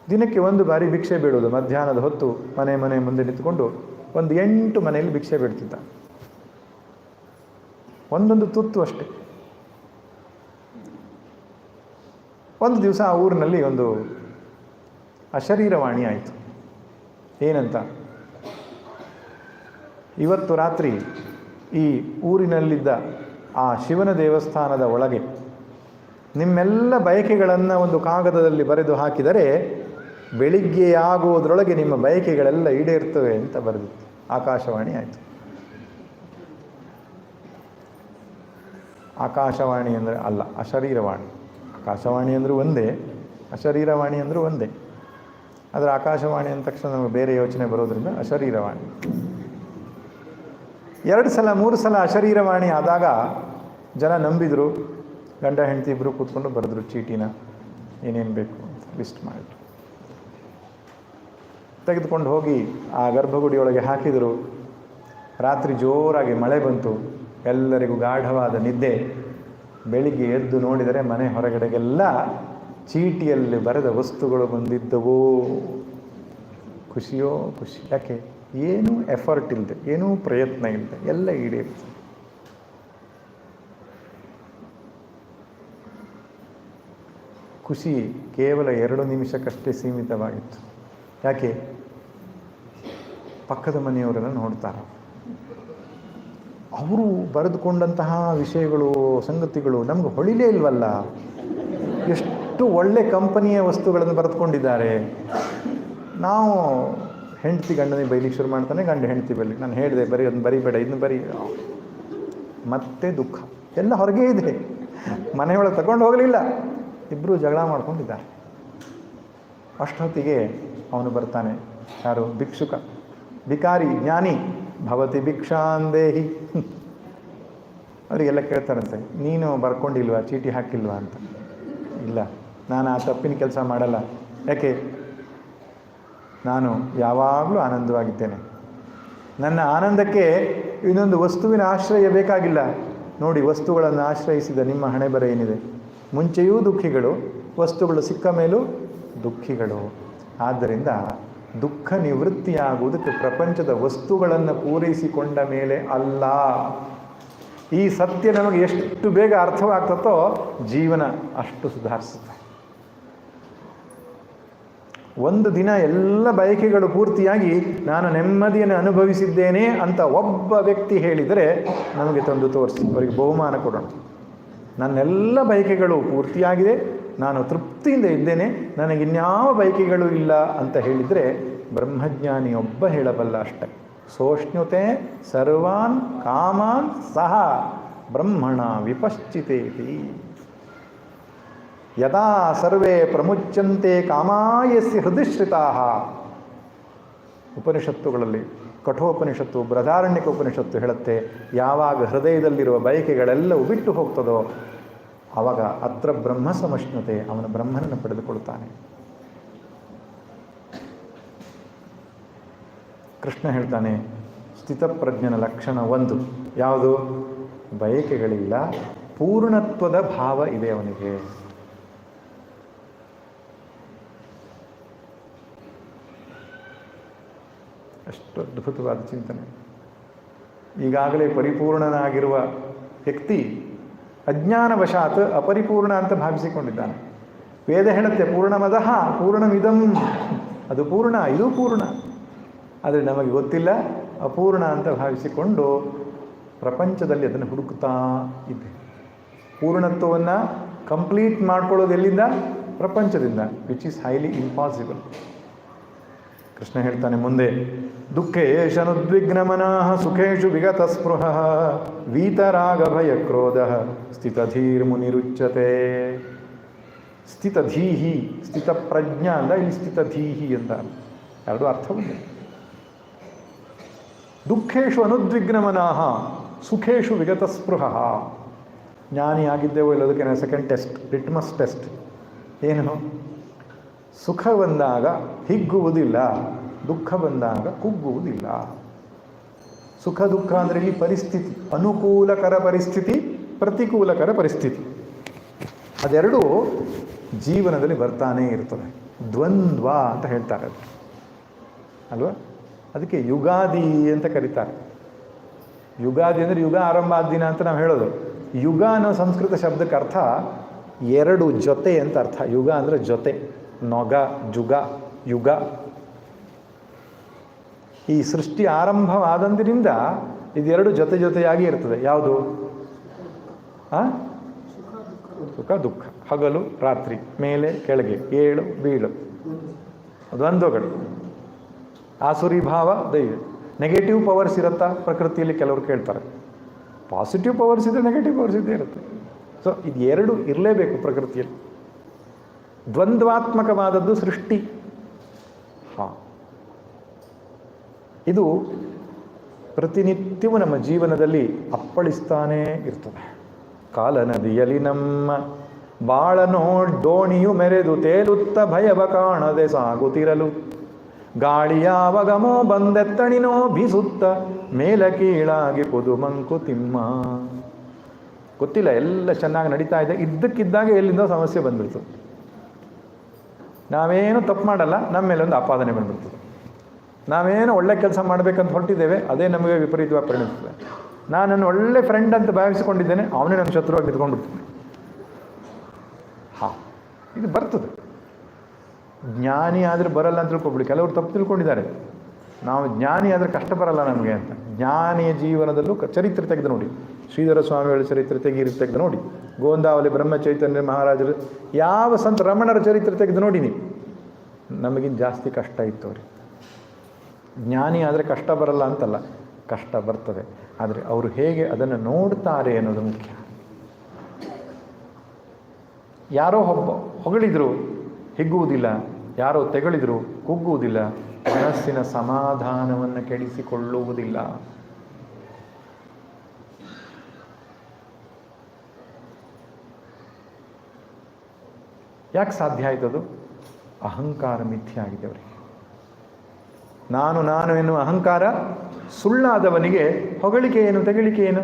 ದಿನಕ್ಕೆ ಒಂದು ಬಾರಿ ಭಿಕ್ಷೆ ಬೇಡುವುದು. ಮಧ್ಯಾಹ್ನದ ಹೊತ್ತು ಮನೆ ಮುಂದೆ ನಿಂತುಕೊಂಡು ಒಂದು 8 ಮನೆಯಲ್ಲಿ ಭಿಕ್ಷೆ ಬಿಡ್ತಿದ್ದ. ಒಂದೊಂದು ತುತ್ತು ಅಷ್ಟೆ. ಒಂದು ದಿವಸ ಆ ಊರಿನಲ್ಲಿ ಒಂದು ಅಶರೀರವಾಣಿ ಆಯಿತು. ಏನಂತ? ಇವತ್ತು ರಾತ್ರಿ ಈ ಊರಿನಲ್ಲಿದ್ದ ಆ ಶಿವನ ದೇವಸ್ಥಾನದ ಒಳಗೆ ನಿಮ್ಮೆಲ್ಲ ಬಯಕೆಗಳನ್ನು ಒಂದು ಕಾಗದದಲ್ಲಿ ಬರೆದು ಹಾಕಿದರೆ ಬೆಳಿಗ್ಗೆ ಆಗುವುದರೊಳಗೆ ನಿಮ್ಮ ಬಯಕೆಗಳೆಲ್ಲ ಈಡೇರ್ತವೆ ಅಂತ ಬರೆದಿತ್ತು. ಆಕಾಶವಾಣಿ ಆಯಿತು. ಆಕಾಶವಾಣಿ ಅಂದರೆ ಅಲ್ಲ, ಅಶರೀರವಾಣಿ. ಆಕಾಶವಾಣಿ ಅಂದರೂ ಒಂದೇ, ಅಶರೀರವಾಣಿ ಅಂದರೂ ಒಂದೇ. ಆದರೆ ಆಕಾಶವಾಣಿ ಅಂದ ತಕ್ಷಣ ನಮಗೆ ಬೇರೆ ಯೋಚನೆ ಬರೋದ್ರಿಂದ ಅಶರೀರವಾಣಿ. 2 ಸಲ 3 ಸಲ ಅಶರೀರವಾಣಿ ಆದಾಗ ಜನ ನಂಬಿದರು. ಗಂಡ ಹೆಂಡತಿ ಇಬ್ಬರು ಕೂತ್ಕೊಂಡು ಬರೆದ್ರು ಚೀಟಿನ, ಏನೇನು ಬೇಕು ಅಂತ ಲಿಸ್ಟ್ ಮಾಡಿ ತೆಗೆದುಕೊಂಡು ಹೋಗಿ ಆ ಗರ್ಭಗುಡಿಯೊಳಗೆ ಹಾಕಿದರು. ರಾತ್ರಿ ಜೋರಾಗಿ ಮಳೆ ಬಂತು, ಎಲ್ಲರಿಗೂ ಗಾಢವಾದ ನಿದ್ದೆ. ಬೆಳಿಗ್ಗೆ ಎದ್ದು ನೋಡಿದರೆ ಮನೆ ಹೊರಗಡೆಗೆಲ್ಲ ಚೀಟಿಯಲ್ಲಿ ಬರೆದ ವಸ್ತುಗಳು ಬಂದಿದ್ದವು. ಖುಷಿಯೋ ಖುಷಿ. ಯಾಕೆ? ಏನೂ ಎಫರ್ಟ್ ಇಲ್ಲದೆ, ಏನೂ ಪ್ರಯತ್ನ ಇಲ್ಲದೆ ಎಲ್ಲ ಈಡೇರಿತು. ಖುಷಿ ಕೇವಲ 2 ನಿಮಿಷಕ್ಕಷ್ಟೇ ಸೀಮಿತವಾಗಿತ್ತು. ಯಾಕೆ? ಪಕ್ಕದ ಮನೆಯವರನ್ನು ನೋಡ್ತಾರೆ. ಅವರು ಬರೆದುಕೊಂಡಂತಹ ವಿಷಯಗಳು, ಸಂಗತಿಗಳು ನಮ್ಗೆ ಹೊಳಿಲೇ ಇಲ್ವಲ್ಲ. ಎಷ್ಟು ಒಳ್ಳೆ ಕಂಪನಿಯ ವಸ್ತುಗಳನ್ನು ಬರೆದುಕೊಂಡಿದ್ದಾರೆ. ನಾವು ಹೆಂಡತಿ ಗಂಡನಿಗೆ ಬೈಲಿಕ್ಕೆ ಶುರು ಮಾಡ್ತಾನೆ, ಗಂಡ ಹೆಂಡತಿ ಬೈಲಿಕ್ಕೆ. ನಾನು ಹೇಳಿದೆ ಅದನ್ನು ಬರಿಬೇಡ, ಇದನ್ನು ಬರಿ. ಮತ್ತೆ ದುಃಖ. ಎಲ್ಲ ಹೊರಗೆ ಇದೆ, ಮನೆಯೊಳಗೆ ತಗೊಂಡು ಹೋಗಲಿಲ್ಲ. ಇಬ್ಬರು ಜಗಳ ಮಾಡ್ಕೊಂಡಿದ್ದಾರೆ. ಅಷ್ಟೊತ್ತಿಗೆ ಅವನು ಬರ್ತಾನೆ. ಯಾರು? ಭಿಕ್ಷುಕ, ಭಿಕಾರಿ, ಜ್ಞಾನಿ. ಭವತಿ ಭಿಕ್ಷಾಂದೇಹಿ. ಅವರಿಗೆಲ್ಲ ಕೇಳ್ತಾರಂತೆ, ನೀನು ಬರ್ಕೊಂಡಿಲ್ವಾ, ಚೀಟಿ ಹಾಕಿಲ್ವಾ ಅಂತ. ಇಲ್ಲ, ನಾನು ಆ ತಪ್ಪಿನ ಕೆಲಸ ಮಾಡಲ್ಲ. ಯಾಕೆ? ನಾನು ಯಾವಾಗಲೂ ಆನಂದವಾಗಿದ್ದೇನೆ. ನನ್ನ ಆನಂದಕ್ಕೆ ಇನ್ನೊಂದು ವಸ್ತುವಿನ ಆಶ್ರಯ ಬೇಕಾಗಿಲ್ಲ. ನೋಡಿ, ವಸ್ತುಗಳನ್ನು ಆಶ್ರಯಿಸಿದ ನಿಮ್ಮ ಹಣೆ ಬರ ಏನಿದೆ. ಮುಂಚೆಯೂ ದುಃಖಿಗಳು, ವಸ್ತುಗಳು ಸಿಕ್ಕ ಮೇಲೂ ದುಃಖಿಗಳು. ಆದ್ದರಿಂದ ದುಃಖ ನಿವೃತ್ತಿಯಾಗುವುದಕ್ಕೆ ಪ್ರಪಂಚದ ವಸ್ತುಗಳನ್ನು ಪೂರೈಸಿಕೊಂಡ ಮೇಲೆ ಅಲ್ಲ. ಈ ಸತ್ಯ ನಮಗೆ ಎಷ್ಟು ಬೇಗ ಅರ್ಥವಾಗ್ತತೋ ಜೀವನ ಅಷ್ಟು ಸುಧಾರಿಸುತ್ತೆ. ಒಂದು ದಿನ ಎಲ್ಲ ಬಯಕೆಗಳು ಪೂರ್ತಿಯಾಗಿ ನಾನು ನೆಮ್ಮದಿಯನ್ನು ಅನುಭವಿಸಿದ್ದೇನೆ ಅಂತ ಒಬ್ಬ ವ್ಯಕ್ತಿ ಹೇಳಿದರೆ ನಮಗೆ ತಂದು ತೋರಿಸಿ ಅವರಿಗೆ ಬಹುಮಾನ ಕೊಡೋಣ. ನನ್ನೆಲ್ಲ ಬಯಕೆಗಳು ಪೂರ್ತಿಯಾಗಿದೆ, ನಾನು ತೃಪ್ತಿಯಿಂದ ಇದ್ದೇನೆ, ನನಗಿನ್ಯಾವ ಬಯಕೆಗಳು ಇಲ್ಲ ಅಂತ ಹೇಳಿದರೆ ಬ್ರಹ್ಮಜ್ಞಾನಿಯೊಬ್ಬ ಹೇಳಬಲ್ಲ ಅಷ್ಟೆ. ಸೋಷ್ಣುತೆ ಸರ್ವಾನ್ ಕಾಮಾನ್ ಸಹ ಬ್ರಹ್ಮಣ ವಿಪಶ್ಚಿತೇತಿ. ಯದಾ ಸರ್ವೇ ಪ್ರಮುಚ್ಯಂತೆ ಕಾಮಾಯಸ್ಯ ಹೃದಯಶ್ರಿತಾಃ. ಉಪನಿಷತ್ತುಗಳಲ್ಲಿ ಕಠೋಪನಿಷತ್ತು, ಬೃಹದಾರಣ್ಯಕ ಉಪನಿಷತ್ತು ಹೇಳುತ್ತೆ, ಯಾವಾಗ ಹೃದಯದಲ್ಲಿರುವ ಬಯಕೆಗಳೆಲ್ಲವೂ ಬಿಟ್ಟು ಹೋಗ್ತದೋ ಆವಾಗ ಅತ್ರ ಬ್ರಹ್ಮ ಸಮಶ್ನುತೆ, ಅವನ ಬ್ರಹ್ಮನನ್ನು ಪಡೆದುಕೊಳ್ತಾನೆ. ಕೃಷ್ಣ ಹೇಳ್ತಾನೆ, ಸ್ಥಿತಪ್ರಜ್ಞನ ಲಕ್ಷಣ 1 ಯಾವುದು? ಬಯಕೆಗಳಿಲ್ಲ, ಪೂರ್ಣತ್ವದ ಭಾವ ಇದೆ ಅವನಿಗೆ. ಅಷ್ಟು ಅದ್ಭುತವಾದ ಚಿಂತನೆ. ಈಗಾಗಲೇ ಪರಿಪೂರ್ಣನಾಗಿರುವ ವ್ಯಕ್ತಿ ಅಜ್ಞಾನವಶಾತ್ ಅಪರಿಪೂರ್ಣ ಅಂತ ಭಾವಿಸಿಕೊಂಡಿದ್ದಾನೆ. ವೇದ ಹೇಳುತ್ತೆ ಪೂರ್ಣಮದಃ ಪೂರ್ಣಮಿದಂ, ಅದು ಪೂರ್ಣ, ಇದು ಪೂರ್ಣ. ಆದರೆ ನಮಗೆ ಗೊತ್ತಿಲ್ಲ, ಅಪೂರ್ಣ ಅಂತ ಭಾವಿಸಿಕೊಂಡು ಪ್ರಪಂಚದಲ್ಲಿ ಅದನ್ನು ಹುಡುಕ್ತಾ ಇದ್ದೆ. ಪೂರ್ಣತ್ವವನ್ನು ಕಂಪ್ಲೀಟ್ ಮಾಡ್ಕೊಳ್ಳೋದು ಎಲ್ಲಿಂದ? ಪ್ರಪಂಚದಿಂದ, which is highly impossible. Krishna ಹೇಳ್ತಾನೆ ಮುಂದೆ, ದುಃಖೇಶನುದ್ವಿಗ್ನಮನಃ ಸುಖೇಶು ವಿಗತ ಸ್ಪೃಹ ವೀತರಾಗ ಭಯ ಕ್ರೋಧ ಸ್ಥಿತಧೀರ್ಮುನಿರುಚ್ಯತೆ. ಸ್ಥಿತಧೀಹಿ, ಸ್ಥಿತಪ್ರಜ್ಞ ಅಂದ, ಇಲ್ಲಿ ಸ್ಥಿತಧೀಹಿ ಅಂತ, ಎರಡು ಅರ್ಥ ಬಂದಿದೆ. ದುಃಖೇಶು ಅನುದ್ವಿಗ್ನಮನಃ ಸುಖೇಶು ವಿಗತ ಸ್ಪೃಹ. ಜ್ಞಾನಿ ಆಗಿದ್ದೇವೋ ಇಲ್ಲೋದಕ್ಕೆ ಸೆಕೆಂಡ್ ಟೆಸ್ಟ್, ಲಿಟ್ಮಸ್ ಟೆಸ್ಟ್. ಏನು? ಸುಖ ಬಂದಾಗ ಹಿಗ್ಗುವುದಿಲ್ಲ, ದುಃಖ ಬಂದಾಗ ಕುಗ್ಗುವುದಿಲ್ಲ. ಸುಖ ದುಃಖ ಅಂದರೆ ಇಲ್ಲಿ ಪರಿಸ್ಥಿತಿ, ಅನುಕೂಲಕರ ಪರಿಸ್ಥಿತಿ, ಪ್ರತಿಕೂಲಕರ ಪರಿಸ್ಥಿತಿ, ಅದೆರಡೂ ಜೀವನದಲ್ಲಿ ಬರ್ತಾನೇ ಇರ್ತದೆ. ದ್ವಂದ್ವ ಅಂತ ಹೇಳ್ತಾರೆ ಅದು ಅಲ್ವಾ? ಅದಕ್ಕೆ ಯುಗಾದಿ ಅಂತ ಕರೀತಾರೆ. ಯುಗಾದಿ ಅಂದರೆ ಯುಗ ಆರಂಭ ಆದ ದಿನ ಅಂತ ನಾವು ಹೇಳೋದು. ಯುಗ ಅನ್ನೋ ಸಂಸ್ಕೃತ ಶಬ್ದಕ್ಕೆ ಅರ್ಥ ಎರಡು ಜೊತೆ ಅಂತ ಅರ್ಥ. ಯುಗ ಅಂದರೆ ಜೊತೆ, ನೊಗ, ಜುಗ, ಯುಗ. ಈ ಸೃಷ್ಟಿ ಆರಂಭವಾದಂದಿನಿಂದ ಇದೆರಡು ಜೊತೆ ಜೊತೆಯಾಗಿ ಇರ್ತದೆ. ಯಾವುದು? ಸುಖ ದುಃಖ, ಹಗಲು ರಾತ್ರಿ, ಮೇಲೆ ಕೆಳಗೆ, ಏಳು ಬೀಳು, ದ್ವಂದ್ವಗಳು. ಆಸುರಿ ಭಾವ, ದೈವ. ನೆಗೆಟಿವ್ ಪವರ್ಸ್ ಇರುತ್ತಾ ಪ್ರಕೃತಿಯಲ್ಲಿ? ಕೆಲವರು ಕೇಳ್ತಾರೆ. ಪಾಸಿಟಿವ್ ಪವರ್ಸ್ ಇದೆ, ನೆಗೆಟಿವ್ ಪವರ್ಸ್ ಇದ್ದೇ ಇರುತ್ತೆ. ಸೊ ಇದು ಎರಡು ಇರಲೇಬೇಕು ಪ್ರಕೃತಿಯಲ್ಲಿ. ದ್ವಂದ್ವಾತ್ಮಕವಾದದ್ದು ಸೃಷ್ಟಿ. ಇದು ಪ್ರತಿನಿತ್ಯವೂ ನಮ್ಮ ಜೀವನದಲ್ಲಿ ಅಪ್ಪಳಿಸ್ತಾನೇ ಇರ್ತದೆ. ಕಾಲನದಿಯಲ್ಲಿ ನಮ್ಮ ಬಾಳನೋ ದೋಣಿಯು ಮೆರೆದು ತೇಲುತ್ತ ಭಯವ ಕಾಣದೆ ಸಾಗುತ್ತಿರಲು, ಗಾಳಿಯಾವಗಮೋ ಬಂದೆತ್ತಣಿನೋ ಬೀಸುತ್ತ ಮೇಲ ಕೀಳಾಗಿ ಪುದು ಮಂಕುತಿಮ್ಮ. ಗೊತ್ತಿಲ್ಲ, ಎಲ್ಲ ಚೆನ್ನಾಗಿ ನಡೀತಾ ಇದೆ, ಇದ್ದಕ್ಕಿದ್ದಾಗ ಎಲ್ಲಿಂದ ಸಮಸ್ಯೆ ಬಂದ್ಬಿಡ್ತು. ನಾವೇನು ತಪ್ಪು ಮಾಡಲ್ಲ, ನಮ್ಮ ಮೇಲೆ ಒಂದು ಆಪಾದನೆ ಬಂದ್ಬಿಡ್ತದೆ. ನಾವೇನು ಒಳ್ಳೆ ಕೆಲಸ ಮಾಡಬೇಕಂತ ಹೊರಟಿದ್ದೇವೆ, ಅದೇ ನಮಗೆ ವಿಪರೀತವಾಗಿ ಪರಿಣಿಸ್ತದೆ. ನಾನನ್ನು ಒಳ್ಳೆ ಫ್ರೆಂಡ್ ಅಂತ ಭಾವಿಸಿಕೊಂಡಿದ್ದೇನೆ, ಅವನೇ ನನ್ನ ಶತ್ರುವಾಗಿ ನಿಂತ್ಕೊಂಡ್ಬಿಡ್ತಾನೆ. ಇದು ಬರ್ತದೆ. ಜ್ಞಾನಿ ಆದರೆ ಬರಲ್ಲ ಅಂತ ತಿಳ್ಕೊಬಿಡಿ. ಕೆಲವರು ತಪ್ಪು ತಿಳ್ಕೊಂಡಿದ್ದಾರೆ, ನಾವು ಜ್ಞಾನಿ ಆದರೆ ಕಷ್ಟ ಬರಲ್ಲ ನಮಗೆ ಅಂತ. ಜ್ಞಾನಿಯ ಜೀವನದಲ್ಲೂ ಚರಿತ್ರೆ ತೆಗೆದು ನೋಡಿ, ಶ್ರೀಧರ ಸ್ವಾಮಿಗಳ ಚರಿತ್ರೆ ತೆಗೆದು ನೋಡಿ, ಗೋಂದಾವಲಿ ಬ್ರಹ್ಮಚೈತನ್ಯ ಮಹಾರಾಜರು, ಯಾವ ಸಂತ ರಮಣರ ಚರಿತ್ರೆ ತೆಗೆದು ನೋಡಿ ನೀವು, ನಮಗಿಂತ ಜಾಸ್ತಿ ಕಷ್ಟ ಇತ್ತು ಅವ್ರಿಗೆ. ಜ್ಞಾನಿ ಆದರೆ ಕಷ್ಟ ಬರಲ್ಲ ಅಂತಲ್ಲ, ಕಷ್ಟ ಬರ್ತದೆ. ಆದರೆ ಅವರು ಹೇಗೆ ಅದನ್ನು ನೋಡ್ತಾರೆ ಅನ್ನೋದು ಮುಖ್ಯ. ಯಾರೋ ಹೊಗಳಿದ್ರು ಹಿಗ್ಗುವುದಿಲ್ಲ, ಯಾರೋ ತೆಗಳಿದ್ರು ಕುಗ್ಗುವುದಿಲ್ಲ, ಮನಸ್ಸಿನ ಸಮಾಧಾನವನ್ನು ಕೆಡಿಸಿಕೊಳ್ಳುವುದಿಲ್ಲ. ಯಾಕೆ ಸಾಧ್ಯ ಆಯ್ತದು? ಅಹಂಕಾರ ಮಿಥ್ಯೆ ಆಗಿದೆ ಅವರಿಗೆ. ನಾನು ಎನ್ನುವ ಅಹಂಕಾರ ಸುಳ್ಳಾದವನಿಗೆ ಹೊಗಳಿಕೆ ಏನು, ತೆಗಳಿಕೆ ಏನು?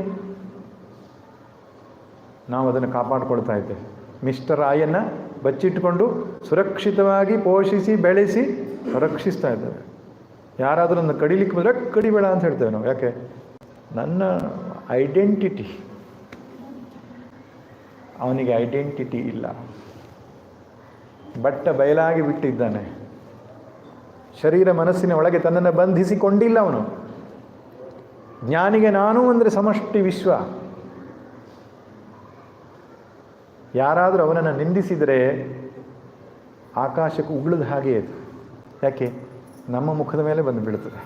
ನಾವು ಅದನ್ನು ಕಾಪಾಡಿಕೊಳ್ತಾ ಇದ್ದೇವೆ. ಮಿಸ್ಟರ್ ಆಯನ್ನು ಬಚ್ಚಿಟ್ಟುಕೊಂಡು ಸುರಕ್ಷಿತವಾಗಿ ಪೋಷಿಸಿ ಬೆಳೆಸಿ ರಕ್ಷಿಸ್ತಾ ಇದ್ದೇವೆ. ಯಾರಾದರೂ ನನ್ನ ಕಡಿಲಿಕ್ಕೆ ಬಂದರೆ ಕಡಿಬೇಡ ಅಂತ ಹೇಳ್ತೇವೆ ನಾವು. ಯಾಕೆ? ನನ್ನ ಐಡೆಂಟಿಟಿ, ಅವನಿಗೆ ಐಡೆಂಟಿಟಿ ಇಲ್ಲ, ಬಟ್ಟ ಬಯಲಾಗಿ ಬಿಟ್ಟಿದ್ದಾನೆ. ಶರೀರ ಮನಸ್ಸಿನ ಒಳಗೆ ತನ್ನನ್ನು ಬಂಧಿಸಿಕೊಂಡಿಲ್ಲ ಅವನು. ಜ್ಞಾನಿಗೆ ನಾನು ಅಂದರೆ ಸಮಷ್ಟಿ ವಿಶ್ವ. ಯಾರಾದರೂ ಅವನನ್ನು ನಿಂದಿಸಿದರೆ ಆಕಾಶಕ್ಕೆ ಉಗುಳಿದ ಹಾಗೆ ಅದು. ಯಾಕೆ? ನಮ್ಮ ಮುಖದ ಮೇಲೆ ಬಂದು ಬೀಳುತ್ತದೆ.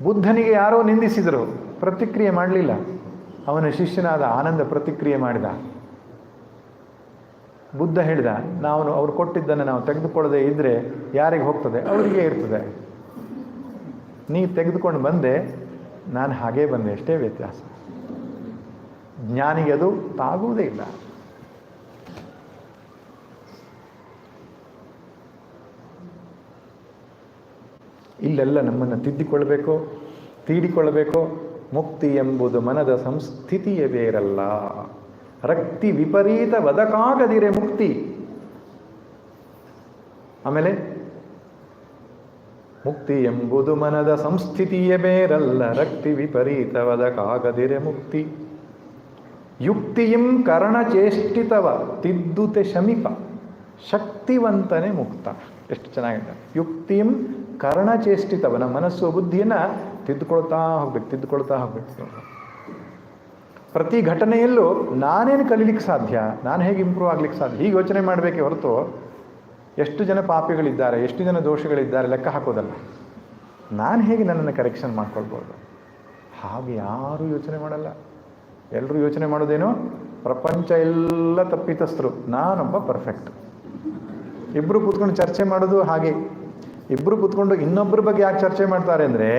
ಬುದ್ಧನಿಗೆ ಯಾರೋ ನಿಂದಿಸಿದರು, ಪ್ರತಿಕ್ರಿಯೆ ಮಾಡಲಿಲ್ಲ. ಅವನ ಶಿಷ್ಯನಾದ ಆನಂದ ಪ್ರತಿಕ್ರಿಯೆ ಮಾಡಿದ. ಬುದ್ಧ ಹೇಳಿದ, ಅವರು ಕೊಟ್ಟಿದ್ದನ್ನು ನಾವು ತೆಗೆದುಕೊಳ್ಳದೆ ಇದ್ದರೆ ಯಾರಿಗೆ ಹೋಗ್ತದೆ? ಅವರಿಗೆ ಇರ್ತದೆ. ನೀ ತೆಗೆದುಕೊಂಡು ಬಂದೆ, ನಾನು ಹಾಗೇ ಬಂದೆ, ಅಷ್ಟೇ ವ್ಯತ್ಯಾಸ. ಜ್ಞಾನಿಗೆ ಅದು ತಾಗುವುದೇ ಇಲ್ಲ. ಇಲ್ಲೆಲ್ಲ ನಮ್ಮನ್ನು ತಿದ್ದಿಕೊಳ್ಳಬೇಕು, ತೀಡಿಕೊಳ್ಳಬೇಕು. ಮುಕ್ತಿ ಎಂಬುದು ಮನದ ಸಂಸ್ಥಿತಿಯೇ ಬೇರಲ್ಲ. ರಕ್ತಿ ವಿಪರೀತ ವದಕಾಗದಿರೆ ಮುಕ್ತಿ. ಆಮೇಲೆ ಮುಕ್ತಿ ಎಂಬುದು ಮನದ ಸಂಸ್ಥಿತಿಯೇ ಬೇರಲ್ಲ, ರಕ್ತಿ ವಿಪರೀತ ವದಕಾಗದಿರೆ ಮುಕ್ತಿ. ಯುಕ್ತಿಯಂ ಕರ್ಣಚೇಷ್ಟಿತವ ತಿದ್ದುತೆ ಶಮಿಪ, ಶಕ್ತಿವಂತನೇ ಮುಕ್ತ. ಎಷ್ಟು ಚೆನ್ನಾಗಿದೆ. ಯುಕ್ತಿಯಂ ಕರ್ಣಚೇಷ್ಟಿತವ, ನಮ್ಮ ಮನಸ್ಸು ಬುದ್ಧಿಯನ್ನು ತಿದ್ದುಕೊಳ್ತಾ ಹೋಗ್ಬೇಕು. ಪ್ರತಿ ಘಟನೆಯಲ್ಲೂ ನಾನೇನು ಕಲೀಲಿಕ್ಕೆ ಸಾಧ್ಯ, ನಾನು ಹೇಗೆ ಇಂಪ್ರೂವ್ ಆಗ್ಲಿಕ್ಕೆ ಸಾಧ್ಯ, ಹೀಗೆ ಯೋಚನೆ ಮಾಡಬೇಕೇ ಹೊರತು ಎಷ್ಟು ಜನ ಪಾಪಿಗಳಿದ್ದಾರೆ, ಎಷ್ಟು ಜನ ದೋಷಗಳಿದ್ದಾರೆ ಲೆಕ್ಕ ಹಾಕೋದಲ್ಲ. ನಾನು ಹೇಗೆ ನನ್ನನ್ನು ಕರೆಕ್ಷನ್ ಮಾಡ್ಕೊಳ್ಬೋದು, ಹಾಗೆ ಯಾರೂ ಯೋಚನೆ ಮಾಡಲ್ಲ. ಎಲ್ಲರೂ ಯೋಚನೆ ಮಾಡೋದೇನು? ಪ್ರಪಂಚ ಎಲ್ಲ ತಪ್ಪಿತಸ್ಥರು, ನಾನೊಬ್ಬ ಪರ್ಫೆಕ್ಟ್. ಇಬ್ಬರು ಕೂತ್ಕೊಂಡು ಚರ್ಚೆ ಮಾಡೋದು ಹಾಗೆ. ಇಬ್ಬರು ಕೂತ್ಕೊಂಡು ಇನ್ನೊಬ್ಬರ ಬಗ್ಗೆ ಯಾಕೆ ಚರ್ಚೆ ಮಾಡ್ತಾರೆ ಅಂದರೆ,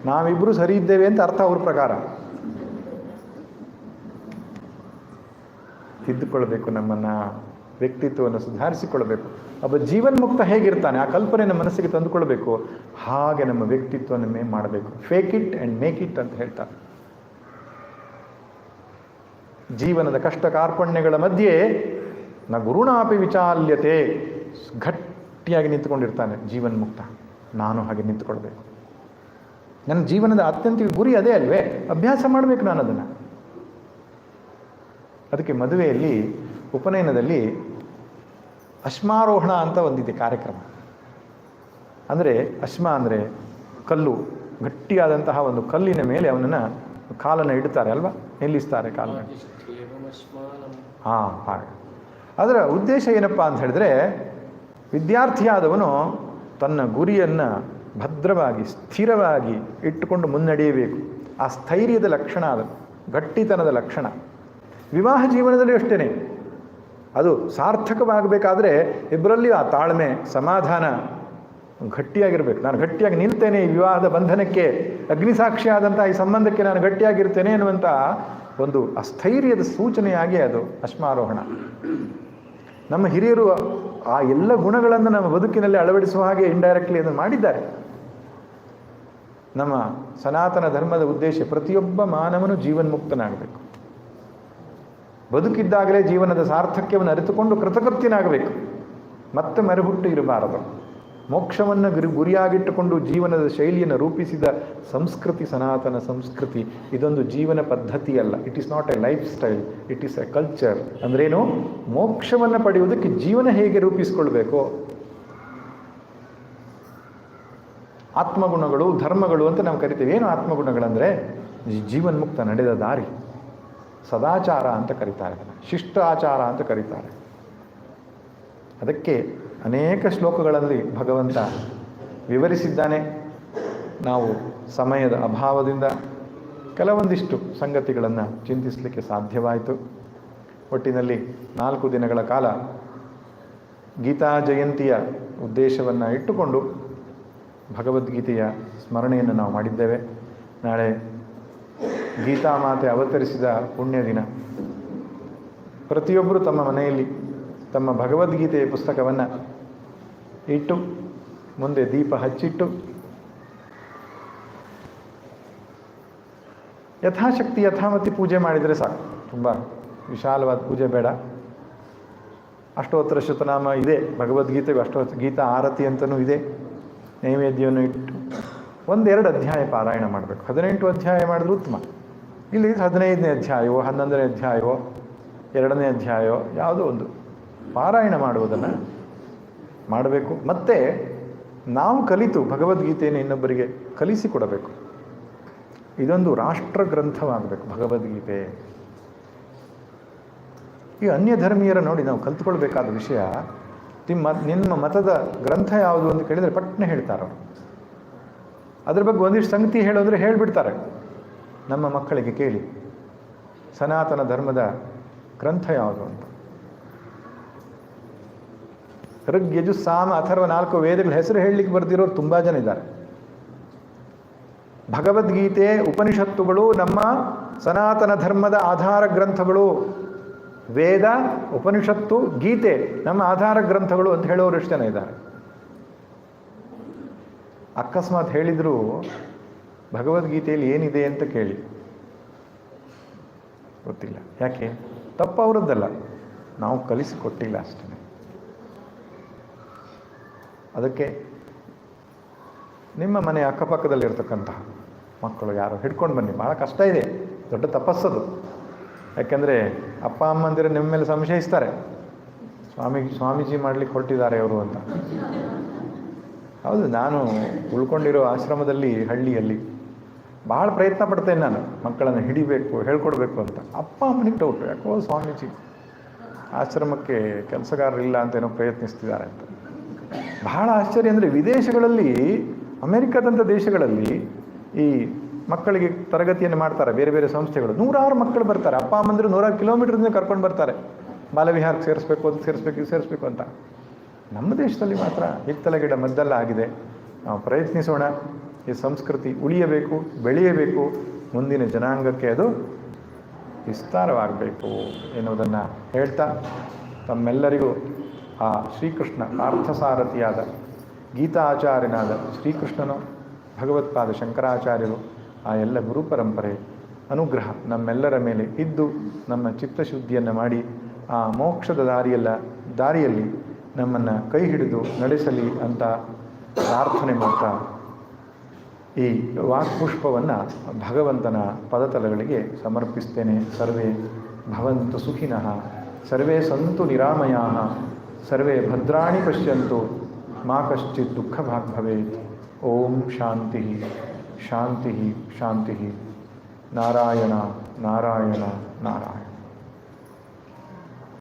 ನಾವಿಬ್ಬರು ಸರಿ ಇದ್ದೇವೆ ಅಂತ ಅರ್ಥ ಅವ್ರ ಪ್ರಕಾರ. ತಿದ್ದುಕೊಳ್ಬೇಕು, ನಮ್ಮನ್ನು ವ್ಯಕ್ತಿತ್ವವನ್ನು ಸುಧಾರಿಸಿಕೊಳ್ಬೇಕು. ಒಬ್ಬ ಜೀವನ್ಮುಕ್ತ ಹೇಗಿರ್ತಾನೆ ಆ ಕಲ್ಪನೆ ನಮ್ಮ ಮನಸ್ಸಿಗೆ ತಂದುಕೊಳ್ಬೇಕು. ಹಾಗೆ ನಮ್ಮ ವ್ಯಕ್ತಿತ್ವವನ್ನೇ ಮಾಡಬೇಕು. Fake it and make it ಅಂತ ಹೇಳ್ತಾರೆ. ಜೀವನದ ಕಷ್ಟ ಕಾರ್ಪಣ್ಯಗಳ ಮಧ್ಯೆ ನ ಗುರುಣಾಪಿ ವಿಚಾಲ್ಯತೆ, ಗಟ್ಟಿಯಾಗಿ ನಿಂತುಕೊಂಡಿರ್ತಾನೆ ಜೀವನ್ಮುಕ್ತ. ನಾನು ಹಾಗೆ ನಿಂತುಕೊಳ್ಬೇಕು. ನನ್ನ ಜೀವನದ ಅತ್ಯಂತ ಗುರಿ ಅದೇ ಅಲ್ವೇ? ಅಭ್ಯಾಸ ಮಾಡಬೇಕು ನಾನು ಅದನ್ನು. ಅದಕ್ಕೆ ಮದುವೆಯಲ್ಲಿ, ಉಪನಯನದಲ್ಲಿ ಅಶ್ಮಾರೋಹಣ ಅಂತ ಒಂದಿದೆ ಕಾರ್ಯಕ್ರಮ. ಅಂದರೆ ಅಶ್ಮ ಅಂದರೆ ಕಲ್ಲು, ಗಟ್ಟಿಯಾದಂತಹ ಒಂದು ಕಲ್ಲಿನ ಮೇಲೆ ಅವನನ್ನು ಕಾಲನ್ನು ಇಡ್ತಾರೆ ಅಲ್ವಾ, ನಿಲ್ಲಿಸ್ತಾರೆ ಕಾಲನ್ನು. ಹಾಗೆ. ಅದರ ಉದ್ದೇಶ ಏನಪ್ಪ ಅಂತ ಹೇಳಿದ್ರೆ, ವಿದ್ಯಾರ್ಥಿಯಾದವನು ತನ್ನ ಗುರಿಯನ್ನು ಭದ್ರವಾಗಿ ಸ್ಥಿರವಾಗಿ ಇಟ್ಟುಕೊಂಡು ಮುನ್ನಡೆಯಬೇಕು. ಆ ಸ್ಥೈರ್ಯದ ಲಕ್ಷಣ, ಅದು ಗಟ್ಟಿತನದ ಲಕ್ಷಣ. ವಿವಾಹ ಜೀವನದಲ್ಲಿ ಅಷ್ಟೇ. ಅದು ಸಾರ್ಥಕವಾಗಬೇಕಾದ್ರೆ ಇಬ್ಬರಲ್ಲಿ ಆ ತಾಳ್ಮೆ, ಸಮಾಧಾನ, ಗಟ್ಟಿಯಾಗಿರ್ಬೇಕು. ನಾನು ಗಟ್ಟಿಯಾಗಿ ನಿಲ್ತೇನೆ ಈ ವಿವಾಹದ ಬಂಧನಕ್ಕೆ, ಅಗ್ನಿಸಾಕ್ಷಿಯಾದಂಥ ಈ ಸಂಬಂಧಕ್ಕೆ ನಾನು ಗಟ್ಟಿಯಾಗಿರ್ತೇನೆ ಅನ್ನುವಂಥ ಒಂದು ಅಸ್ಥೈರ್ಯದ ಸೂಚನೆಯಾಗಿ ಅದು ಅಶ್ಮಾರೋಹಣ. ನಮ್ಮ ಹಿರಿಯರು ಆ ಎಲ್ಲ ಗುಣಗಳನ್ನು ನಮ್ಮ ಬದುಕಿನಲ್ಲಿ ಅಳವಡಿಸುವ ಹಾಗೆ ಇಂಡೈರೆಕ್ಟ್ಲಿ ಅದನ್ನು ಮಾಡಿದ್ದಾರೆ. ನಮ್ಮ ಸನಾತನ ಧರ್ಮದ ಉದ್ದೇಶ ಪ್ರತಿಯೊಬ್ಬ ಮಾನವನು ಜೀವನ್ಮುಕ್ತನಾಗಬೇಕು. ಬದುಕಿದ್ದಾಗಲೇ ಜೀವನದ ಸಾರ್ಥಕ್ಯವನ್ನು ಅರಿತುಕೊಂಡು ಕೃತಕೃತ್ಯನಾಗಬೇಕು. ಮತ್ತೆ ಮರುಹುಟ್ಟು ಇರಬಾರದು. ಮೋಕ್ಷವನ್ನು ಗುರಿಯಾಗಿಟ್ಟುಕೊಂಡು ಜೀವನದ ಶೈಲಿಯನ್ನು ರೂಪಿಸಿದ ಸಂಸ್ಕೃತಿ ಸನಾತನ ಸಂಸ್ಕೃತಿ. ಇದೊಂದು ಜೀವನ ಪದ್ಧತಿ ಅಲ್ಲ. It is not A life style, it is A culture. ಅಂದ್ರೇನು? ಮೋಕ್ಷವನ್ನು ಪಡೆಯುವುದಕ್ಕೆ ಜೀವನ ಹೇಗೆ ರೂಪಿಸಿಕೊಳ್ಬೇಕು, ಆತ್ಮಗುಣಗಳು ಧರ್ಮಗಳು ಅಂತ ನಾವು ಕರಿತೀವಿ. ಏನು ಆತ್ಮಗುಣಗಳಂದರೆ ಜೀವನ್ಮುಕ್ತ ನಡೆದ ದಾರಿ, ಸದಾಚಾರ ಅಂತ ಕರೀತಾರೆ, ಶಿಷ್ಟಾಚಾರ ಅಂತ ಕರೀತಾರೆ. ಅದಕ್ಕೆ ಅನೇಕ ಶ್ಲೋಕಗಳಲ್ಲಿ ಭಗವಂತ ವಿವರಿಸಿದ್ದಾನೆ. ನಾವು ಸಮಯದ ಅಭಾವದಿಂದ ಕೆಲವೊಂದಿಷ್ಟು ಸಂಗತಿಗಳನ್ನು ಚಿಂತಿಸಲಿಕ್ಕೆ ಸಾಧ್ಯವಾಯಿತು. ಒಟ್ಟಿನಲ್ಲಿ 4 ದಿನಗಳ ಕಾಲ ಗೀತಾ ಜಯಂತಿಯ ಉದ್ದೇಶವನ್ನು ಇಟ್ಟುಕೊಂಡು ಭಗವದ್ಗೀತೆಯ ಸ್ಮರಣೆಯನ್ನು ನಾವು ಮಾಡಿದ್ದೇವೆ. ನಾಳೆ ಗೀತಾ ಮಾತೆ ಅವತರಿಸಿದ ಪುಣ್ಯ ದಿನ. ಪ್ರತಿಯೊಬ್ಬರು ತಮ್ಮ ಮನೆಯಲ್ಲಿ ತಮ್ಮ ಭಗವದ್ಗೀತೆಯ ಪುಸ್ತಕವನ್ನು ಇಟ್ಟು ಮುಂದೆ ದೀಪ ಹಚ್ಚಿಟ್ಟು ಯಥಾಶಕ್ತಿ ಯಥಾಮತಿ ಪೂಜೆ ಮಾಡಿದರೆ ಸಾಕು. ತುಂಬ ವಿಶಾಲವಾದ ಪೂಜೆ ಬೇಡ. ಅಷ್ಟೋತ್ತರ ಶತನಾಮ ಇದೆ ಭಗವದ್ಗೀತೆಗೆ, ಗೀತಾ ಆರತಿ ಅಂತಲೂ ಇದೆ. ನೈವೇದ್ಯವನ್ನು ಇಟ್ಟು 1-2 ಅಧ್ಯಾಯ ಪಾರಾಯಣ ಮಾಡಬೇಕು. 18 ಅಧ್ಯಾಯ ಮಾಡಿದ್ರೆ ಉತ್ತಮ. ಇಲ್ಲಿ 15ನೇ ಅಧ್ಯಾಯವೋ 11ನೇ ಅಧ್ಯಾಯವೋ 2ನೇ ಅಧ್ಯಾಯವೋ ಯಾವುದೋ ಒಂದು ಪಾರಾಯಣ ಮಾಡುವುದನ್ನು ಮಾಡಬೇಕು. ಮತ್ತು ನಾವು ಕಲಿತು ಭಗವದ್ಗೀತೆಯನ್ನು ಇನ್ನೊಬ್ಬರಿಗೆ ಕಲಿಸಿಕೊಡಬೇಕು. ಇದೊಂದು ರಾಷ್ಟ್ರ ಗ್ರಂಥವಾಗಬೇಕು ಭಗವದ್ಗೀತೆ. ಈ ಅನ್ಯ ಧರ್ಮೀಯರ ನೋಡಿ ನಾವು ಕಲ್ತ್ಕೊಳ್ಬೇಕಾದ ವಿಷಯ, ನಿಮ್ಮ ಮತದ ಗ್ರಂಥ ಯಾವುದು ಅಂತ ಕೇಳಿದರೆ ಪಟ್ನೆ ಹೇಳ್ತಾರೆ. ಅದ್ರ ಬಗ್ಗೆ ಒಂದಿಷ್ಟು ಸಂಗತಿ ಹೇಳೋದ್ರೆ ಹೇಳಿಬಿಡ್ತಾರೆ. ನಮ್ಮ ಮಕ್ಕಳಿಗೆ ಕೇಳಿ ಸನಾತನ ಧರ್ಮದ ಗ್ರಂಥ ಯಾವುದು ಅಂತ. ಋಗ್ ಯಜು ಸಾಮ ಅಥರ್ವ 4 ವೇದಗಳ ಹೆಸರು ಹೇಳಲಿಕ್ಕೆ ಬರ್ದಿರೋರು ತುಂಬ ಜನ ಇದ್ದಾರೆ. ಭಗವದ್ಗೀತೆ ಉಪನಿಷತ್ತುಗಳು ನಮ್ಮ ಸನಾತನ ಧರ್ಮದ ಆಧಾರ ಗ್ರಂಥಗಳು. ವೇದ, ಉಪನಿಷತ್ತು, ಗೀತೆ ನಮ್ಮ ಆಧಾರ ಗ್ರಂಥಗಳು ಅಂತ ಹೇಳೋರು ಎಷ್ಟು ಜನ ಇದ್ದಾರೆ. ಅಕಸ್ಮಾತ್ ಹೇಳಿದರೂ ಭಗವದ್ಗೀತೆಯಲ್ಲಿ ಏನಿದೆ ಅಂತ ಕೇಳಿ, ಗೊತ್ತಿಲ್ಲ. ಯಾಕೆ? ತಪ್ಪು ಅವರದ್ದಲ್ಲ, ನಾವು ಕಲಿಸಿಕೊಟ್ಟಿಲ್ಲ ಅಷ್ಟೇ. ಅದಕ್ಕೆ ನಿಮ್ಮ ಮನೆ ಅಕ್ಕಪಕ್ಕದಲ್ಲಿರ್ತಕ್ಕಂತಹ ಮಕ್ಕಳು ಯಾರು ಹಿಡ್ಕೊಂಡು ಬನ್ನಿ. ಭಾಳ ಕಷ್ಟ ಇದೆ, ದೊಡ್ಡ ತಪಸ್ಸದು. ಯಾಕೆಂದರೆ ಅಪ್ಪ ಅಮ್ಮಂದಿರು ನಿಮ್ಮ ಮೇಲೆ ಸಂಶಯಿಸ್ತಾರೆ, ಸ್ವಾಮೀಜಿ ಮಾಡಲಿಕ್ಕೆ ಹೊರಟಿದ್ದಾರೆ ಅವರು ಅಂತ. ಹೌದು, ನಾನು ಉಳ್ಕೊಂಡಿರೋ ಆಶ್ರಮದಲ್ಲಿ ಹಳ್ಳಿಯಲ್ಲಿ ಭಾಳ ಪ್ರಯತ್ನ ಪಡ್ತೇನೆ ನಾನು ಮಕ್ಕಳನ್ನು ಹಿಡಿಬೇಕು, ಹೇಳ್ಕೊಡ್ಬೇಕು ಅಂತ. ಅಪ್ಪ ಅಮ್ಮನಿಗೆ ಡೌಟು, ಯಾಕೋ ಸ್ವಾಮೀಜಿ ಆಶ್ರಮಕ್ಕೆ ಕೆಲಸಗಾರರಿಲ್ಲ ಅಂತ ಏನೋ ಪ್ರಯತ್ನಿಸ್ತಿದ್ದಾರೆ ಅಂತ. ಬಹಳ ಆಶ್ಚರ್ಯ ಅಂದರೆ ವಿದೇಶಗಳಲ್ಲಿ, ಅಮೆರಿಕದಂಥ ದೇಶಗಳಲ್ಲಿ ಈ ಮಕ್ಕಳಿಗೆ ತರಗತಿಯನ್ನು ಮಾಡ್ತಾರೆ ಬೇರೆ ಬೇರೆ ಸಂಸ್ಥೆಗಳು. 100 ಮಕ್ಕಳು ಬರ್ತಾರೆ. ಅಪ್ಪ ಅಮ್ಮಂದಿರು 100 ಕಿಲೋಮೀಟರ್ದಿಂದ ಕರ್ಕೊಂಡು ಬರ್ತಾರೆ. ಬಾಲವಿಹಾರಕ್ಕೆ ಸೇರಿಸ್ಬೇಕು, ಅದು ಸೇರಿಸ್ಬೇಕು, ಇದು ಸೇರಿಸ್ಬೇಕು ಅಂತ. ನಮ್ಮ ದೇಶದಲ್ಲಿ ಮಾತ್ರ ಹಿತ್ತಲ ಗಿಡ ಮದ್ದೆಲ್ಲ ಆಗಿದೆ. ನಾವು ಪ್ರಯತ್ನಿಸೋಣ. ಈ ಸಂಸ್ಕೃತಿ ಉಳಿಯಬೇಕು, ಬೆಳೆಯಬೇಕು, ಮುಂದಿನ ಜನಾಂಗಕ್ಕೆ ಅದು ವಿಸ್ತಾರವಾಗಬೇಕು ಎನ್ನುವುದನ್ನು ಹೇಳ್ತಾ ತಮ್ಮೆಲ್ಲರಿಗೂ ಆ ಶ್ರೀಕೃಷ್ಣ ಪಾರ್ಥಸಾರಥಿಯಾದ ಗೀತಾಚಾರ್ಯನಾದ ಶ್ರೀಕೃಷ್ಣನು, ಭಗವತ್ಪಾದ ಶಂಕರಾಚಾರ್ಯರು, ಆ ಎಲ್ಲ ಗುರು ಪರಂಪರೆ ಅನುಗ್ರಹ ನಮ್ಮೆಲ್ಲರ ಮೇಲೆ ಇದ್ದು ನಮ್ಮ ಚಿತ್ತಶುದ್ಧಿಯನ್ನು ಮಾಡಿ ಆ ಮೋಕ್ಷದ ದಾರಿಯಲ್ಲಿ ನಮ್ಮನ್ನು ಕೈ ಹಿಡಿದು ನಡೆಸಲಿ ಅಂತ ಪ್ರಾರ್ಥನೆ ಮಾಡ್ತಾ ಈ ವಾಕ್ಪುಷ್ಪವನ್ನು ಭಗವಂತನ ಪದತಲಗಳಿಗೆ ಸಮರ್ಪಿಸ್ತೇನೆ. ಸರ್ವೇ ಭವಂತು ಸುಖಿನಃ, ಸರ್ವೇ ಸಂತು ನಿರಾಮಯಾಃ, ಸರ್ವೇ ಭದ್ರಾಣಿ ಪಶ್ಯಂತು, ಮಾ ಕಶ್ಚಿತ್ ದುಃಖಭಾಗ್ ಭವೇತ್. ಓಂ ಶಾಂತಿ ಶಾಂತಿ ಶಾಂತಿ. ನಾರಾಯಣ ನಾರಾಯಣ ನಾರಾಯಣ.